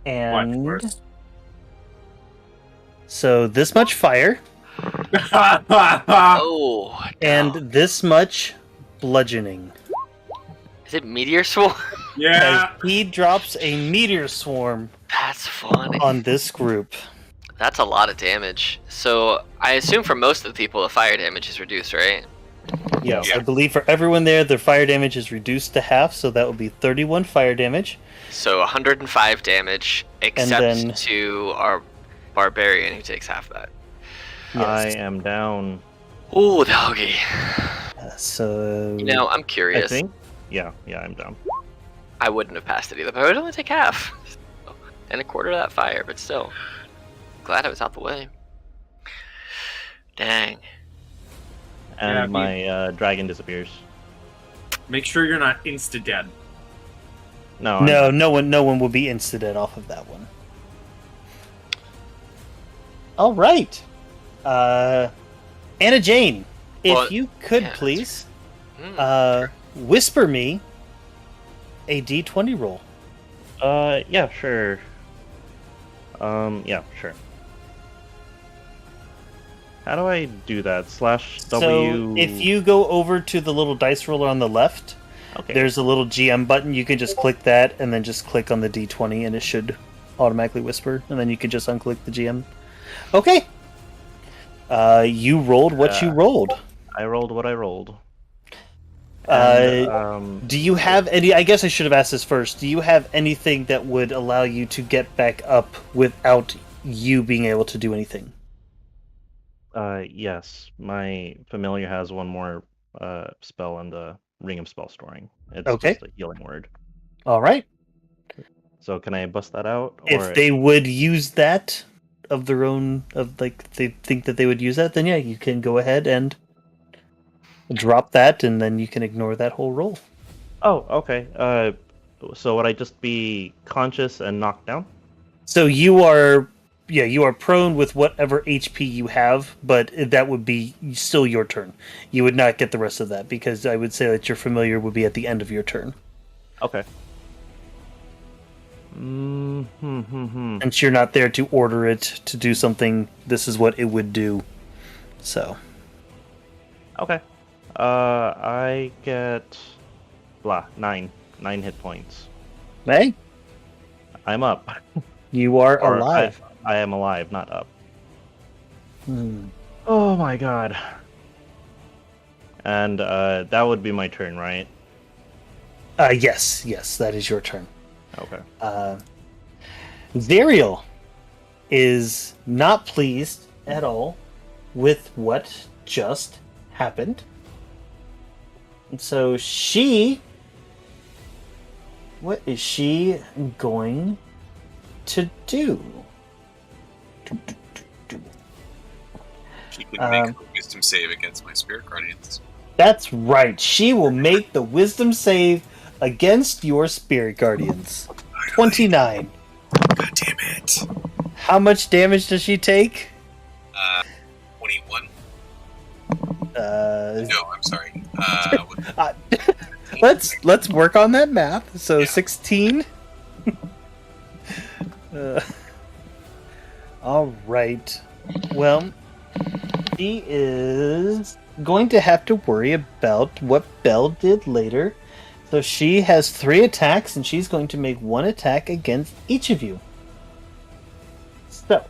And What? so this much fire Oh. and no. this much bludgeoning. Is it meteor swarm? Yeah. As he drops a meteor swarm That's funny. on this group. That's a lot of damage. So I assume for most of the people, the fire damage is reduced, right? Yes, Yeah. I believe for everyone there, their fire damage is reduced to half, so that would be 31 fire damage. So 105 damage, except then- to our barbarian who takes half that. I Yes. am down. Ooh, doggy. So You know, I'm I curious. think. Yeah, I'm down. I wouldn't have passed it either, but I would only take half. And a quarter of that fire, but still. Glad I was out the way. Dang. And Yeah, my dragon disappears. Make sure you're not insta-dead. No. no one will be insta-dead off of that one. All right, Anna Jane, if Well, you could yeah, that's please Hmm. whisper me a D20 roll. Yeah, sure. Yeah, sure. How do I do that? /W. So if you go over to the little dice roller on the left, Okay. There's a little GM button. You can just click that and then just click on the D20 and it should automatically whisper. And then you can just unclick the GM. Okay. You rolled what you rolled. I rolled what I rolled. Do you have any... I guess I should have asked this first. Do you have anything that would allow you to get back up without you being able to do anything? Yes. My familiar has one more spell in the Ring of Spell Storing. It's Okay. just a healing word. All right. So can I bust that out? If they would use that of their own... they think that they would use that, then yeah, you can go ahead and drop that, and then you can ignore that whole roll. Oh, okay. So would I just be conscious and knocked down? So you are prone with whatever HP you have, but that would be still your turn. You would not get the rest of that, because I would say that your familiar would be at the end of your turn. Okay. Since you're not there to order it to do something, this is what it would do. So. Okay. I get 9 hit points. Hey, I'm up. you are Or alive. I am alive, not up. Oh my god. And that would be my turn, right? Yes, that is your turn. Okay. Zariel is not pleased at all with what just happened. And so what is she going to do? She can make a wisdom save against my spirit guardians. That's right. She will make the wisdom save against your spirit guardians. 29. God damn it. How much damage does she take? 21. No, No, I'm sorry. let's work on that math. So Yeah. 16. All right. Well, she is going to have to worry about what Bel did later. So she has 3 attacks, and she's going to make 1 attack against each of you. So,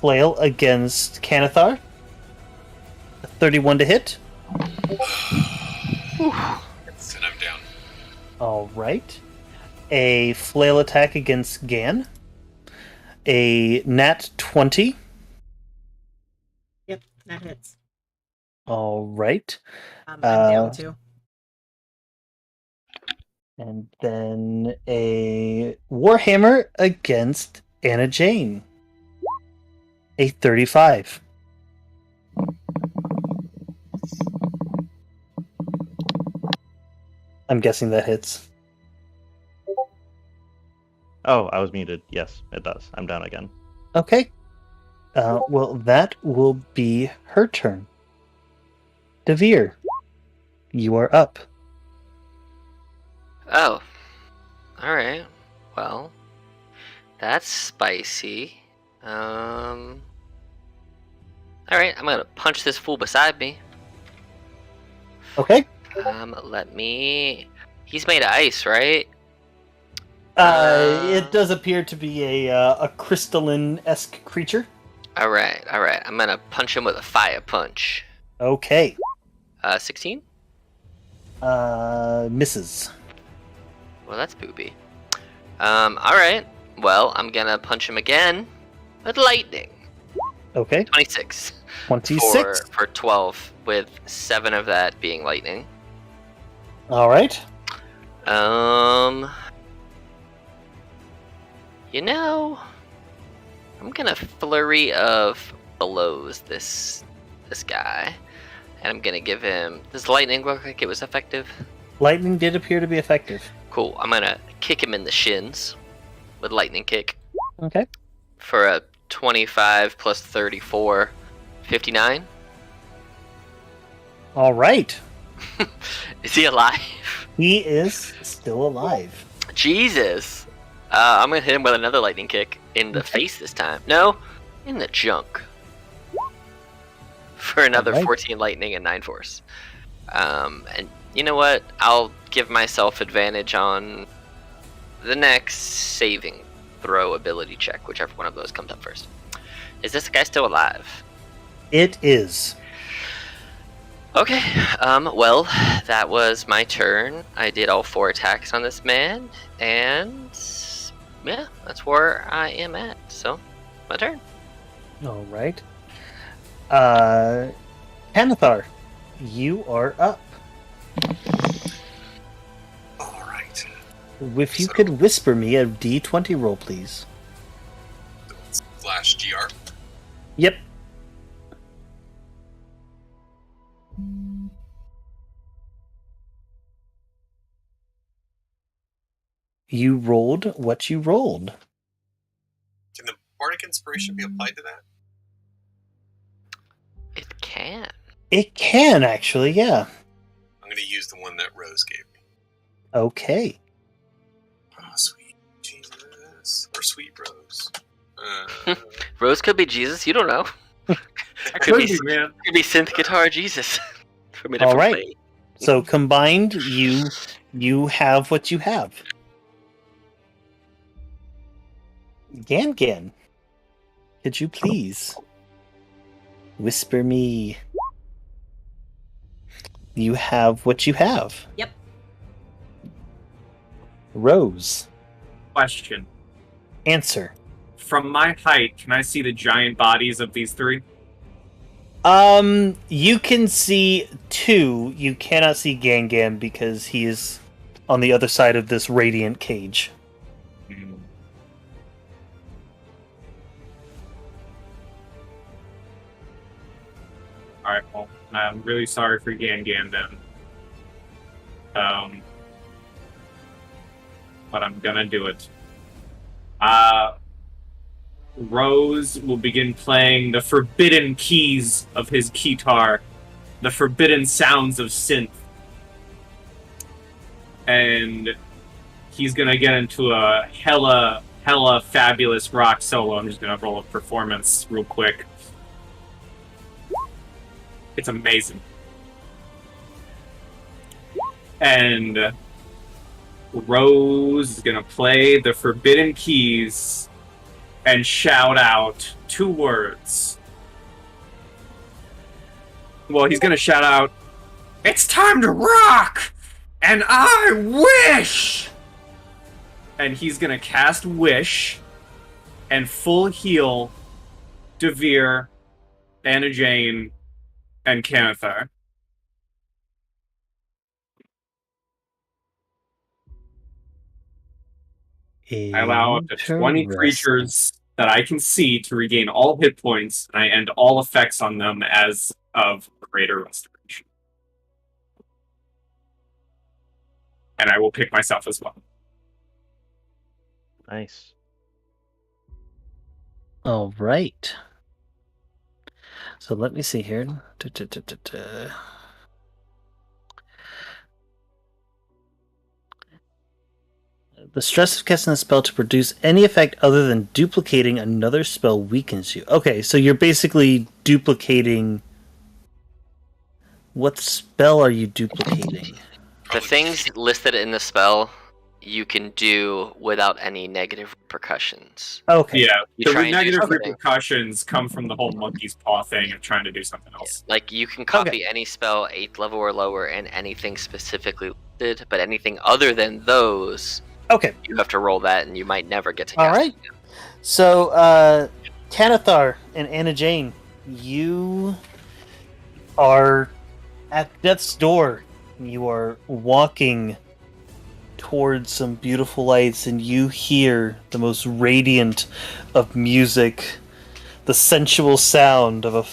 flail against Canathar. 31 to hit. And I'm down. All right. A flail attack against Gan. A nat 20. Yep, that hits. All right. I'm down too. And then a Warhammer against Anna Jane. A 35. I'm guessing that hits. Oh, I was muted. Yes, it does. I'm down again. Okay. Well, that will be her turn. Devere, you are up. Oh. Alright. Well, that's spicy. Alright, I'm gonna punch this fool beside me. Okay. Let me... He's made of ice, right? It does appear to be a crystalline-esque creature. Alright. I'm gonna punch him with a fire punch. Okay. 16? Misses. Well, that's booby. Alright. Well, I'm gonna punch him again with lightning. Okay. 26. 26. For 12, with 7 of that being lightning. All right. You know, I'm gonna flurry of blows this guy, and I'm gonna give him. Does lightning look like it was effective? Lightning did appear to be effective. Cool. I'm gonna kick him in the shins with lightning kick Okay. for a 25 plus 34, 59. All right. Is he alive? He is still alive. Jesus. I'm gonna hit him with another lightning kick in the face this time. No, in the junk. For another Alright. 14 lightning and 9 force. And You know what? I'll give myself advantage on the next saving throw ability check, whichever one of those comes up first. Is this guy still alive? It is. Okay, well, that was my turn. I did all 4 attacks on this man, and yeah, that's where I am at. So, my turn. All right. Kanathar, you are up. All right. If you So- could whisper me a D20 roll, please. Flash GR. Yep. You rolled what you rolled. Can the Bardic Inspiration be applied to that? It can. It can, actually, yeah. I'm going to use the one that Rose gave me. Okay. Oh, sweet Jesus. Or sweet Rose. Rose could be Jesus. You don't know. Could be, man. Could be synth guitar Jesus. From a All different right. plane. So combined, you have what you have. Gan, could you please whisper me? You have what you have. Yep. Rose, Question. answer. From my height, can I see the giant bodies of these 3? You can see 2. You cannot see Gan because he is on the other side of this radiant cage. Alright, well, I'm really sorry for Gan then. But I'm gonna do it. Rose will begin playing the forbidden keys of his guitar, the forbidden sounds of synth. And he's gonna get into a hella fabulous rock solo. I'm just gonna roll a performance real quick. It's amazing. And Rose is gonna play the forbidden keys and shout out 2 words. Well, he's gonna shout out, "It's time to rock! And I wish!" And he's gonna cast Wish and full heal Devere, Anna Jane, and Kanathar. I allow up to 20 creatures that I can see to regain all hit points, and I end all effects on them as of greater restoration. And I will pick myself as well. Nice. All right. So let me see here. The stress of casting a spell to produce any effect other than duplicating another spell weakens you. Okay, so you're basically duplicating. What spell are you duplicating? The things listed in the spell you can do without any negative repercussions. Okay. Yeah, You the try and do negative something. repercussions come from the whole monkey's paw thing of trying to do something else. Like, you can copy any spell 8th level or lower and anything specifically listed, but anything other than those, Okay. you have to roll that and you might never get to All cast right. it. So, Kanathar and Anna Jane, you are at death's door. You are walking towards some beautiful lights, and you hear the most radiant of music, the sensual sound of a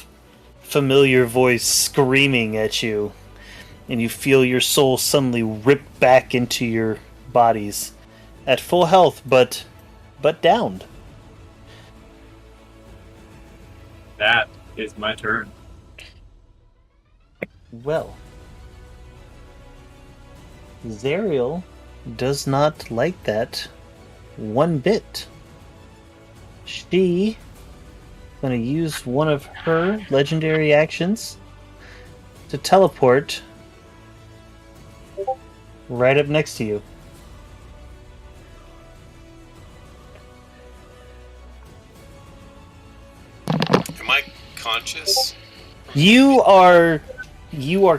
familiar voice screaming at you, and you feel your soul suddenly rip back into your bodies at full health, but downed. That is my turn. Well, Zariel does not like that one bit. She going to use one of her legendary actions to teleport right up next to you. Am I conscious? You are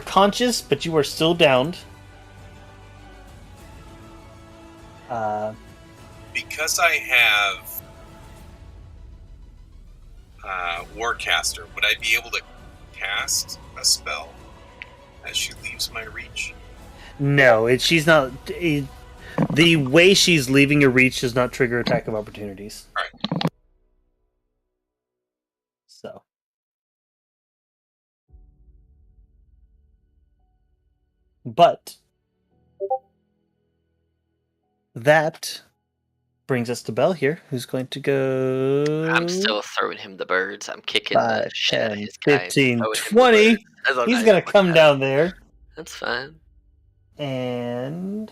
conscious, but you are still downed. Because I have Warcaster, would I be able to cast a spell as she leaves my reach? No, she's not. The way she's leaving your reach does not trigger attack of opportunities. Right. So. But that brings us to Bel here, who's going to go... I'm still throwing him the birds. I'm kicking 5, the shit out of 10, his guy. 15, throwing him the 20. birds. That's a He's nice going to one, come guys. down there. That's fine. And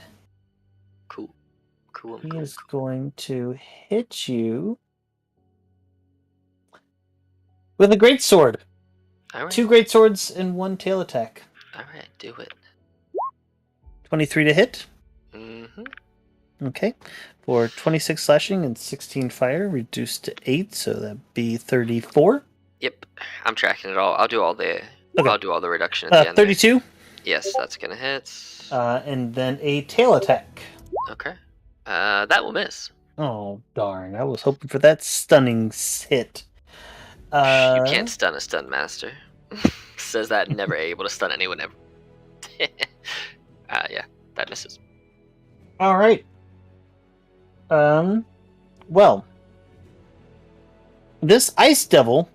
Cool. he is going to hit you with a great sword. All right. 2 great swords and 1 tail attack. All right, do it. 23 to hit. Mm-hmm. Okay. For 26 slashing and 16 fire, reduced to 8, so that'd be 34. Yep, I'm tracking it all. I'll do all the reduction at the end. 32. There. Yes, that's gonna hit. And then a tail attack. Okay. That will miss. Oh, darn. I was hoping for that stunning hit. You can't stun a stun master. Says that never able to stun anyone ever. Yeah, that misses. All right. Well, this ice devil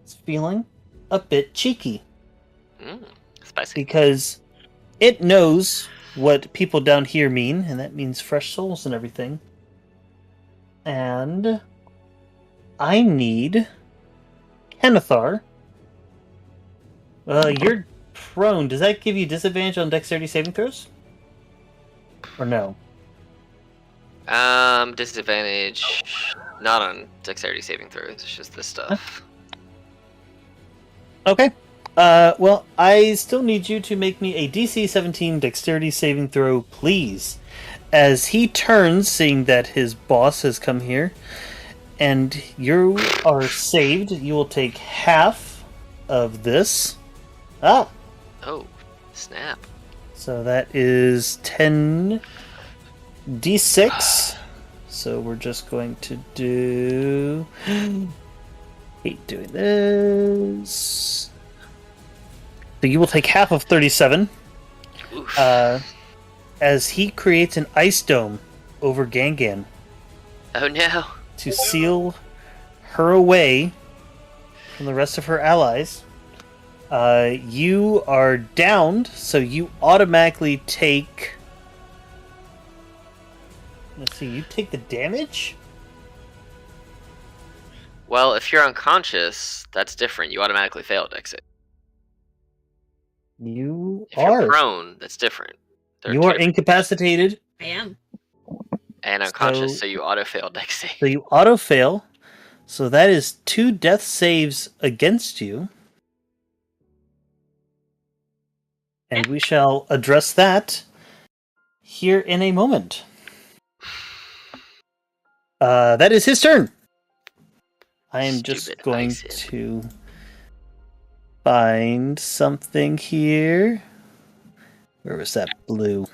is feeling a bit cheeky Spicy. because it knows what people down here mean, and that means fresh souls and everything. And I need Kenethar. You're prone. Does that give you disadvantage on dexterity saving throws? Or no? Disadvantage. Not on dexterity saving throws. It's just this stuff. Okay. Well, I still need you to make me a DC 17 dexterity saving throw, please. As he turns, seeing that his boss has come here, and you are saved, you will take half of this. Ah! Oh, snap. So that is 10 D6. So we're just going to do... Hate doing this. So you will take half of 37. Oof. As he creates an ice dome over Gangan Oh no. to seal her away from the rest of her allies. You are downed, so you automatically take... Let's see, you take the damage? Well, if you're unconscious, that's different. You automatically fail dex save. You If are. you're prone, that's different. There You two are different- I incapacitated, am. and unconscious, so- so you auto fail dex save. so you auto-fail. So that is 2 death saves against you. And we shall address that here in a moment. That is his turn. I am just Stupid going ice imp. to find something here. Where was that blue?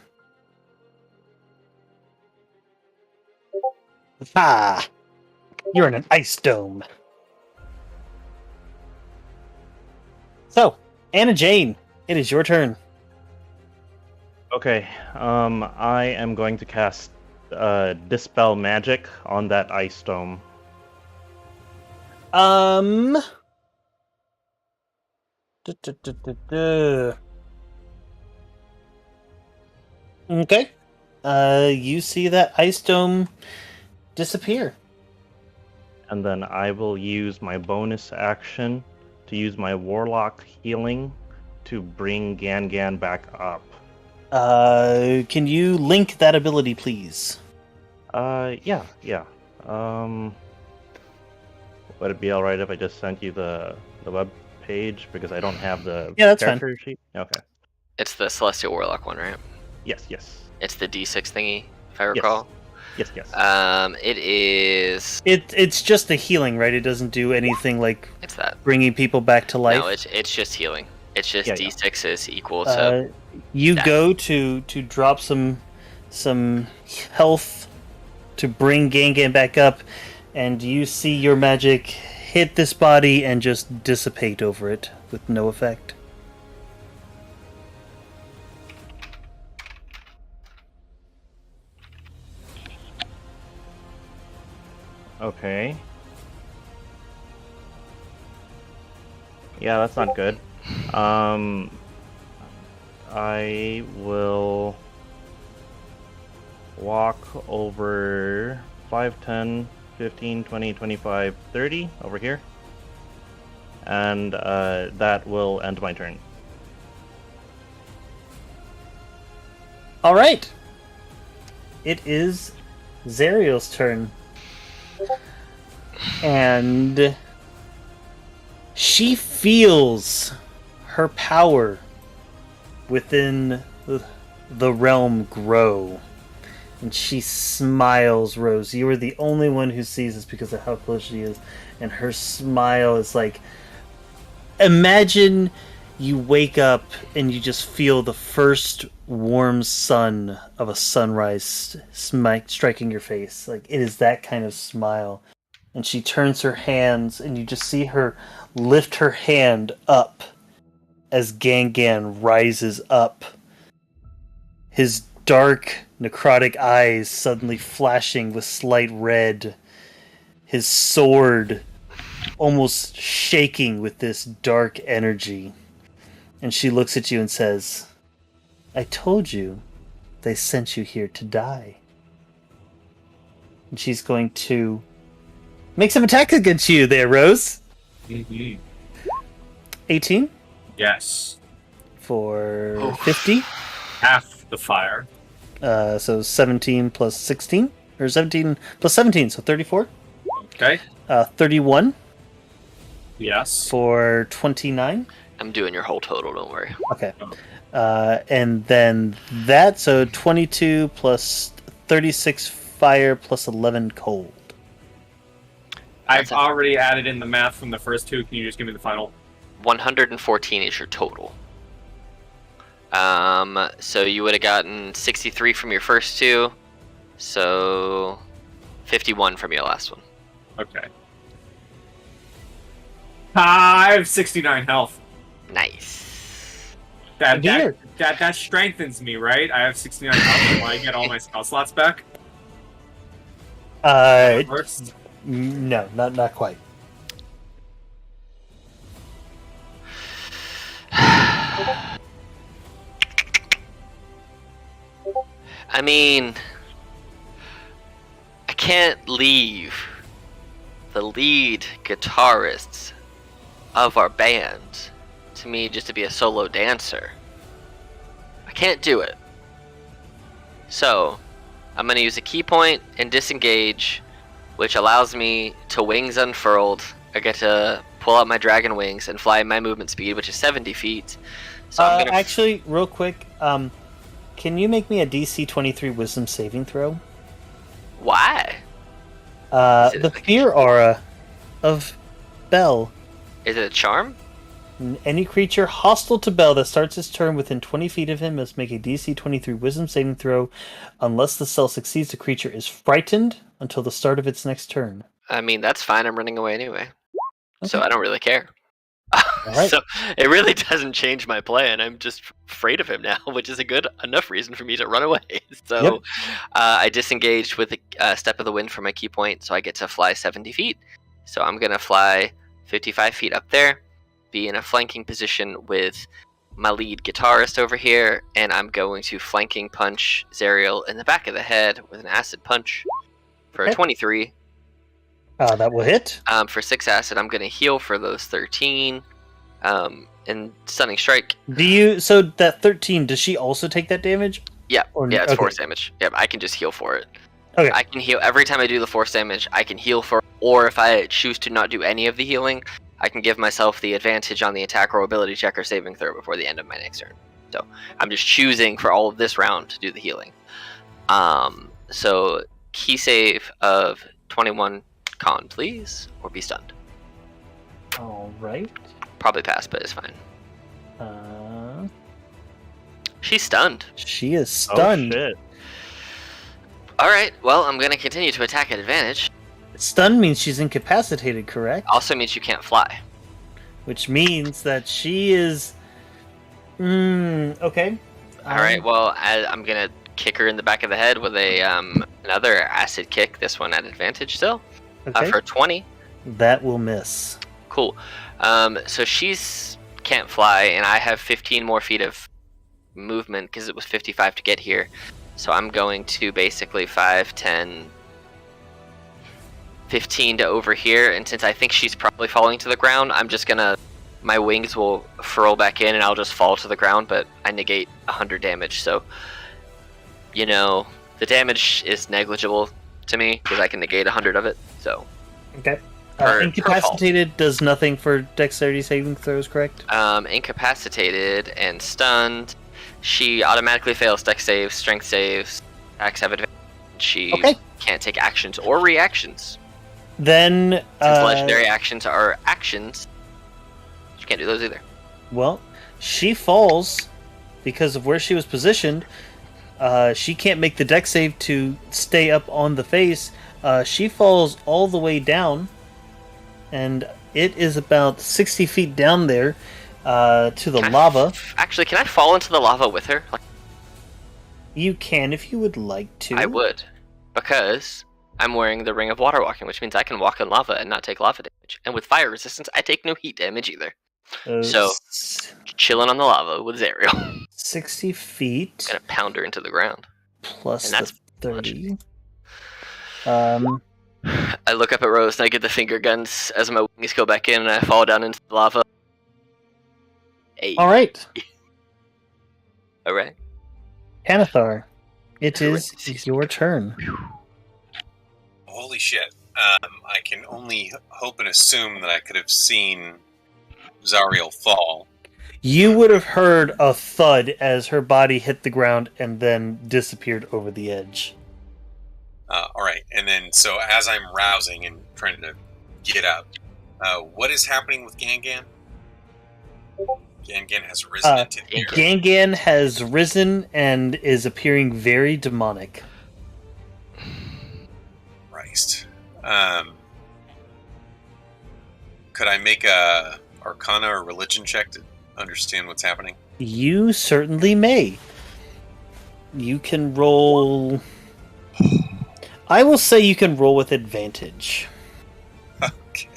Ah! You're in an ice dome. So, Anna Jane, it is your turn. Okay, I am going to cast Dispel Magic on that ice dome. Duh, duh, duh, duh, duh. Okay. You see that ice dome disappear. And then I will use my bonus action to use my Warlock healing to bring Gangan back up. Can you link that ability, please? Yeah. Would it be alright if I just sent you the web page because I don't have the Yeah, that's fine. character sheet? Okay. It's the Celestia Warlock one, right? Yes, yes. It's the D6 thingy, if I recall. Yes, yes. It is. It's just the healing, right? It doesn't do anything like It's that. bringing people back to life. No, it's just healing. It's just Yeah, yeah. D6 is equal to. You that. go to drop some health to bring Gangan back up, and you see your magic hit this body and just dissipate over it with no effect. Okay. Yeah, that's not good. I will walk over 5, 10, 15, 20, 25, 30 over here. And that will end my turn. All right. It is Zariel's turn. And she feels her power within the realm grow. And she smiles, Rose. You are the only one who sees this because of how close she is. And her smile is like... Imagine you wake up and you just feel the first warm sun of a sunrise striking your face. Like, it is that kind of smile. And she turns her hands, and you just see her lift her hand up as Gangan rises up. His dark, necrotic eyes suddenly flashing with slight red. His sword almost shaking with this dark energy. And she looks at you and says, I told you they sent you here to die. And she's going to make some attacks against you there, Rose. Mm-hmm. 18 Yes. for 50. Half the fire. So 17 plus 16. Or 17 plus 17, so 34. Okay. 31 Yes. for 29. I'm doing your whole total, don't worry. Okay. And then that, so 22 plus 36 fire plus 11 cold. I've already added in the math from the first two. Can you just give me the final? 114 is your total. So you would have gotten 63 from your first two, so 51 from your last one. Okay. I have 69 health. Nice. That strengthens me, right? I have 69 health, so I get all my spell slots back. First. No, not quite. I mean, I can't leave the lead guitarists of our band to me just to be a solo dancer. I can't do it. So, I'm going to use a key point and disengage, which allows me to wings unfurled. I get to pull out my dragon wings and fly my movement speed, which is 70 feet. So I'm gonna actually, real quick, can you make me a DC 23 Wisdom saving throw? Why? The fear aura of Bel. Is it a charm? Any creature hostile to Bel that starts its turn within 20 feet of him must make a DC 23 Wisdom saving throw. Unless the spell succeeds, the creature is frightened until the start of its next turn. I mean, that's fine. I'm running away anyway. Okay. So I don't really care. Right. So it really doesn't change my plan. I'm just afraid of him now, which is a good enough reason for me to run away. So Yep. I disengaged with a step of the wind for my key point, so I get to fly 70 feet. So I'm going to fly 55 feet up there, be in a flanking position with my lead guitarist over here, and I'm going to flanking punch Zariel in the back of the head with an acid punch for a 23. That will hit. For 6 acid, I'm going to heal for those 13. And stunning strike. So that 13, does she also take that damage? Yeah, yeah, it's okay. force damage. Yeah, I can just heal for it. Okay. I can heal every time I do the force damage. I can heal for, or if I choose to not do any of the healing, I can give myself the advantage on the attack roll ability check or saving throw before the end of my next turn. So I'm just choosing for all of this round to do the healing. So key save of 21 con, please, or be stunned. All right. Probably pass, but it's fine. She's stunned. She is stunned. Oh shit! All right. Well, I'm gonna continue to attack at advantage. Stunned means she's incapacitated, correct? Also means you can't fly. Which means that she is. Okay. All right. Well, I'm gonna kick her in the back of the head with a another acid kick. This one at advantage still. Okay. For 20. That will miss. Cool. So she's can't fly, and I have 15 more feet of movement because it was 55 to get here. So I'm going to basically 5, 10, 15 to over here, and since I think she's probably falling to the ground, I'm just gonna, my wings will furl back in and I'll just fall to the ground, but I negate 100 damage, so, you know, the damage is negligible to me because I can negate 100 of it, so. Okay. Per Incapacitated does nothing for dexterity saving throws, correct? Incapacitated and stunned, she automatically fails dex saves, strength saves, attacks have advantage. She can't take actions or reactions. Then, since legendary actions are actions, she can't do those either. Well, she falls because of where she was positioned. She can't make the dex save to stay up on the face. She falls all the way down, and it is about 60 feet down there to the lava. Actually, can I fall into the lava with her? Like, you can if you would like to. I would, because I'm wearing the Ring of Water Walking, which means I can walk in lava and not take lava damage. And with fire resistance, I take no heat damage either. So, chilling on the lava with Zariel. 60 feet. Gonna pound her into the ground. Plus and that's the 30. I look up at Rose and I get the finger guns as my wings go back in and I fall down into the lava. Hey. Alright. Alright. Hanathar, it is your turn. Holy shit. I can only hope and assume that I could have seen Zariel fall. You would have heard a thud as her body hit the ground and then disappeared over the edge. Alright, and then so as I'm rousing and trying to get up, what is happening with Gangan? Gangan has risen into the air. Gangan has risen and is appearing very demonic. Christ. Could I make a Arcana or Religion check to understand what's happening? You certainly may. You can roll... I will say you can roll with advantage. Okay.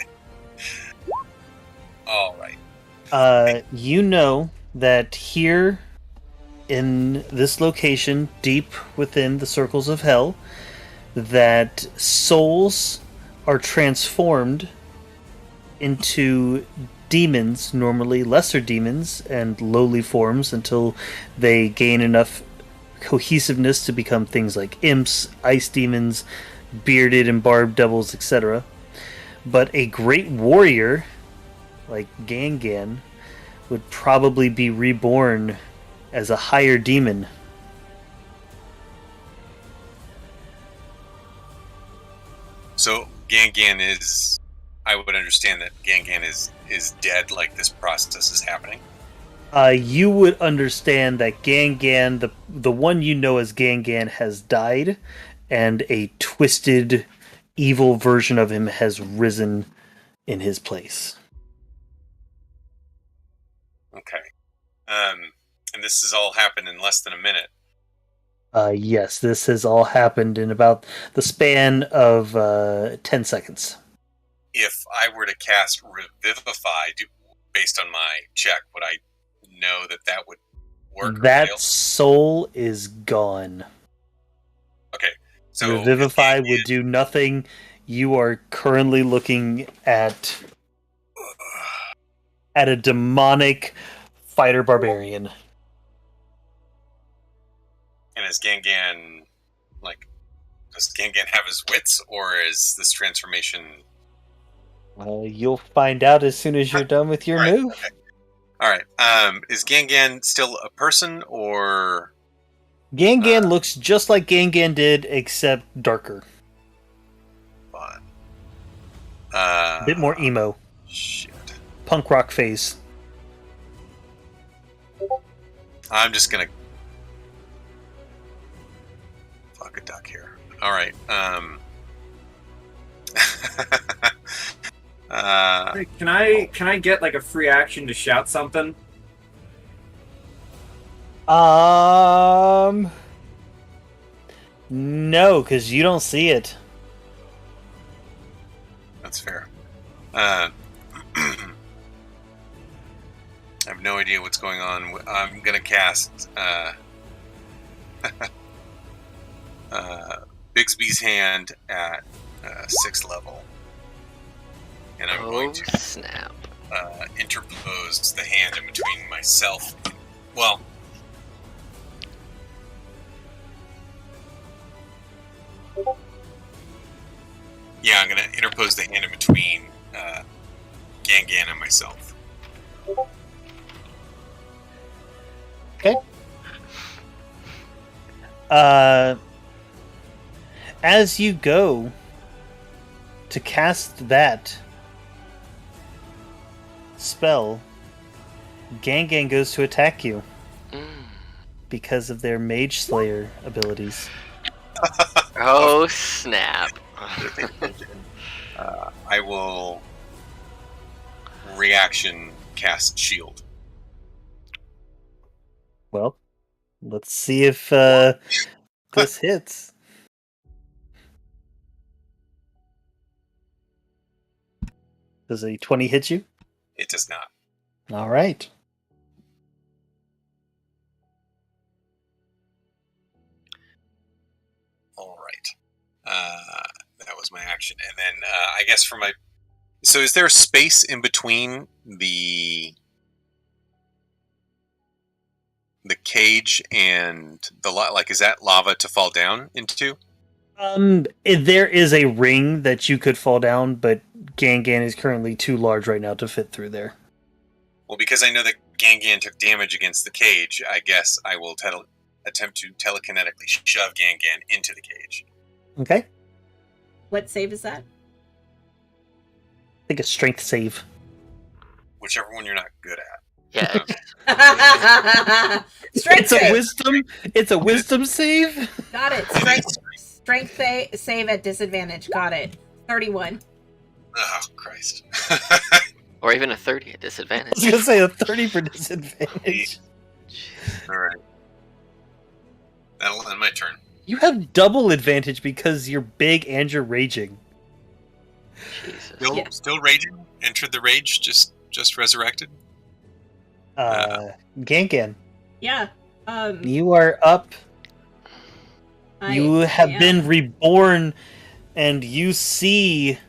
Alright. You know that here in this location, deep within the circles of hell, that souls are transformed into demons, normally lesser demons and lowly forms, until they gain enough cohesiveness to become things like imps, ice demons, bearded and barbed devils, etc. But a great warrior like Gangan would probably be reborn as a higher demon. So Gangan is... I would understand that Gangan is dead, like this process is happening. You would understand that Gangan, the one you know as Gangan, has died, and a twisted, evil version of him has risen in his place. Okay. And this has all happened in less than a minute. Yes, this has all happened in about the span of 10 seconds. If I were to cast Revivify, based on my check, would I know that would work? That soul is gone. Okay, so Revivify would do nothing. You are currently looking at a demonic fighter barbarian. And is Gangan, does Gangan have his wits, or is this transformation... You'll find out as soon as you're done with your move. Okay. All right. Is Gangan still a person or? Gangan looks just like Gangan did, except darker. Fun. A bit more emo. Shit. Punk rock phase. I'm just gonna fuck a duck here. All right. Hey, can I get like a free action to shout something? No, because you don't see it. That's fair. I have no idea what's going on. I'm gonna cast Bixby's hand at 6th level, and I'm going to snap. interpose the hand in between myself. Well, yeah, I'm going to interpose the hand in between Gangan and myself. Okay. As you go to cast that spell, Gangan goes to attack you because of their Mage Slayer abilities. Oh, snap. I will reaction cast shield. Well, let's see if this hits. Does a 20 hit you? It does not. All right. All right. That was my action, and then I guess for my. So, is there a space in between the cage and the like? Is that lava to fall down into? There is a ring that you could fall down, but Gangan is currently too large right now to fit through there. Well, because I know that Gangan took damage against the cage, I guess I will attempt to telekinetically shove Gangan into the cage. Okay. What save is that? I think a strength save. Whichever one you're not good at. Yeah. Strength It's a save. wisdom. It's a wisdom save. Got it. Strength save at disadvantage. Got it. 31. Oh, Christ. Or even a 30 at I was disadvantage. gonna say a 30 for disadvantage. Alright. That'll end my turn. You have double advantage because you're big and you're raging. Jesus. Still raging? Entered the rage, just resurrected? Gangan, Yeah. you are up. You have been reborn, and you see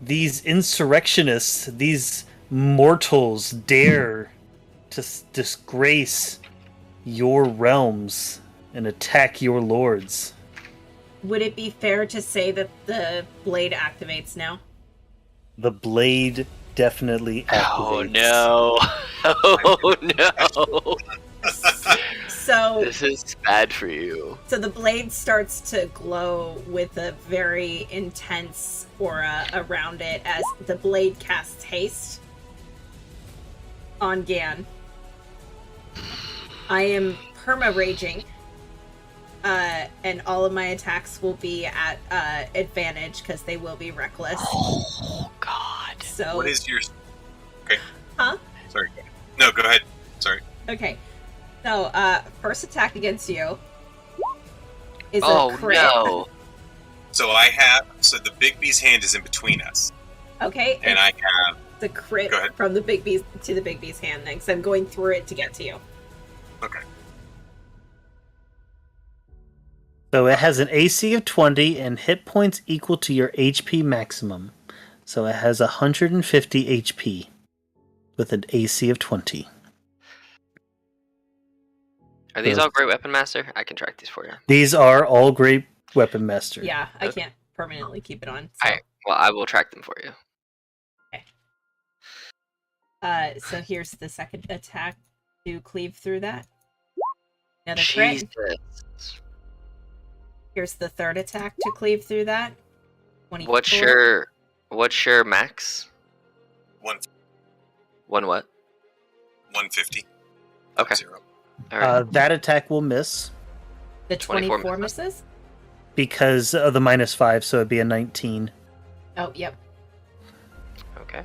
these insurrectionists, these mortals, dare to disgrace your realms and attack your lords. Would it be fair to say that the blade activates now? The blade definitely activates. Oh no! So This is bad for you. So the blade starts to glow with a very intense aura around it as the blade casts haste on Gan. I am perma-raging, and all of my attacks will be at advantage because they will be reckless. Oh God! So What is your... Okay. Huh? Sorry. No, go ahead. Sorry. Okay. So, first attack against you is a Oh crit. no! So the Big B's hand is in between us. Okay, And I have... the crit Go ahead. from the Big B's to the Big B's hand then, 'cause I'm going through it to get to you. Okay. So it has an AC of 20 and hit points equal to your HP maximum. So it has 150 HP with an AC of 20. Are these all Great Weapon Master? I can track these for you. These are all great weapon master. Yeah, I Okay. can't permanently keep it on. So. Alright, well, I will track them for you. Okay. So here's the second attack to cleave through that. Another crit. Jesus. Here's the third attack to cleave through that. 24. What's your max? One One what? 150. Okay. 0. All right. That attack will miss The 24 24 misses? because of the -5, so it'd be a 19. Oh, yep. Okay.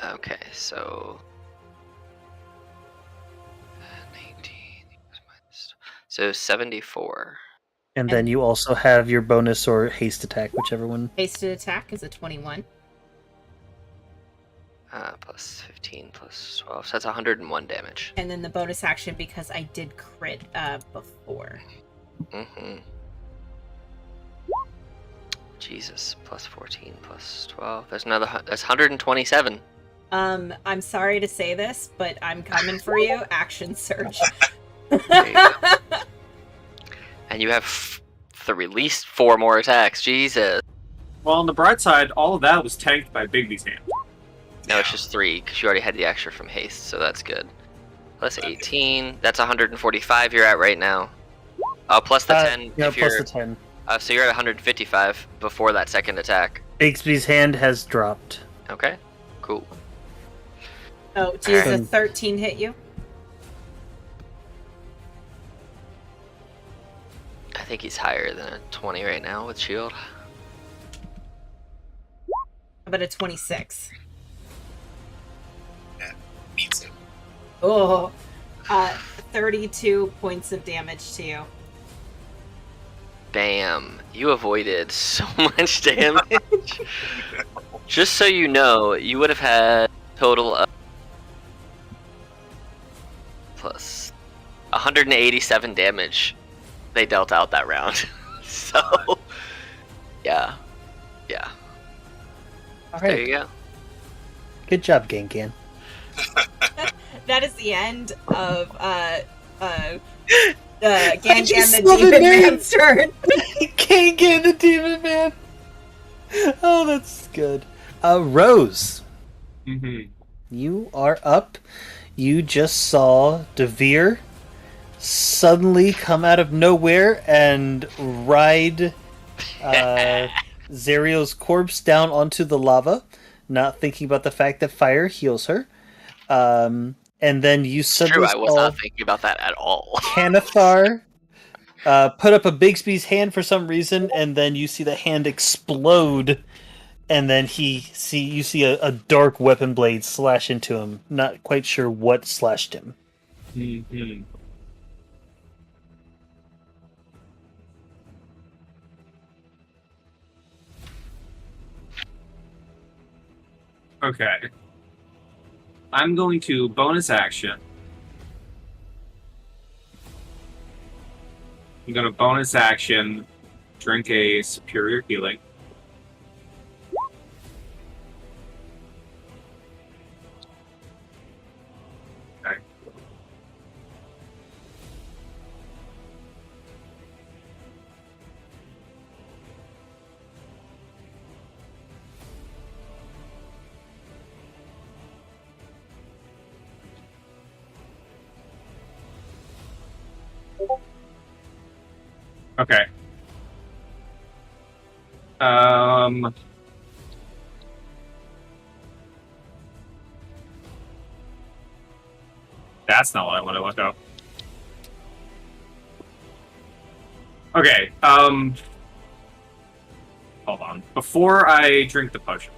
Okay, so 19 minus, so 74. And then you also have your bonus or haste attack, whichever one. Hasted attack is a 21. Plus 15 plus 12, so that's 101 damage. And then the bonus action, because I did crit before. Mm-hmm. Jesus, plus 14 plus 12. That's 127. I'm sorry to say this, but I'm coming for you. Action surge. There you go. And you have at least 4 more attacks. Jesus. Well, on the bright side, all of that was tanked by Bigby's hand. No, it's just 3, because you already had the extra from haste, so that's good. Plus 18, that's 145 you're at right now. Plus the 10. Yeah, if plus you're, the 10. so you're at 155 before that second attack. Bigsby's hand has dropped. Okay, cool. Oh, does a Alright. 13 hit you? I think he's higher than a 20 right now with shield. How about a 26? Meets him. Oh, 32 points of damage to you. Bam. You avoided so much damage. Just so you know, you would have had a total of plus 187 damage they dealt out that round. So, yeah. Yeah. All There right. you go. Good job, Genkan. That is the end of Gangan just the saw the Demon name. Man's turn. Genkan the Demon Man. Oh, that's good. Rose, Mm-hmm. you are up. You just saw Devere suddenly come out of nowhere and ride Zariel's corpse down onto the lava, not thinking about the fact that fire heals her. And then you suddenly True, I was saw not thinking about that at all. Canathar put up a Bigsby's hand for some reason, and then you see the hand explode, and then you see a dark weapon blade slash into him. Not quite sure what slashed him. Mm-hmm. Okay. I'm going to bonus action. I'm going to bonus action, drink a superior healing. Okay. Okay. That's not what I want to look up. Okay, hold on. Before I drink the potion.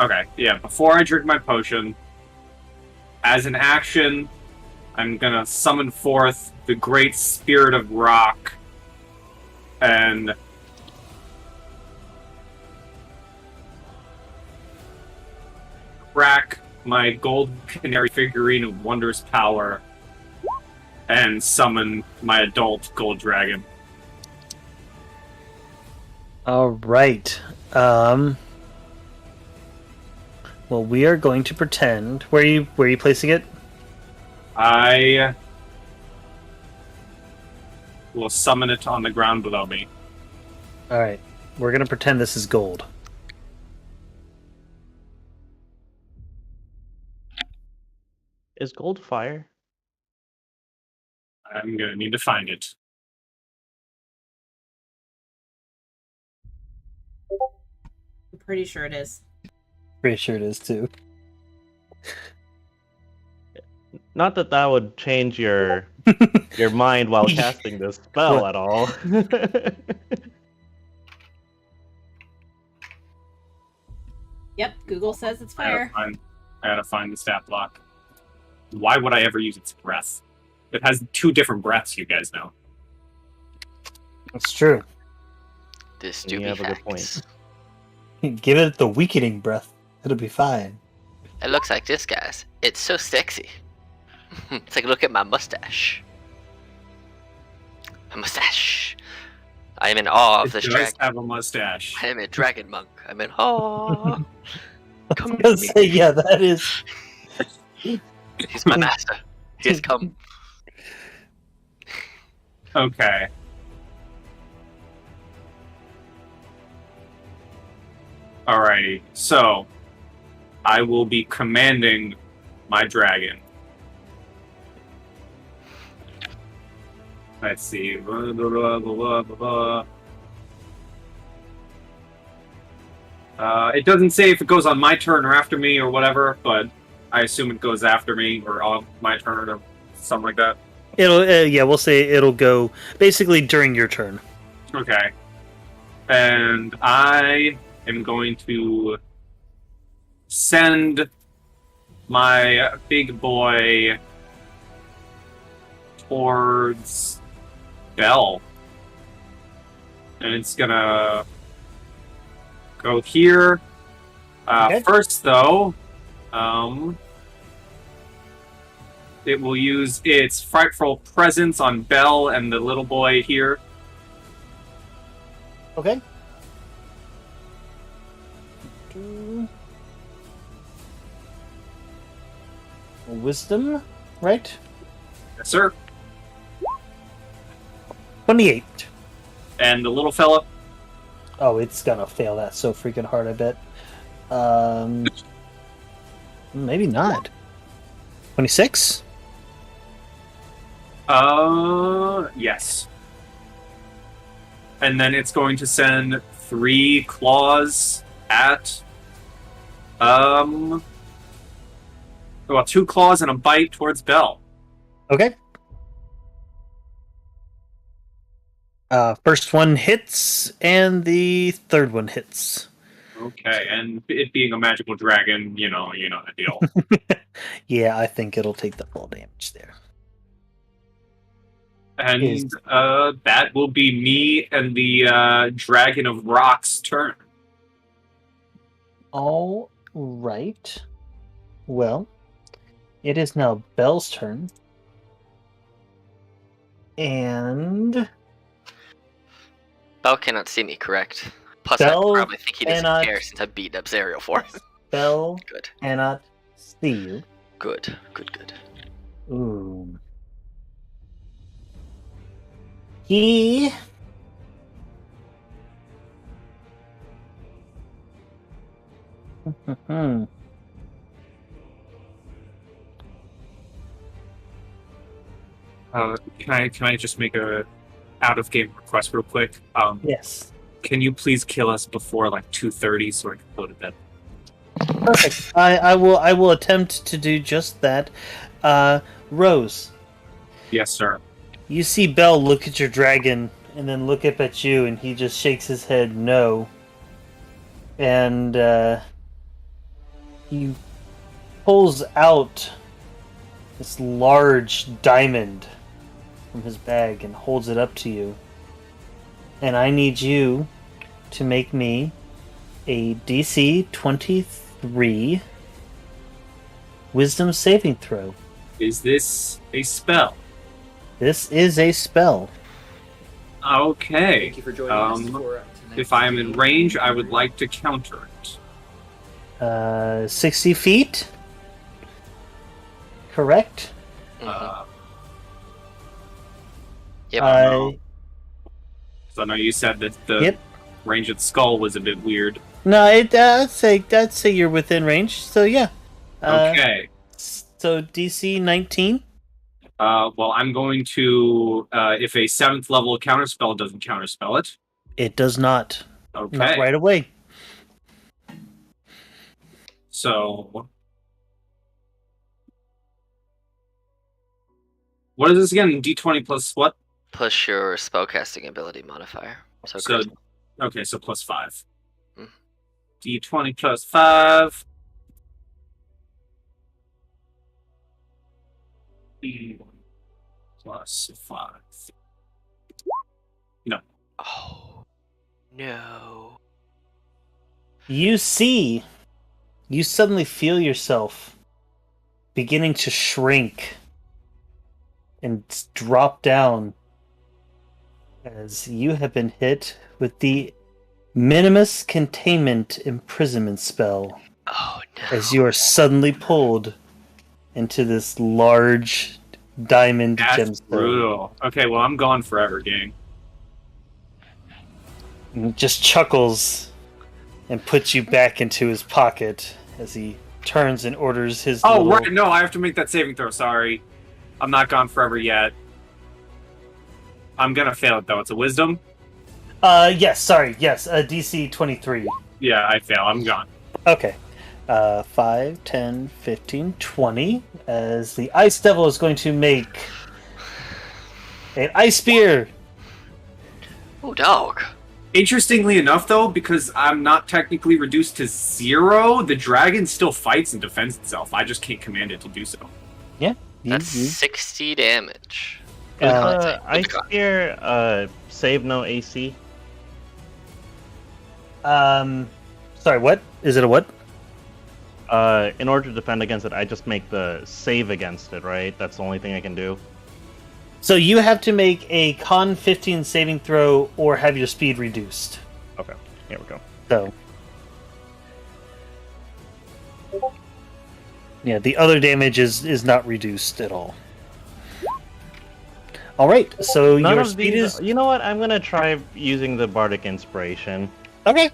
Okay, yeah, before I drink my potion, as an action, I'm gonna summon forth the Great Spirit of Rock and crack my gold canary figurine of wondrous power and summon my adult gold dragon. All right. Well, we are going to pretend. Where are you placing it? I will summon it on the ground below me. All right, we're gonna pretend this is gold. Is gold fire? I'm gonna need to find it. I'm pretty sure it is. Pretty sure it is too. Not that that would change your mind while casting this spell at all. Yep, Google says it's fire. I gotta find the stat block. Why would I ever use its breath? It has 2 different breaths, you guys know. That's true. This You do be have a good hacks. point. Give it the weakening breath. It'll be fine. It looks like this, guys. It's so sexy. Take a look at my mustache. My mustache. I am in awe of It this does dragon. have a mustache. I am a dragon monk. I'm in awe. Come I to was gonna say, me. yeah, that is. He's my master. He has come. Okay. Alrighty, so I will be commanding my dragon. Let's see. Blah, blah, blah, blah, blah, blah. It doesn't say if it goes on my turn or after me or whatever, but I assume it goes after me or on my turn or something like that. It'll yeah, we'll say it'll go basically during your turn. Okay. And I am going to send my big boy towards Bel. And it's gonna go here. Okay. First, though, it will use its frightful presence on Bel and the little boy here. Okay. Wisdom, right? Yes, sir. 28. And the little fella. Oh, it's gonna fail that so freaking hard, I bet. Maybe not. 26? Yes. And then it's going to send 3 claws at, well, 2 claws and a bite towards Bel. Okay. First one hits, and the third one hits. Okay, and it being a magical dragon, you know the deal. Yeah, I think it'll take the full damage there. And that will be me and the Dragon of Rock's turn. All right. Well, it is now Bel's turn. And Bel cannot see me, correct? Plus, Bel I probably think he doesn't cannot- care since I beat up Zariel for him. Bel Good. cannot see you. Good. Good, good. Ooh. He Can I just make a out of game request real quick? Yes. Can you please kill us before like 2:30 so I can go to bed? Perfect. I will attempt to do just that. Rose, Yes, sir. you see Bel look at your dragon and then look up at you, and he just shakes his head no. And he pulls out this large diamond from his bag and holds it up to you. And I need you to make me a DC 23 Wisdom saving throw. Is this a spell? This is a spell. Okay. Thank you for joining us for tonight. If I am in range, I would like to counter it. 60 feet. Correct. Mhm. I Yep. don't know. So I know you said that the Yep. range of the skull was a bit weird. No, I'd say you're within range. So yeah. Okay. So DC 19. Well, I'm going to, if a 7th level counterspell doesn't counterspell it. It does not. Okay. Not right away. So, what is this again? D20 plus what? Plus your spellcasting ability modifier. So, So, critical. okay, so plus 5. Hmm. D20 plus 5. D1 plus 5. No. Oh no. You suddenly feel yourself beginning to shrink and drop down as you have been hit with the Minimus Containment Imprisonment spell Oh no. as you are suddenly pulled into this large diamond That's gemstone. brutal. Okay, well, I'm gone forever, gang. And he just chuckles and puts you back into his pocket as he turns and orders his Oh, little... right. No, I have to make that saving throw. Sorry. I'm not gone forever yet. I'm gonna fail it, though. It's a wisdom? Yes, sorry, yes, DC 23. Yeah, I fail. I'm gone. Okay. 5, 10, 15, 20, as the Ice Devil is going to make an Ice Spear. Oh dog. Interestingly enough, though, because I'm not technically reduced to 0, the dragon still fights and defends itself. I just can't command it to do so. Yeah. That's 60 damage. Ice Spear, save no AC. Sorry, what? Is it a what? In order to defend against it, I just make the save against it, right? That's the only thing I can do. So you have to make a Con 15 saving throw or have your speed reduced. Okay, here we go. So, yeah, the other damage is not reduced at all. All right, so None your of speed these. is You know what? I'm gonna try using the Bardic Inspiration. okay.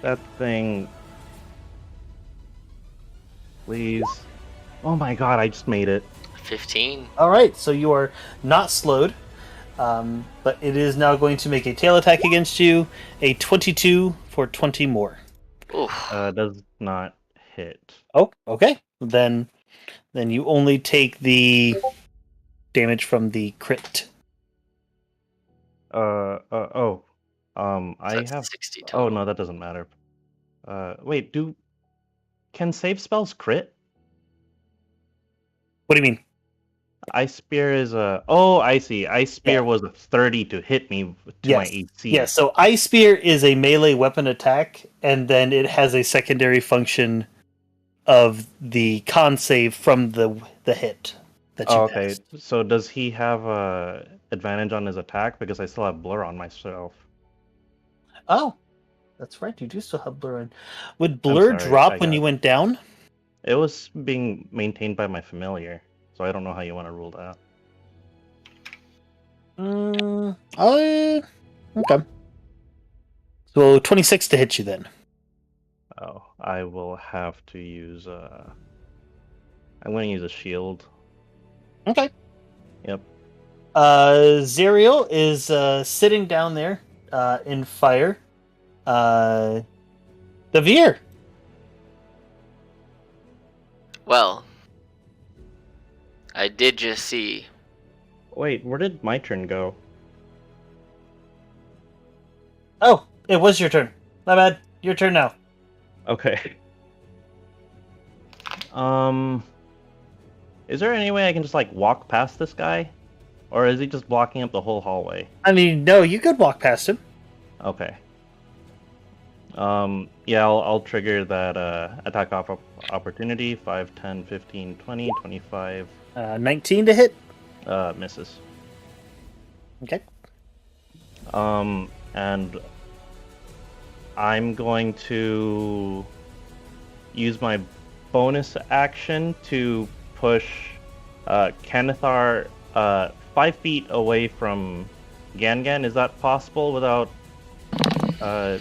That thing. Please. Oh my god! I just made it. 15. All right, so you are not slowed, but it is now going to make a tail attack against you. A 22 for 20 more. Oof. Does not hit. Oh, okay. Then you only take the damage from the crit. So I that's have. 60 total. Oh no, that doesn't matter. Wait. Can save spells crit? What do you mean? Ice Spear is a. Oh, I see. Ice Spear Yeah. was a 30 to hit me to my AC. Yeah, so Ice Spear is a melee weapon attack, and then it has a secondary function of the con save from the hit that you Okay. passed. So does he have a advantage on his attack? Because I still have blur on myself. Oh, that's right. You do still have blur on. Would blur sorry, drop I when got- you went down? It was being maintained by my familiar, so I don't know how you want to rule that. Okay. So 26 to hit you then. Oh, I will have to use I'm going to use a shield. Okay. Yep. Zariel is sitting down there in fire. The Veer. Well, I did just see. Wait, where did my turn go? Oh, it was your turn. My bad. Your turn now. Okay. Is there any way I can just like walk past this guy? Or is he just blocking up the whole hallway? I mean, no, you could walk past him. Okay. Yeah, I'll trigger that attack opportunity. 5, 10, 15, 20, 25. 19 to hit. Misses. Okay. And I'm going to use my bonus action to push Kanathar, 5 feet away from Gangan. Is that possible without? Yeah.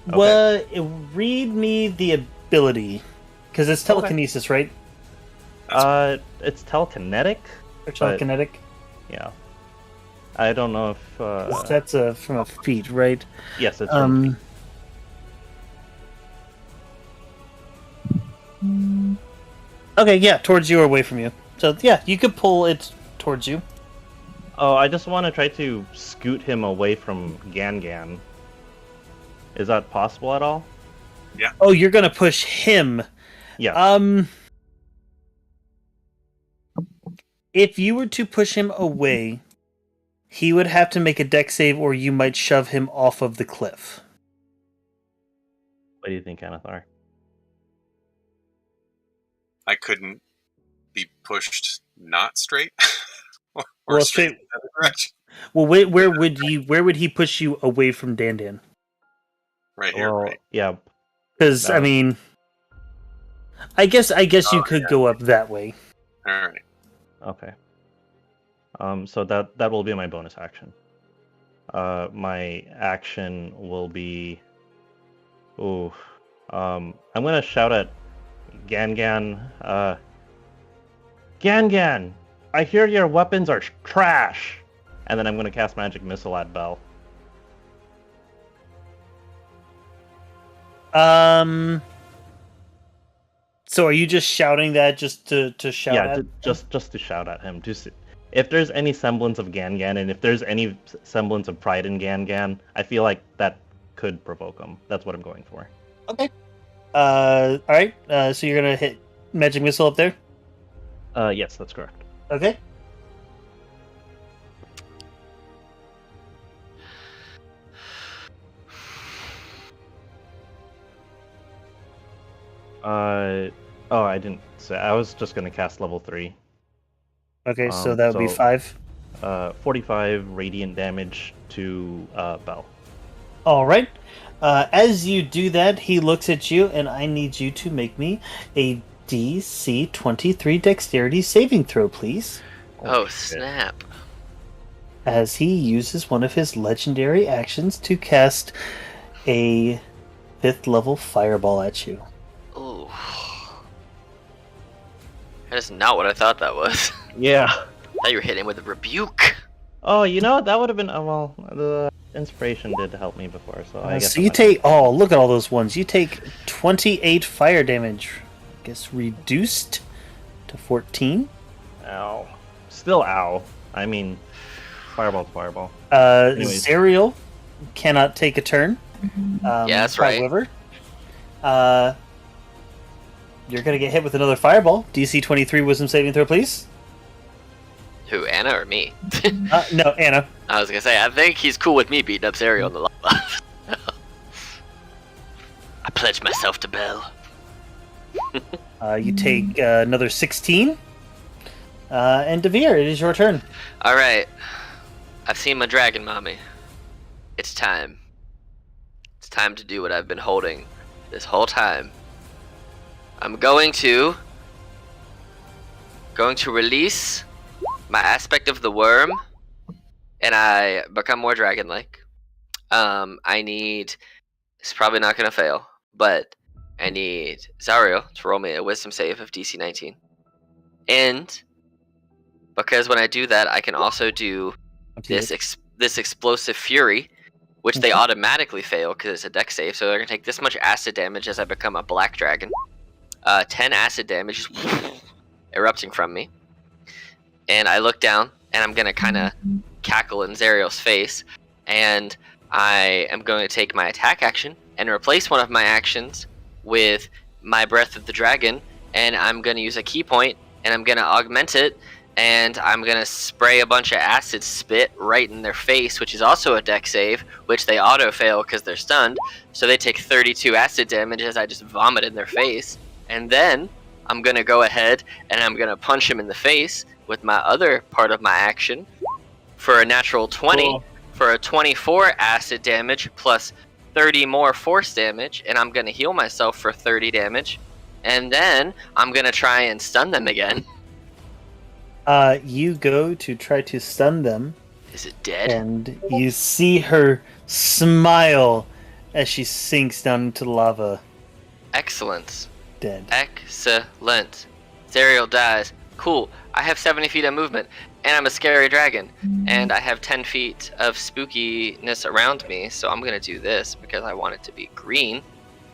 Well, read me the ability, because it's telekinesis, right? It's telekinetic. Or telekinetic? Yeah. I don't know if That's from a feat, right? yes, it's from Okay, yeah, towards you or away from you. So yeah, you could pull it towards you. Oh, I just want to try to scoot him away from Gangan. Is that possible at all? Oh, you're gonna push him. Yeah. If you were to push him away, he would have to make a dex save, or you might shove him off of the cliff. What do you think, Kanathar? I couldn't be pushed not straight. or Well, straight straight. in the other direction. Well, where would he push you away from Dan? Right here, Well, right? yeah. Because No. I mean, I guess you could go up that way. All right. Okay. So that will be my bonus action. My action will be. Ooh. I'm gonna shout at Gangan. Gangan, I hear your weapons are trash. And then I'm gonna cast magic missile at Bel. So are you just shouting that just to shout Yeah, at? just to shout at him. If there's any semblance of Gangan, and if there's any semblance of pride in Gangan, I feel like that could provoke him. That's what I'm going for. Okay. All right. So you're gonna hit magic missile up there. Yes, that's correct. Okay. Oh, I didn't say. I was just gonna cast level 3. Okay, so that would be 5. 45 radiant damage to Bel. All right. As you do that, he looks at you, and I need you to make me a DC 23 Dexterity saving throw, please. Oh, shit. snap. As he uses one of his legendary actions to cast a 5th level fireball at you. Ooh. That is not what I thought that was. Yeah. I thought you were hitting with a rebuke. Oh, you know, that would have been. Well, the inspiration did help me before, so I guess. So you take. Oh, look at all those ones. You take 28 fire damage. I guess reduced to 14. Ow. Still ow. I mean, fireball's fireball. Anyways. Zariel cannot take a turn. Yeah, that's right. However, you're going to get hit with another fireball. DC 23 wisdom saving throw, please. Who, Anna or me? No, Anna. I was gonna say, I think he's cool with me beating up Zariel on the lava. I pledge myself to Bel. You take another 16. And Devere, it is your turn. Alright. I've seen my dragon, mommy. It's time. It's time to do what I've been holding this whole time. I'm going to release my aspect of the worm, and I become more dragon-like. I need... It's probably not going to fail, but I need Zariel to roll me a wisdom save of DC 19. And because when I do that, I can also do this explosive fury, which they automatically fail because it's a dex save, so they're going to take this much acid damage as I become a black dragon. 10 acid damage erupting from me. And I look down, and I'm going to kind of cackle in Zariel's face, and I am going to take my attack action and replace one of my actions with my Breath of the Dragon, and I'm going to use a key point, and I'm going to augment it, and I'm going to spray a bunch of acid spit right in their face, which is also a dex save, which they auto-fail because they're stunned, so they take 32 acid damage as I just vomit in their face. And then I'm going to go ahead and I'm going to punch him in the face with my other part of my action for a natural 20, Cool. for a 24 acid damage plus 30 more force damage, and I'm going to heal myself for 30 damage. and then I'm gonna try and stun them again. You go to try to stun them, Is it dead? and you see her smile as she sinks down into the lava, Excellent. dead. Excellent. Zariel dies. Cool. I have 70 feet of movement, and I'm a scary dragon, and I have 10 feet of spookiness around me, so I'm gonna do this because I want it to be green.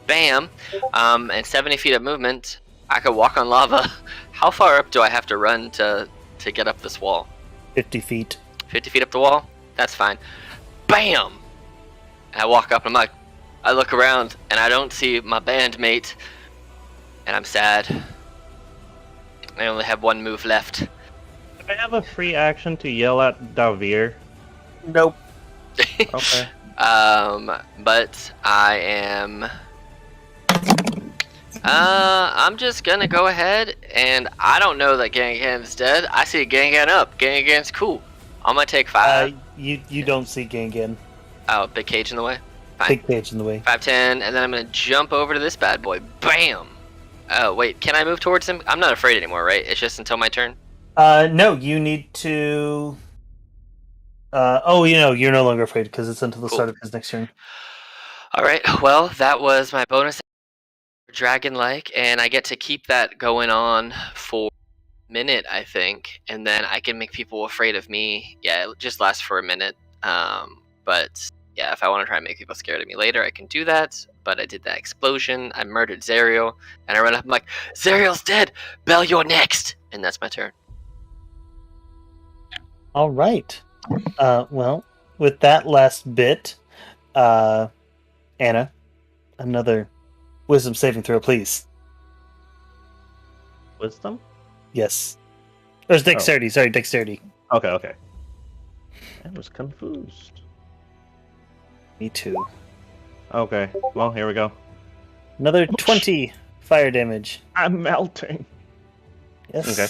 Bam! And 70 feet of movement. I could walk on lava. How far up do I have to run to get up this wall? 50 feet. 50 feet up the wall? That's fine. Bam! And I walk up and I look around and I don't see my bandmate, and I'm sad. I only have one move left. Do I have a free action to yell at Davir? Nope. Okay. But I am. I'm just gonna go ahead, and I don't know that Gangan's dead. I see Gangan up. Gangan's cool. I'm gonna take 5. You don't see Gangan. Oh, big cage in the way. Fine. Big page in the way. 5, 10, and then I'm gonna jump over to this bad boy. Bam! Oh wait, can I move towards him? I'm not afraid anymore, right? It's just until my turn. No, you need to. You're no longer afraid because it's until the Cool. start of his next turn. All right. Well, that was my bonus dragon-like, and I get to keep that going on for a minute, I think, and then I can make people afraid of me. Yeah, it just lasts for a minute. But yeah, if I want to try and make people scared of me later, I can do that. But I did that explosion. I murdered Zariel, and I run up. I'm like, Zariel's dead. Bel, you're next, and that's my turn. All right. Well, with that last bit, Anna, another wisdom saving throw, please. Wisdom? Yes. Or it's dexterity. Sorry, dexterity. Okay. I was confused. Me too. Okay, well, here we go. Another 20 fire damage. I'm melting. Yes. Okay.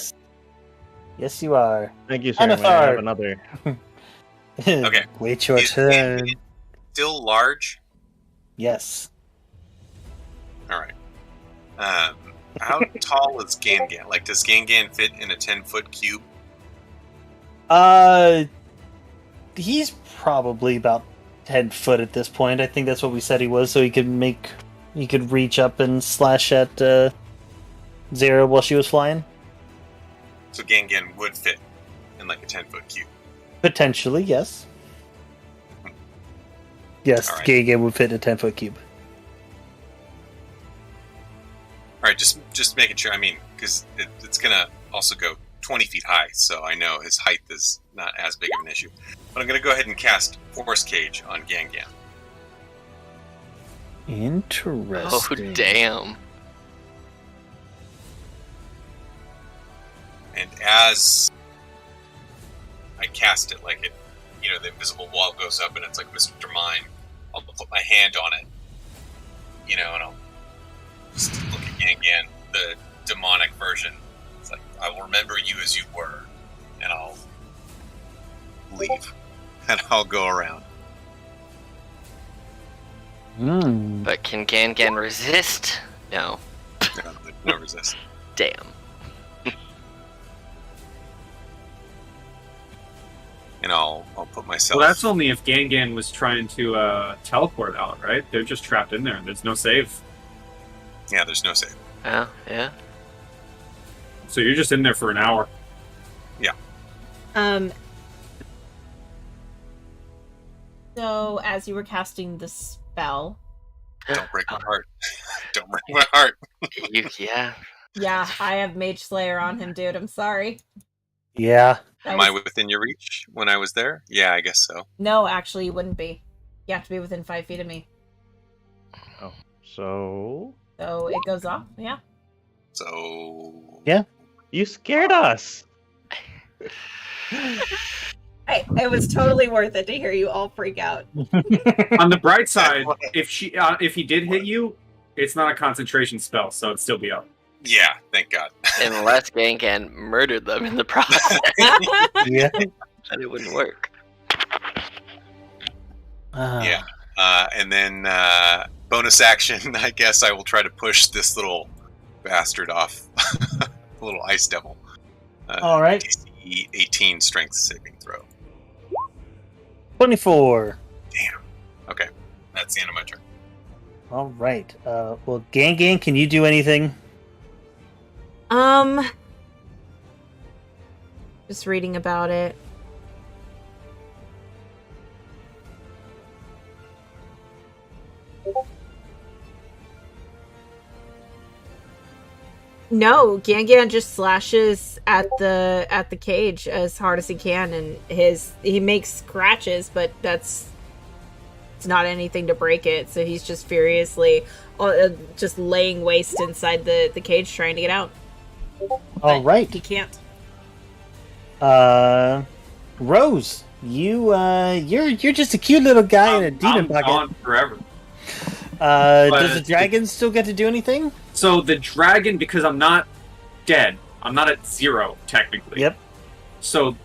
Yes, you are. Thank you, sir. And a May I have fart. another. Okay. Wait your Is turn. Gangan still large? Yes. All right. How tall is Gangan? Like, does Gangan fit in a 10-foot cube? He's probably about 10 foot at this point. I think that's what we said he was, so he could reach up and slash at Zara while she was flying. So Gangan would fit in like a 10-foot cube. Potentially, yes. Yes, All right. Gagan would fit in a 10-foot cube. All right, just making sure. I mean, because it's gonna also go 20 feet high, so I know his height is not as big of an issue. But I'm gonna go ahead and cast Force Cage on Gangan. Interesting. Oh damn! And as I cast it, like the invisible wall goes up, and it's like Mr. Mime. I'll put my hand on it, and I'll just look at Gangan, the demonic version. It's like, I will remember you as you were, and I'll leave, and I'll go around. But can Gangan resist? No. No resist. Damn. And I'll put myself. Well, that's only if Gangan was trying to teleport out, right? They're just trapped in there. There's no save. Yeah, there's no save. Oh yeah. So you're just in there for an hour. So as you were casting the spell, Don't break my heart. Don't break my heart. Yeah. yeah, I have Mage Slayer on him, dude. I'm sorry. Yeah. That Am I was- within your reach when I was there? Yeah, I guess so. No, actually, you wouldn't be. You have to be within 5 feet of me. So So it goes off. Yeah. So. Yeah. you scared us. Hey, it was totally worth it to hear you all freak out. On the bright side, if he did hit you, it's not a concentration spell, so it'd still be up. Yeah, thank God. Unless Gangan murdered them in the process, Yeah. then it wouldn't work. Yeah. And then bonus action, I guess I will try to push this little bastard off. A little ice devil. All right. DC 18 strength saving throw. 24. Damn. Okay, that's the end of my turn. All right. Well, Gangan, can you do anything? Just reading about it. No, Gangan just slashes at the cage as hard as he can, and he makes scratches, but it's not anything to break it. So he's just furiously, just laying waste inside the cage, trying to get out. All right. He can't. Rose, you're just a cute little guy in a demon I'm pocket. gone forever. Does the dragon still get to do anything? So the dragon, because I'm not dead, I'm not at 0 technically. Yep. So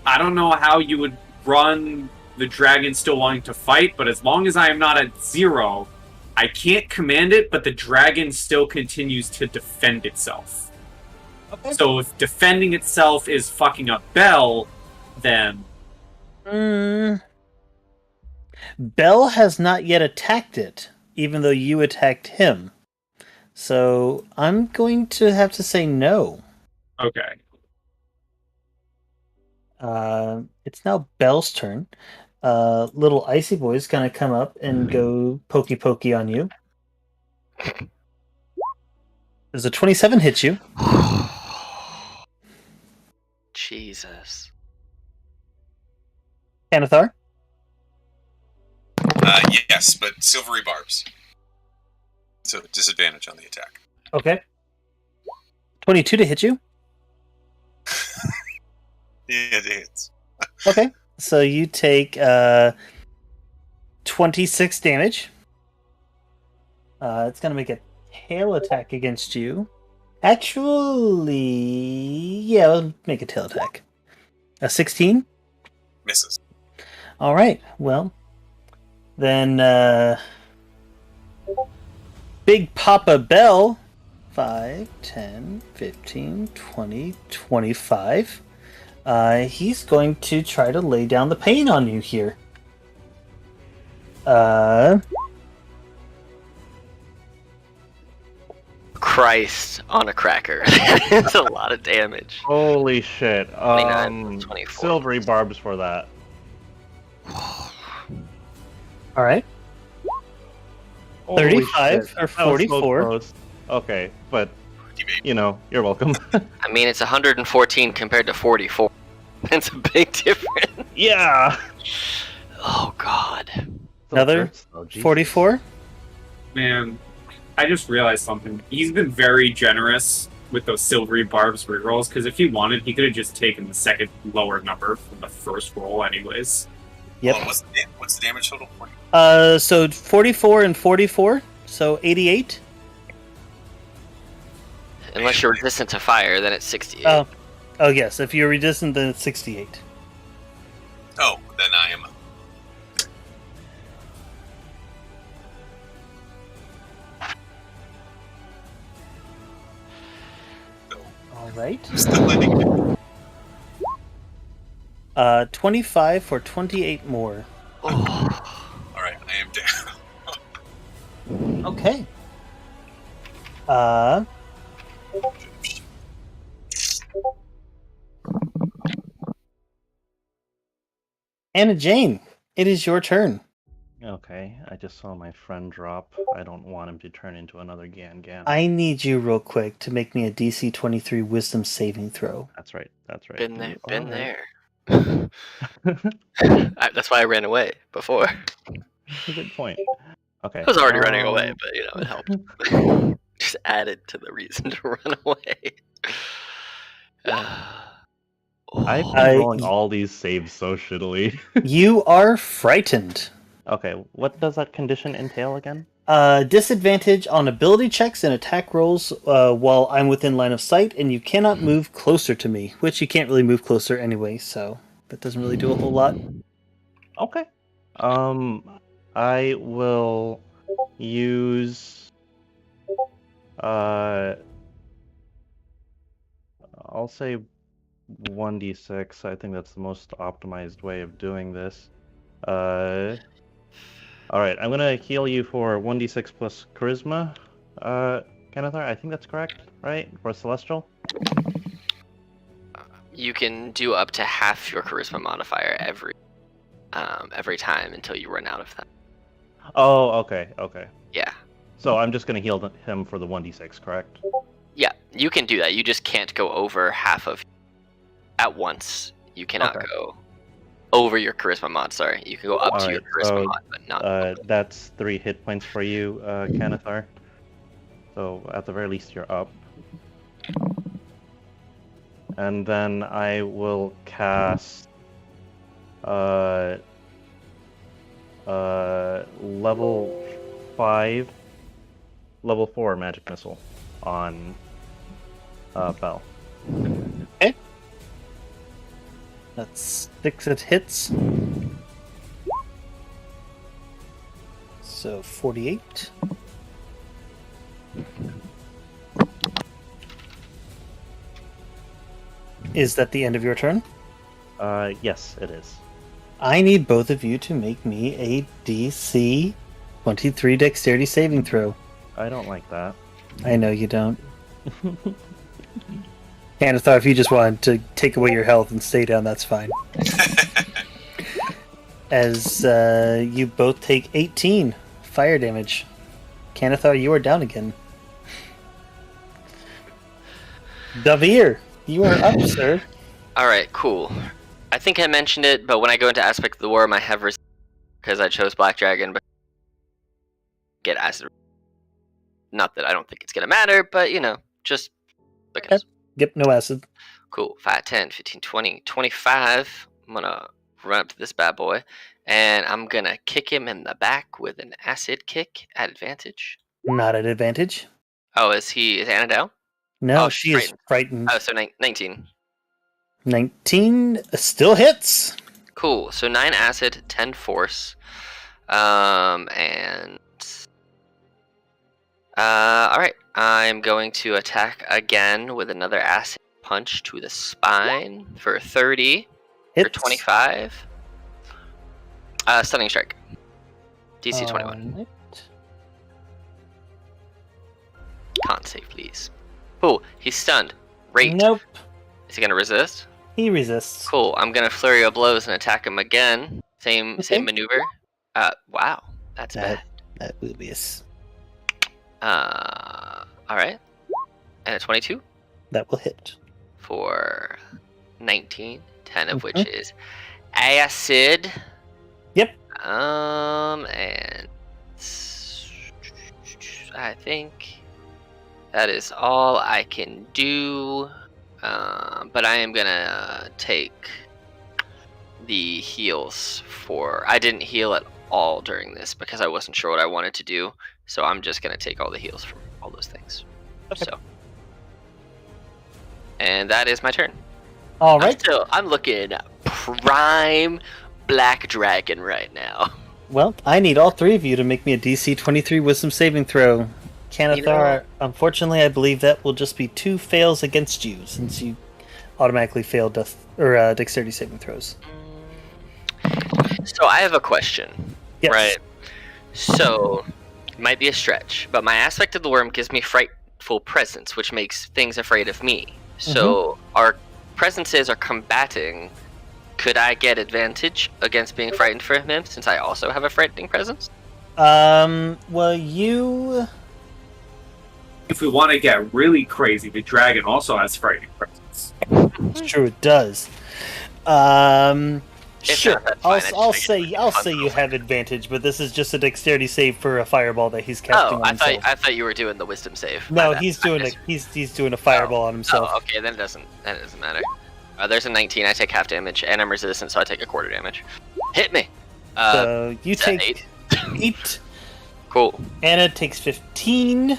I don't know how you would run the dragon still wanting to fight, but as long as I am not at 0, I can't command it, but the dragon still continues to defend itself. Okay. So if defending itself is fucking up Bel, then Bel has not yet attacked it, even though you attacked him. So I'm going to have to say no. okay. It's now Bel's turn. Little icy boy's gonna come up and go pokey pokey on you. Does a 27 hit you? Jesus. Kanathar? Yes, but silvery barbs. So disadvantage on the attack. Okay. 22 to hit you? Yeah, it is. Okay. So you take 26 damage. It's going to make a tail attack against you. Actually, yeah, we'll make a tail attack. A 16? Misses. All right. Well, then Big Papa Bel, 5, 10, 15, 20, 25. He's going to try to lay down the pain on you here. Christ on a cracker. It's a lot of damage. Holy shit. 29, 24. Silvery barbs for that. All right. Holy 35 shit. or That was so 44. close. Okay, but, you know, you're welcome. I mean, it's 114 compared to 44. That's a big difference. Yeah! Oh, God. Another Hurts, though, Jesus. 44? Man, I just realized something. He's been very generous with those silvery barbs rerolls, because if he wanted, he could have just taken the second lower number from the first roll anyways. Yep. Well, what's the damage total for you? So 44 and 44, so 88. Unless you're resistant to fire, then it's 68. Oh yes, if you're resistant, then it's 68. Oh, then I am. All right. Still letting 25 for 28 more. Oh. Alright, I am down. Okay. Anna Jane, it is your turn. Okay, I just saw my friend drop. I don't want him to turn into another Gangan. I need you real quick to make me a DC 23 Wisdom saving throw. That's right, that's right. Been there. You Been are there. right. That's why I ran away before. That's a good point. Okay. I was already running away, but it helped. Just added to the reason to run away. I've Oh. been rolling all these saves so shittily. You are frightened. Okay, what does that condition entail again? Disadvantage on ability checks and attack rolls while I'm within line of sight, and you cannot move closer to me, which you can't really move closer anyway, so that doesn't really do a whole lot. Okay. I will use I'll say 1d6. I think that's the most optimized way of doing this. All right, I'm gonna heal you for 1d6 plus charisma. Kenneth, I think that's correct, right? For Celestial. You can do up to half your charisma modifier every time until you run out of that. Oh, okay. Yeah. So I'm just gonna heal him for the 1d6, correct? Yeah, you can do that. You just can't go over half of at once. You cannot Okay. go over your charisma mod. Sorry, you can go up to your Alright, charisma so, mod, but not. That's 3 hit points for you, Kennethar. So at the very least, you're up. And then I will cast level 5, level 4 magic missile on Bel. Okay. That's 6 it hits. So 48. Is that the end of your turn? Yes, it is. I need both of you to make me a DC 23 dexterity saving throw. I don't like that. I know you don't. And I thought if you just wanted to take away your health and stay down, that's fine. As you both take 18 fire damage. Kanathar, you are down again. Davir, you are up, sir. All right, cool. I think I mentioned it, but when I go into Aspect of the Worm, I have because I chose Black Dragon, but get acid. Not that I don't think it's gonna matter, but just because. Yep, no acid. Cool. 5, 10, 15, 20, 25. I'm gonna run up to this bad boy, and I'm gonna kick him in the back with an acid kick at advantage. Not at advantage. Oh, is Anna down? No, Oh, she is frightened. Oh, so 19. 19 still hits. Cool. So 9 acid, 10 force. And all right. I'm going to attack again with another acid punch to the spine for 30 Hits. for 25. Stunning strike. DC 21. Alright. Con save, please. Oh, he's stunned. Great. Nope. Is he gonna resist? He resists. Cool. I'm gonna flurry of blows and attack him again. Same maneuver. Wow, that's bad. That will be All right. And a 22 that will hit. for 19, 10 of which is acid. Yep. And I think that is all I can do. But I am gonna take the heals I didn't heal at all during this because I wasn't sure what I wanted to do. So I'm just gonna take all the heals from all those things. Okay. So, and that is my turn. All right. I'm looking prime Black Dragon right now. Well, I need all three of you to make me a DC 23 Wisdom saving throw. Kanathar, unfortunately, I believe that will just be 2 fails against you since you automatically failed dexterity saving throws. So I have a question. Yes. Right. So it might be a stretch, but my aspect of the worm gives me frightful presence, which makes things afraid of me. So our presences are combating. Could I get advantage against being frightened for him since I also have a frightening presence? Well, you... If we want to get really crazy, the dragon also has frightening presence. It's true, it does. Sure. not, that's fine. I'll say you have advantage, but this is just a dexterity save for a fireball that he's casting on himself. I thought you were doing the wisdom save. No, he's doing a fireball on himself. Oh, okay, then it doesn't matter. There's a 19. I take half damage, and I'm resistant, so I take a quarter damage. Hit me. So you is that take 8? 8. Cool. Anna takes 15.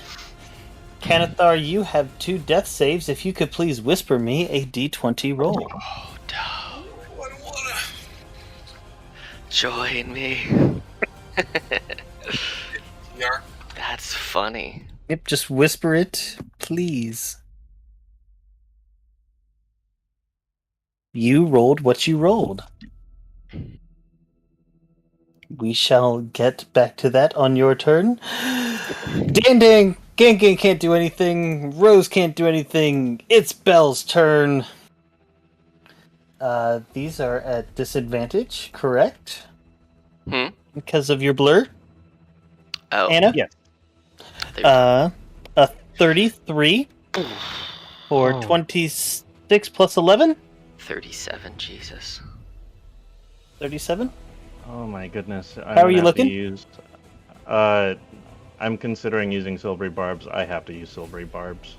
Kanathar, you have 2 death saves. If you could please whisper me a d20 roll. Oh, no. Join me. That's funny. Yep, just whisper it, please. You rolled what you rolled. We shall get back to that on your turn. Dang, Gang can't do anything. Rose can't do anything. It's Bel's turn. These are at disadvantage, correct? Because of your blur? Oh, Anna? Yes. A 33 for Oh. 26 plus 11? 37, Jesus. 37? Oh my goodness. How are you looking? I'm considering using silvery barbs. I have to use silvery barbs.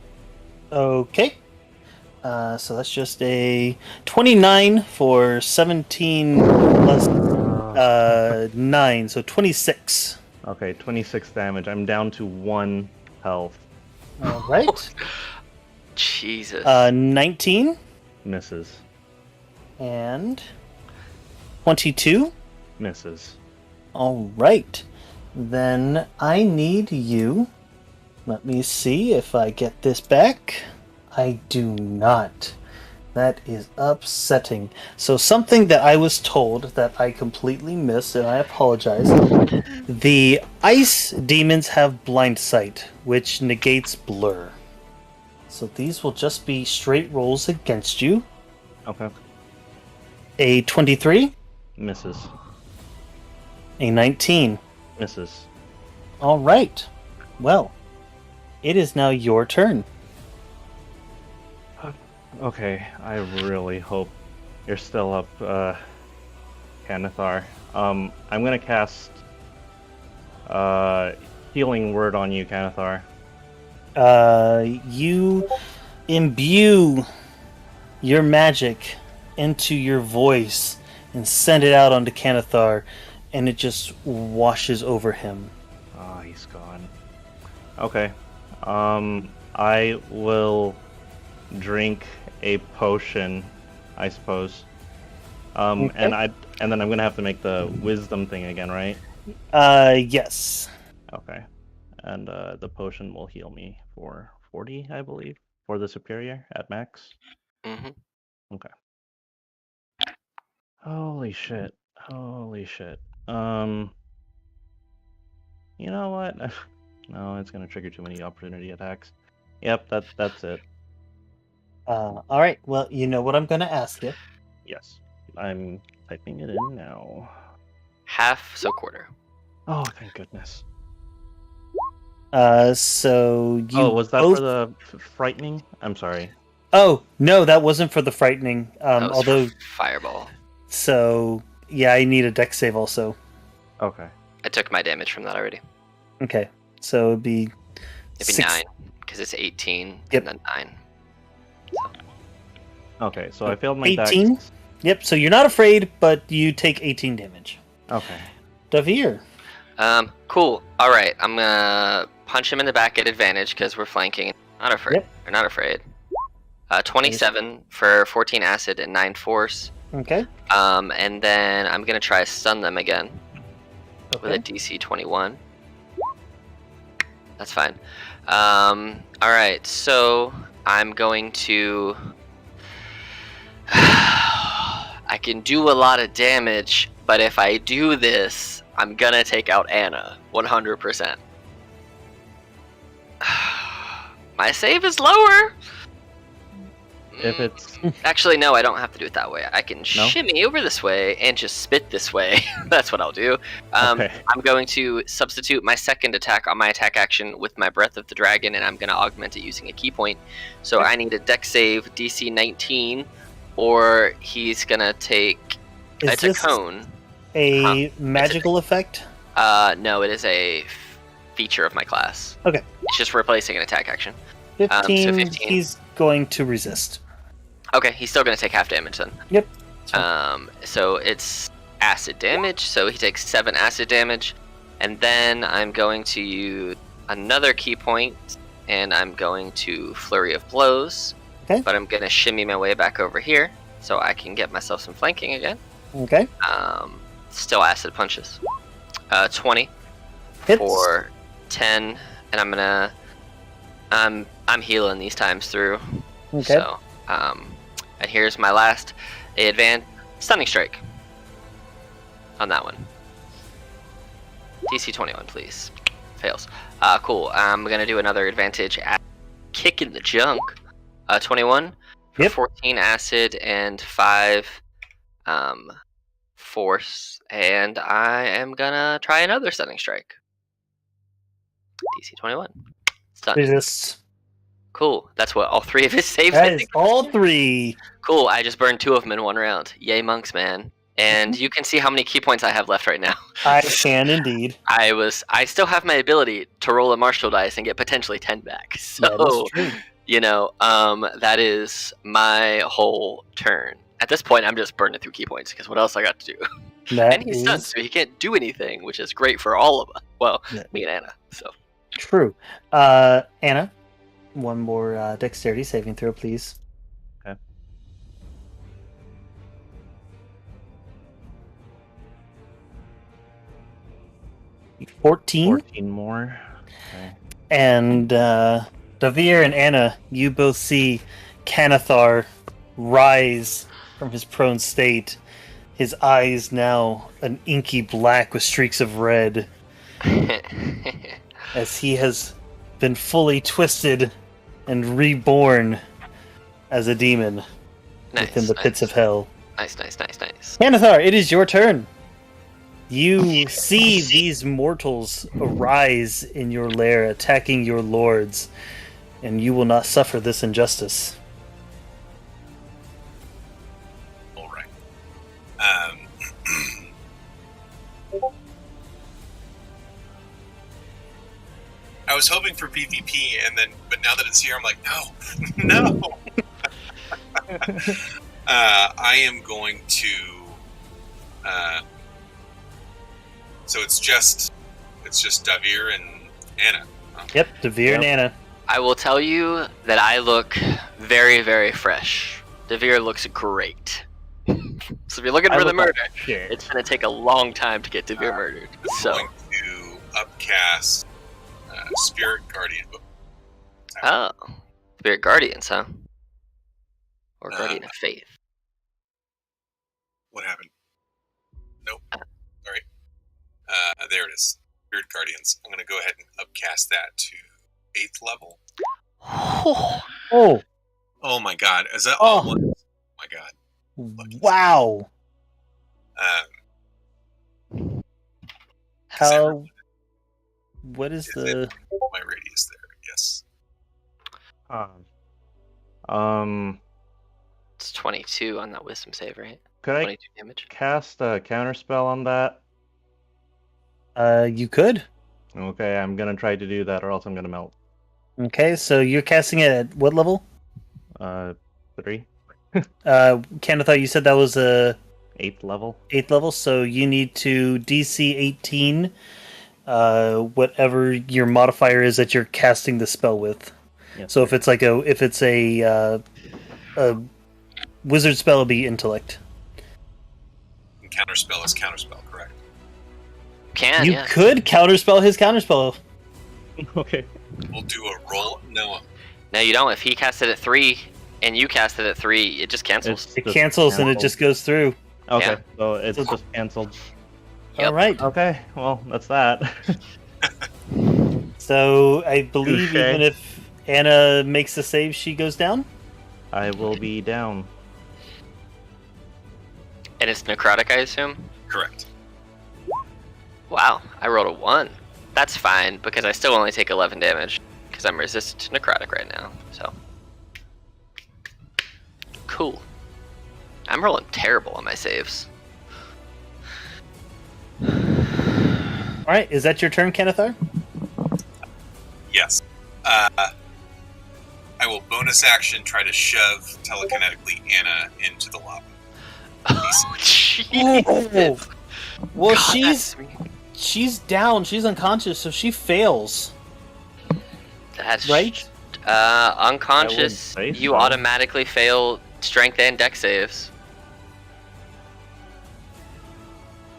Okay. So that's just a 29 for 17 plus 9, so 26. Okay, 26 damage. I'm down to 1 health. All right. Jesus. 19 Misses. and 22. Misses. All right. Then I need you. Let me see if I get this back. I do not. That is upsetting. So something that I was told that I completely missed, and I apologize. The ice demons have blind sight, which negates blur. So these will just be straight rolls against you. Okay. A 23, Misses. a 19. Misses. All right. Well, it is now your turn. Okay, I really hope you're still up, Kanathar. I'm gonna cast Healing Word on you, Kanathar. You imbue your magic into your voice and send it out onto Kanathar, and it just washes over him. Oh, he's gone. Okay. I will drink a potion, I suppose. Okay. And then I'm gonna have to make the wisdom thing again, right? Yes. Okay. And the potion will heal me for 40, I believe, for the superior at max. Mm-hmm. Okay. Holy shit. You know what? No, it's gonna trigger too many opportunity attacks. Yep, that's it. All right. Well, you know what I'm going to ask you. Yes. I'm typing it in now. Half, so quarter. Oh, thank goodness. So you. Oh, was that both... for the frightening? I'm sorry. Oh no, that wasn't for the frightening. That was Although, for fireball. so yeah, I need a dex save also. Okay. I took my damage from that already. Okay, so it'd be. It'd be 9, because it's 18 Yep. and then 9. Okay, so I failed my 18? dex. Yep. So you're not afraid, but you take 18 damage. Okay. Davir. Cool. All right, I'm gonna punch him in the back at advantage because we're flanking. Not afraid. Yep. We're not afraid. 27 for 14 acid and 9 force. Okay. And then I'm gonna try to stun them again with a Okay. DC 21. That's fine. All right, so I'm going to. I can do a lot of damage, but if I do this, I'm gonna take out Anna 100%. My save is lower. If it's Actually, no, I don't have to do it that way. I can shimmy over this way and just spit this way. That's what I'll do. okay. I'm going to substitute my second attack on my attack action with my Breath of the Dragon, and I'm going to augment it using a key point. So I need a dex save, DC 19, or he's going to take... Is it's a this cone. a magical effect? No, it is a feature of my class. Okay. It's just replacing an attack action. 15, so 15. He's going to resist. Okay, he's still going to take half damage then. Yep. So it's acid damage, so he takes 7 acid damage. And then I'm going to use another key point, and I'm going to Flurry of Blows. Okay. But I'm going to shimmy my way back over here, so I can get myself some flanking again. Okay. Still acid punches. 20 Hits. for 10, and I'm gonna... I'm healing these times through. Okay. So, and here's my last Stunning strike on that one. DC 21, please. Fails. Cool. I'm gonna do another advantage at kick in the junk. 21 for Yep. 14 acid and 5 force, and I am gonna try another stunning strike. DC 21. Stun. Resists. Cool. That's what all 3 of his saves. That is all 3. Cool. I just burned 2 of them in 1 round. Yay, monks, man! And you can see how many key points I have left right now. I can indeed. I still have my ability to roll a martial dice and get potentially 10 back. So That is true. that is my whole turn. At this point, I'm just burning through key points because what else I got to do? That And he's is stunned, so he can't do anything, which is great for all of us. Well, Yeah. me and Anna. So true. Anna, one more dexterity saving throw, please. Okay. $14. 14 more. Okay. And Davir and Anna, you both see Canathar rise from his prone state. His eyes now an inky black with streaks of red, as he has been fully twisted and reborn as a demon within the pits of hell. Nice. Canathar, it is your turn. You see these mortals arise in your lair, attacking your lords, and you will not suffer this injustice. All right. I was hoping for PvP, but now that it's here, I'm like, no, no. I am going to. So it's just Davir and Anna. Huh? Yep, Davir and Anna. I will tell you that I look very, very fresh. Davir looks great. So if you're looking for the murder, it's going to take a long time to get Davir murdered. So I'm going to upcast Spirit Guardian. Oh, Spirit Guardians, huh? Or Guardian of Faith. What happened? Nope. Sorry. There it is. Spirit Guardians. I'm going to go ahead and upcast that to 8th level. Oh, Oh my god. Is that all one? Oh my god. wow. How? What is the? My radius there? Yes. It's 22 on that wisdom save, right? Could I 22 damage. cast a counterspell on that? You could. Okay, I'm gonna try to do that, or else I'm gonna melt. Okay, so you're casting it at what level? 3. Canathar, you said that was a 8th level. 8th level, so you need to DC 18, whatever your modifier is that you're casting the spell with. Yes. So if it's a wizard spell, it'll be intellect. And counterspell is counterspell, correct? You could counterspell his counterspell. Okay. We'll do a roll. No. No, you don't. If he cast it at 3 and you cast it at 3, it just cancels. It cancels and it just goes through. Okay, Yeah. so it's just cancelled. Yep. All right. Okay, well, that's that. So I believe Touché. even if Anna makes a save, she goes down. I will be down. And it's necrotic, I assume? Correct. Wow, I rolled a 1. That's fine, because I still only take 11 damage, because I'm resistant to necrotic right now, so. Cool. I'm rolling terrible on my saves. All right, is that your turn, Canathar? Yes. I will bonus action try to shove telekinetically Anna into the lava. Oh, jeez. Well, God, she's down. She's unconscious, so she fails. that's Right? Unconscious, say you so. automatically fail strength and dex saves.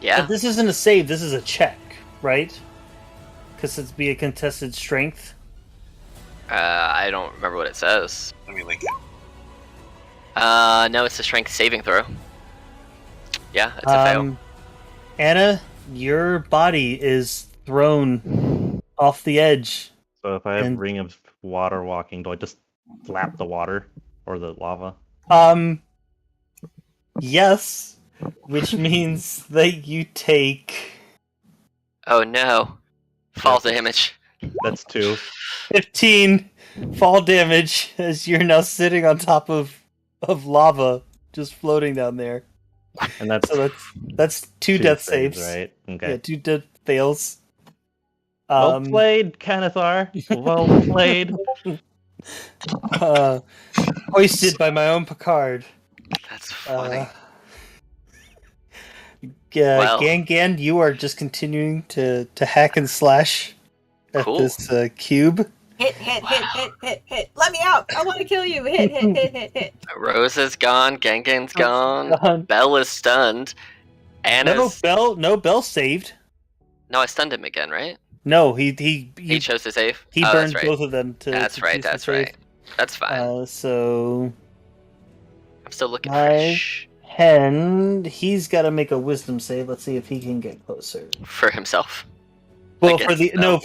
Yeah. But this isn't a save. This is a check, right? Because it's be a contested strength. I don't remember what it says. Let me link it. No, it's a strength saving throw. Yeah, it's a fail. Anna, your body is thrown off the edge. So if I have And- Ring of Water Walking, do I just slap the water or the lava? Yes, which means that you take Oh no. Fall damage. That's 2. 15 fall damage as you're now sitting on top of lava, just floating down there. And that's So that's 2 death saves, right? Okay. Yeah, 2 death fails. Well played, Kennethar. Well played. Hoisted by my own Picard. That's funny. Well, Gan, you are just continuing to hack and slash at this cube. Hit. Let me out. I want to kill you. Hit. Rose is gone. Gangan's gone. Bel is stunned. Anna's... No, Bel saved. No, I stunned him again, right? No, he chose to save? He burned both of them to That's right. That's fine. So I'm still looking for Hen, he's got to make a wisdom save. Let's see if he can get closer. For himself. Well, for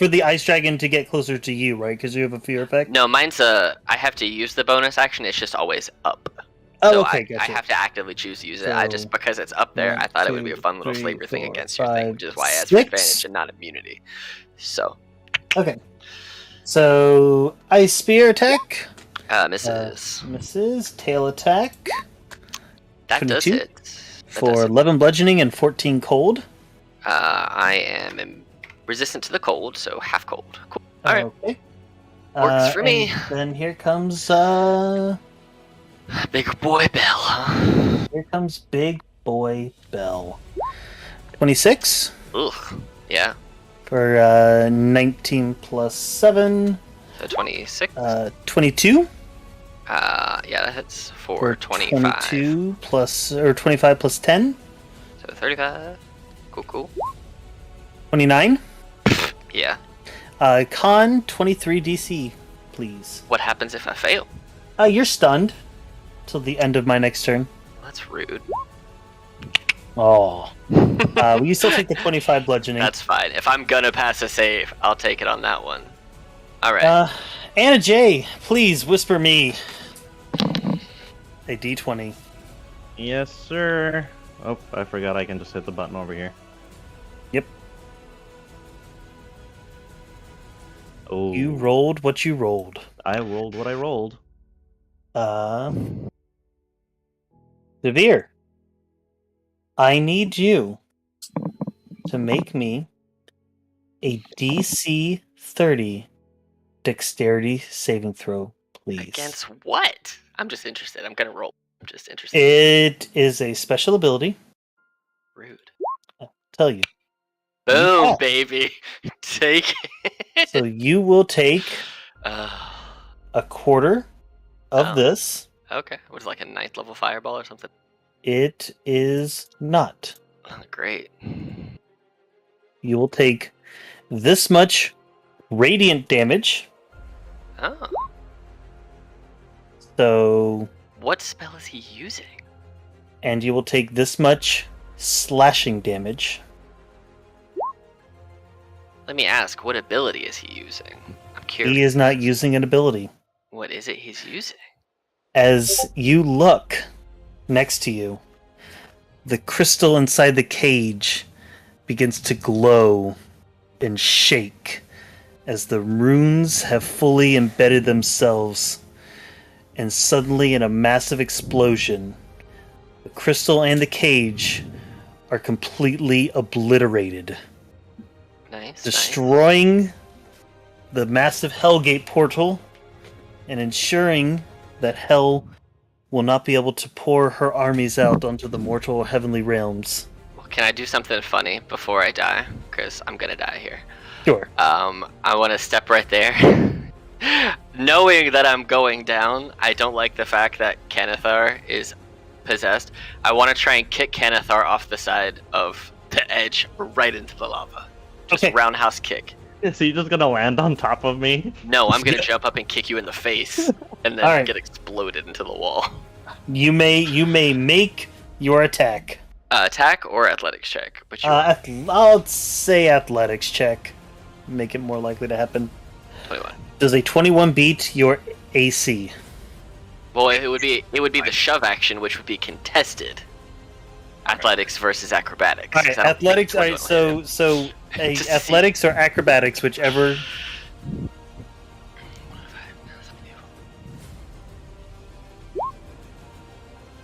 the ice dragon to get closer to you, right? Because you have a fear effect. No, mine's I have to use the bonus action. It's just always up. Oh, so okay, I have to actively choose to use it. I just because it's up there, I thought it would be a fun little flavor thing against your thing, which is why it has advantage and not immunity. So. Okay. So ice spear attack. Misses. Misses. Tail attack. That does hit. For 11 bludgeoning and 14 cold. I am resistant to the cold, so half cold. Cool. All right. Okay. Works for me. Then here comes Big boy Bel. Here comes Big Boy Bel. 26. Ugh. Yeah. For 19 plus 7. So 26. 22. Yeah, that hits for 25. 22 plus, or 25 plus 10. So 35. Cool. 29. Yeah. Con 23 DC, please. What happens if I fail? You're stunned till the end of my next turn. That's rude. Oh. Will you still take the 25 bludgeoning? That's fine. If I'm gonna pass a save, I'll take it on that one. Alright. Anna J, please whisper me a d20. Yes, sir. Oh, I forgot I can just hit the button over here. Yep. Oh. You rolled what you rolled. I rolled what I rolled. Devere, I need you to make me a DC 30 dexterity saving throw, please. Against what? I'm just interested. I'm gonna roll. I'm just interested. It is a special ability. Rude. I'll tell you. Boom, Yeah. baby. Take it. So you will take a quarter of this. Okay. What is like a 9th level fireball or something? It is not. Oh, great. You will take this much radiant damage. Oh. So, What spell is he using? and you will take this much slashing damage. Let me ask, what ability is he using? I'm curious. He is not using an ability. What is it he's using? As you look next to you, the crystal inside the cage begins to glow and shake as the runes have fully embedded themselves. And suddenly, in a massive explosion, the crystal and the cage are completely obliterated, Nice. destroying the massive Hellgate portal and ensuring that Hell will not be able to pour her armies out onto the mortal or heavenly realms. Well, can I do something funny before I die? Because I'm gonna die here. Sure. I want to step right there. Knowing that I'm going down, I don't like the fact that Kennethar is possessed. I want to try and kick Kennethar off the side of the edge right into the lava. Just Okay. roundhouse kick. So you're just gonna land on top of me? No, I'm gonna jump up and kick you in the face, and then get exploded into the wall. You may make your attack. Attack or athletics check? But you want. I'll say athletics check. Make it more likely to happen. 21. Does a 21 beat your AC? Well, it would be the shove action, which would be contested. Athletics versus acrobatics. All right, athletics. All right, so athletics or acrobatics, whichever.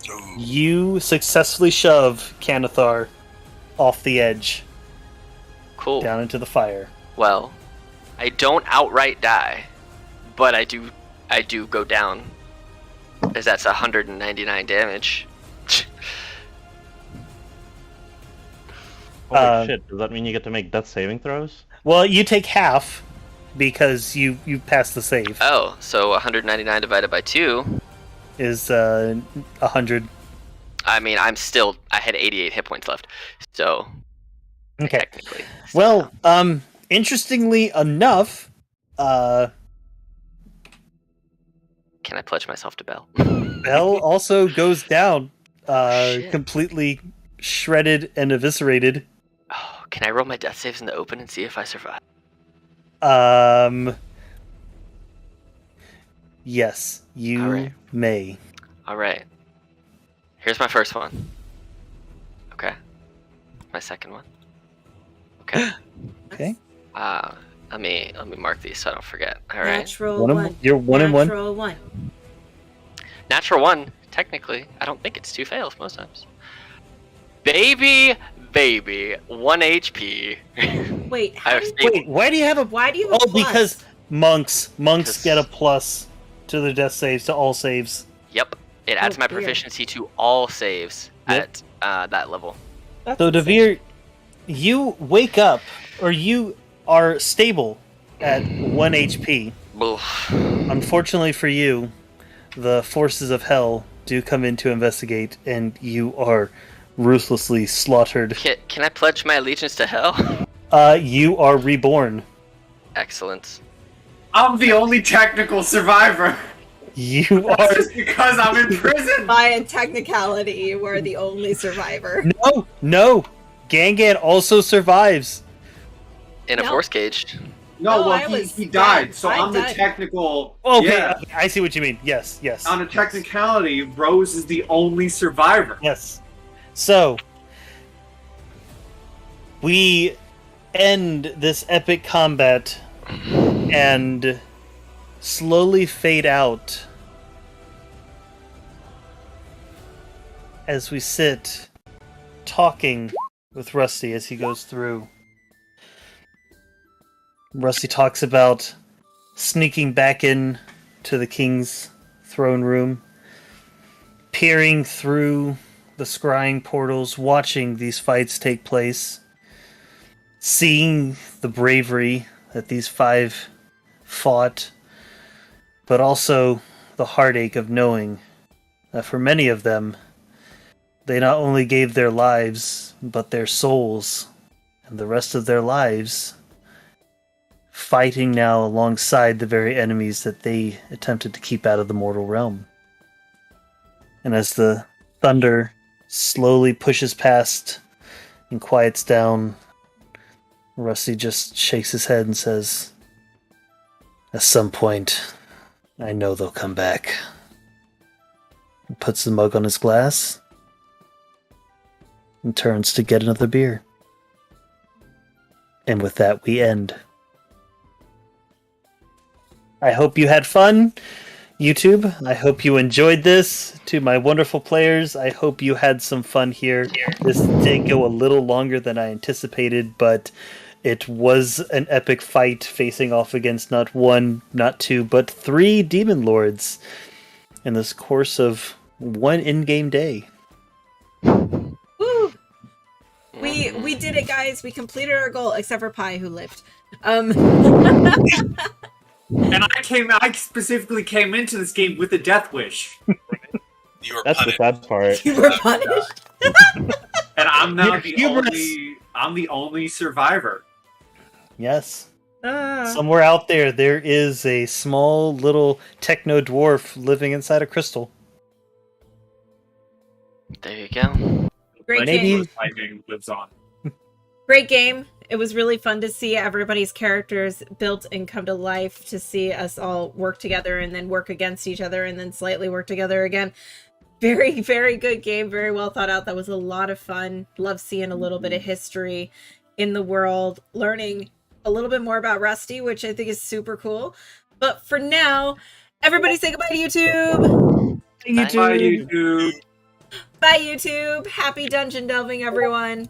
Ooh. You successfully shove Canathar off the edge Cool. down into the fire. Well, I don't outright die, but I do go down, as that's 199 damage. Holy shit, does that mean you get to make death saving throws? Well, you take half because you passed the save. Oh, so 199 divided by 2 is 100. I mean, I had 88 hit points left, so Okay. technically. Well, interestingly enough, Can I pledge myself to Bel? Bel also goes down, Shit. completely shredded and eviscerated. Oh, can I roll my death saves in the open and see if I survive? Yes, you Alright. may. All right. Here's my first one. Okay. My second one. Okay. Okay. Let me mark these so I don't forget. All right. Natural One one. and- you're 1 and 1. Natural one. Natural one. Technically, I don't think it's 2 fails most times. Baby, 1 HP. Wait, I how have do stable. Wait, why do you have a? why do you have Oh, a plus? because monks Because- get a plus to their death saves, to all saves. Yep. It adds Oh, my weird. proficiency to all saves Yep. at that level. That's So insane. Devere, you wake up, or you are stable at 1 HP. Oof. Unfortunately for you, the forces of hell do come in to investigate, and you are ruthlessly slaughtered. Can I pledge my allegiance to hell? You are reborn. Excellent. I'm the only technical survivor. You are. Just because I'm in prison. By a technicality, you were the only survivor. No. Gangan also survives. In a No. force cage. No, No, I well, was he died, dead. so I I'm the died. technical. Okay, Yeah. okay, I see what you mean. Yes. On a technicality, Rose is the only survivor. Yes. So, we end this epic combat and slowly fade out as we sit talking with Rusty as he goes through. Rusty talks about sneaking back in to the king's throne room, peering through the scrying portals, watching these fights take place, seeing the bravery that these 5 fought, but also the heartache of knowing that for many of them, they not only gave their lives, but their souls, and the rest of their lives, fighting now alongside the very enemies that they attempted to keep out of the mortal realm. And as the thunder slowly pushes past and quiets down, Rusty just shakes his head and says, "At some point, I know they'll come back." He puts the mug on his glass and turns to get another beer. And with that, we end. I hope you had fun, YouTube. I hope you enjoyed this. To my wonderful players, I hope you had some fun here. This did go a little longer than I anticipated, but it was an epic fight facing off against not 1, not 2, but 3 demon lords in this course of 1 in-game day. Woo! We did it, guys. We completed our goal, except for Pi, who lived. And I specifically came into this game with a death wish. You were That's the punished. sad part. You were punished. And I'm now You're the hubris. only survivor. Yes. Ah. Somewhere out there is a small little techno dwarf living inside a crystal. There you go. Great Legend game. Maybe- of Lightning lives on. Great game. It was really fun to see everybody's characters built and come to life, to see us all work together and then work against each other and then slightly work together again. Very, very good game. Very well thought out. That was a lot of fun. Love seeing a little bit of history in the world, learning a little bit more about Rusty, which I think is super cool. But for now, everybody say goodbye to YouTube. Bye, YouTube. Bye, YouTube. Happy dungeon delving, everyone.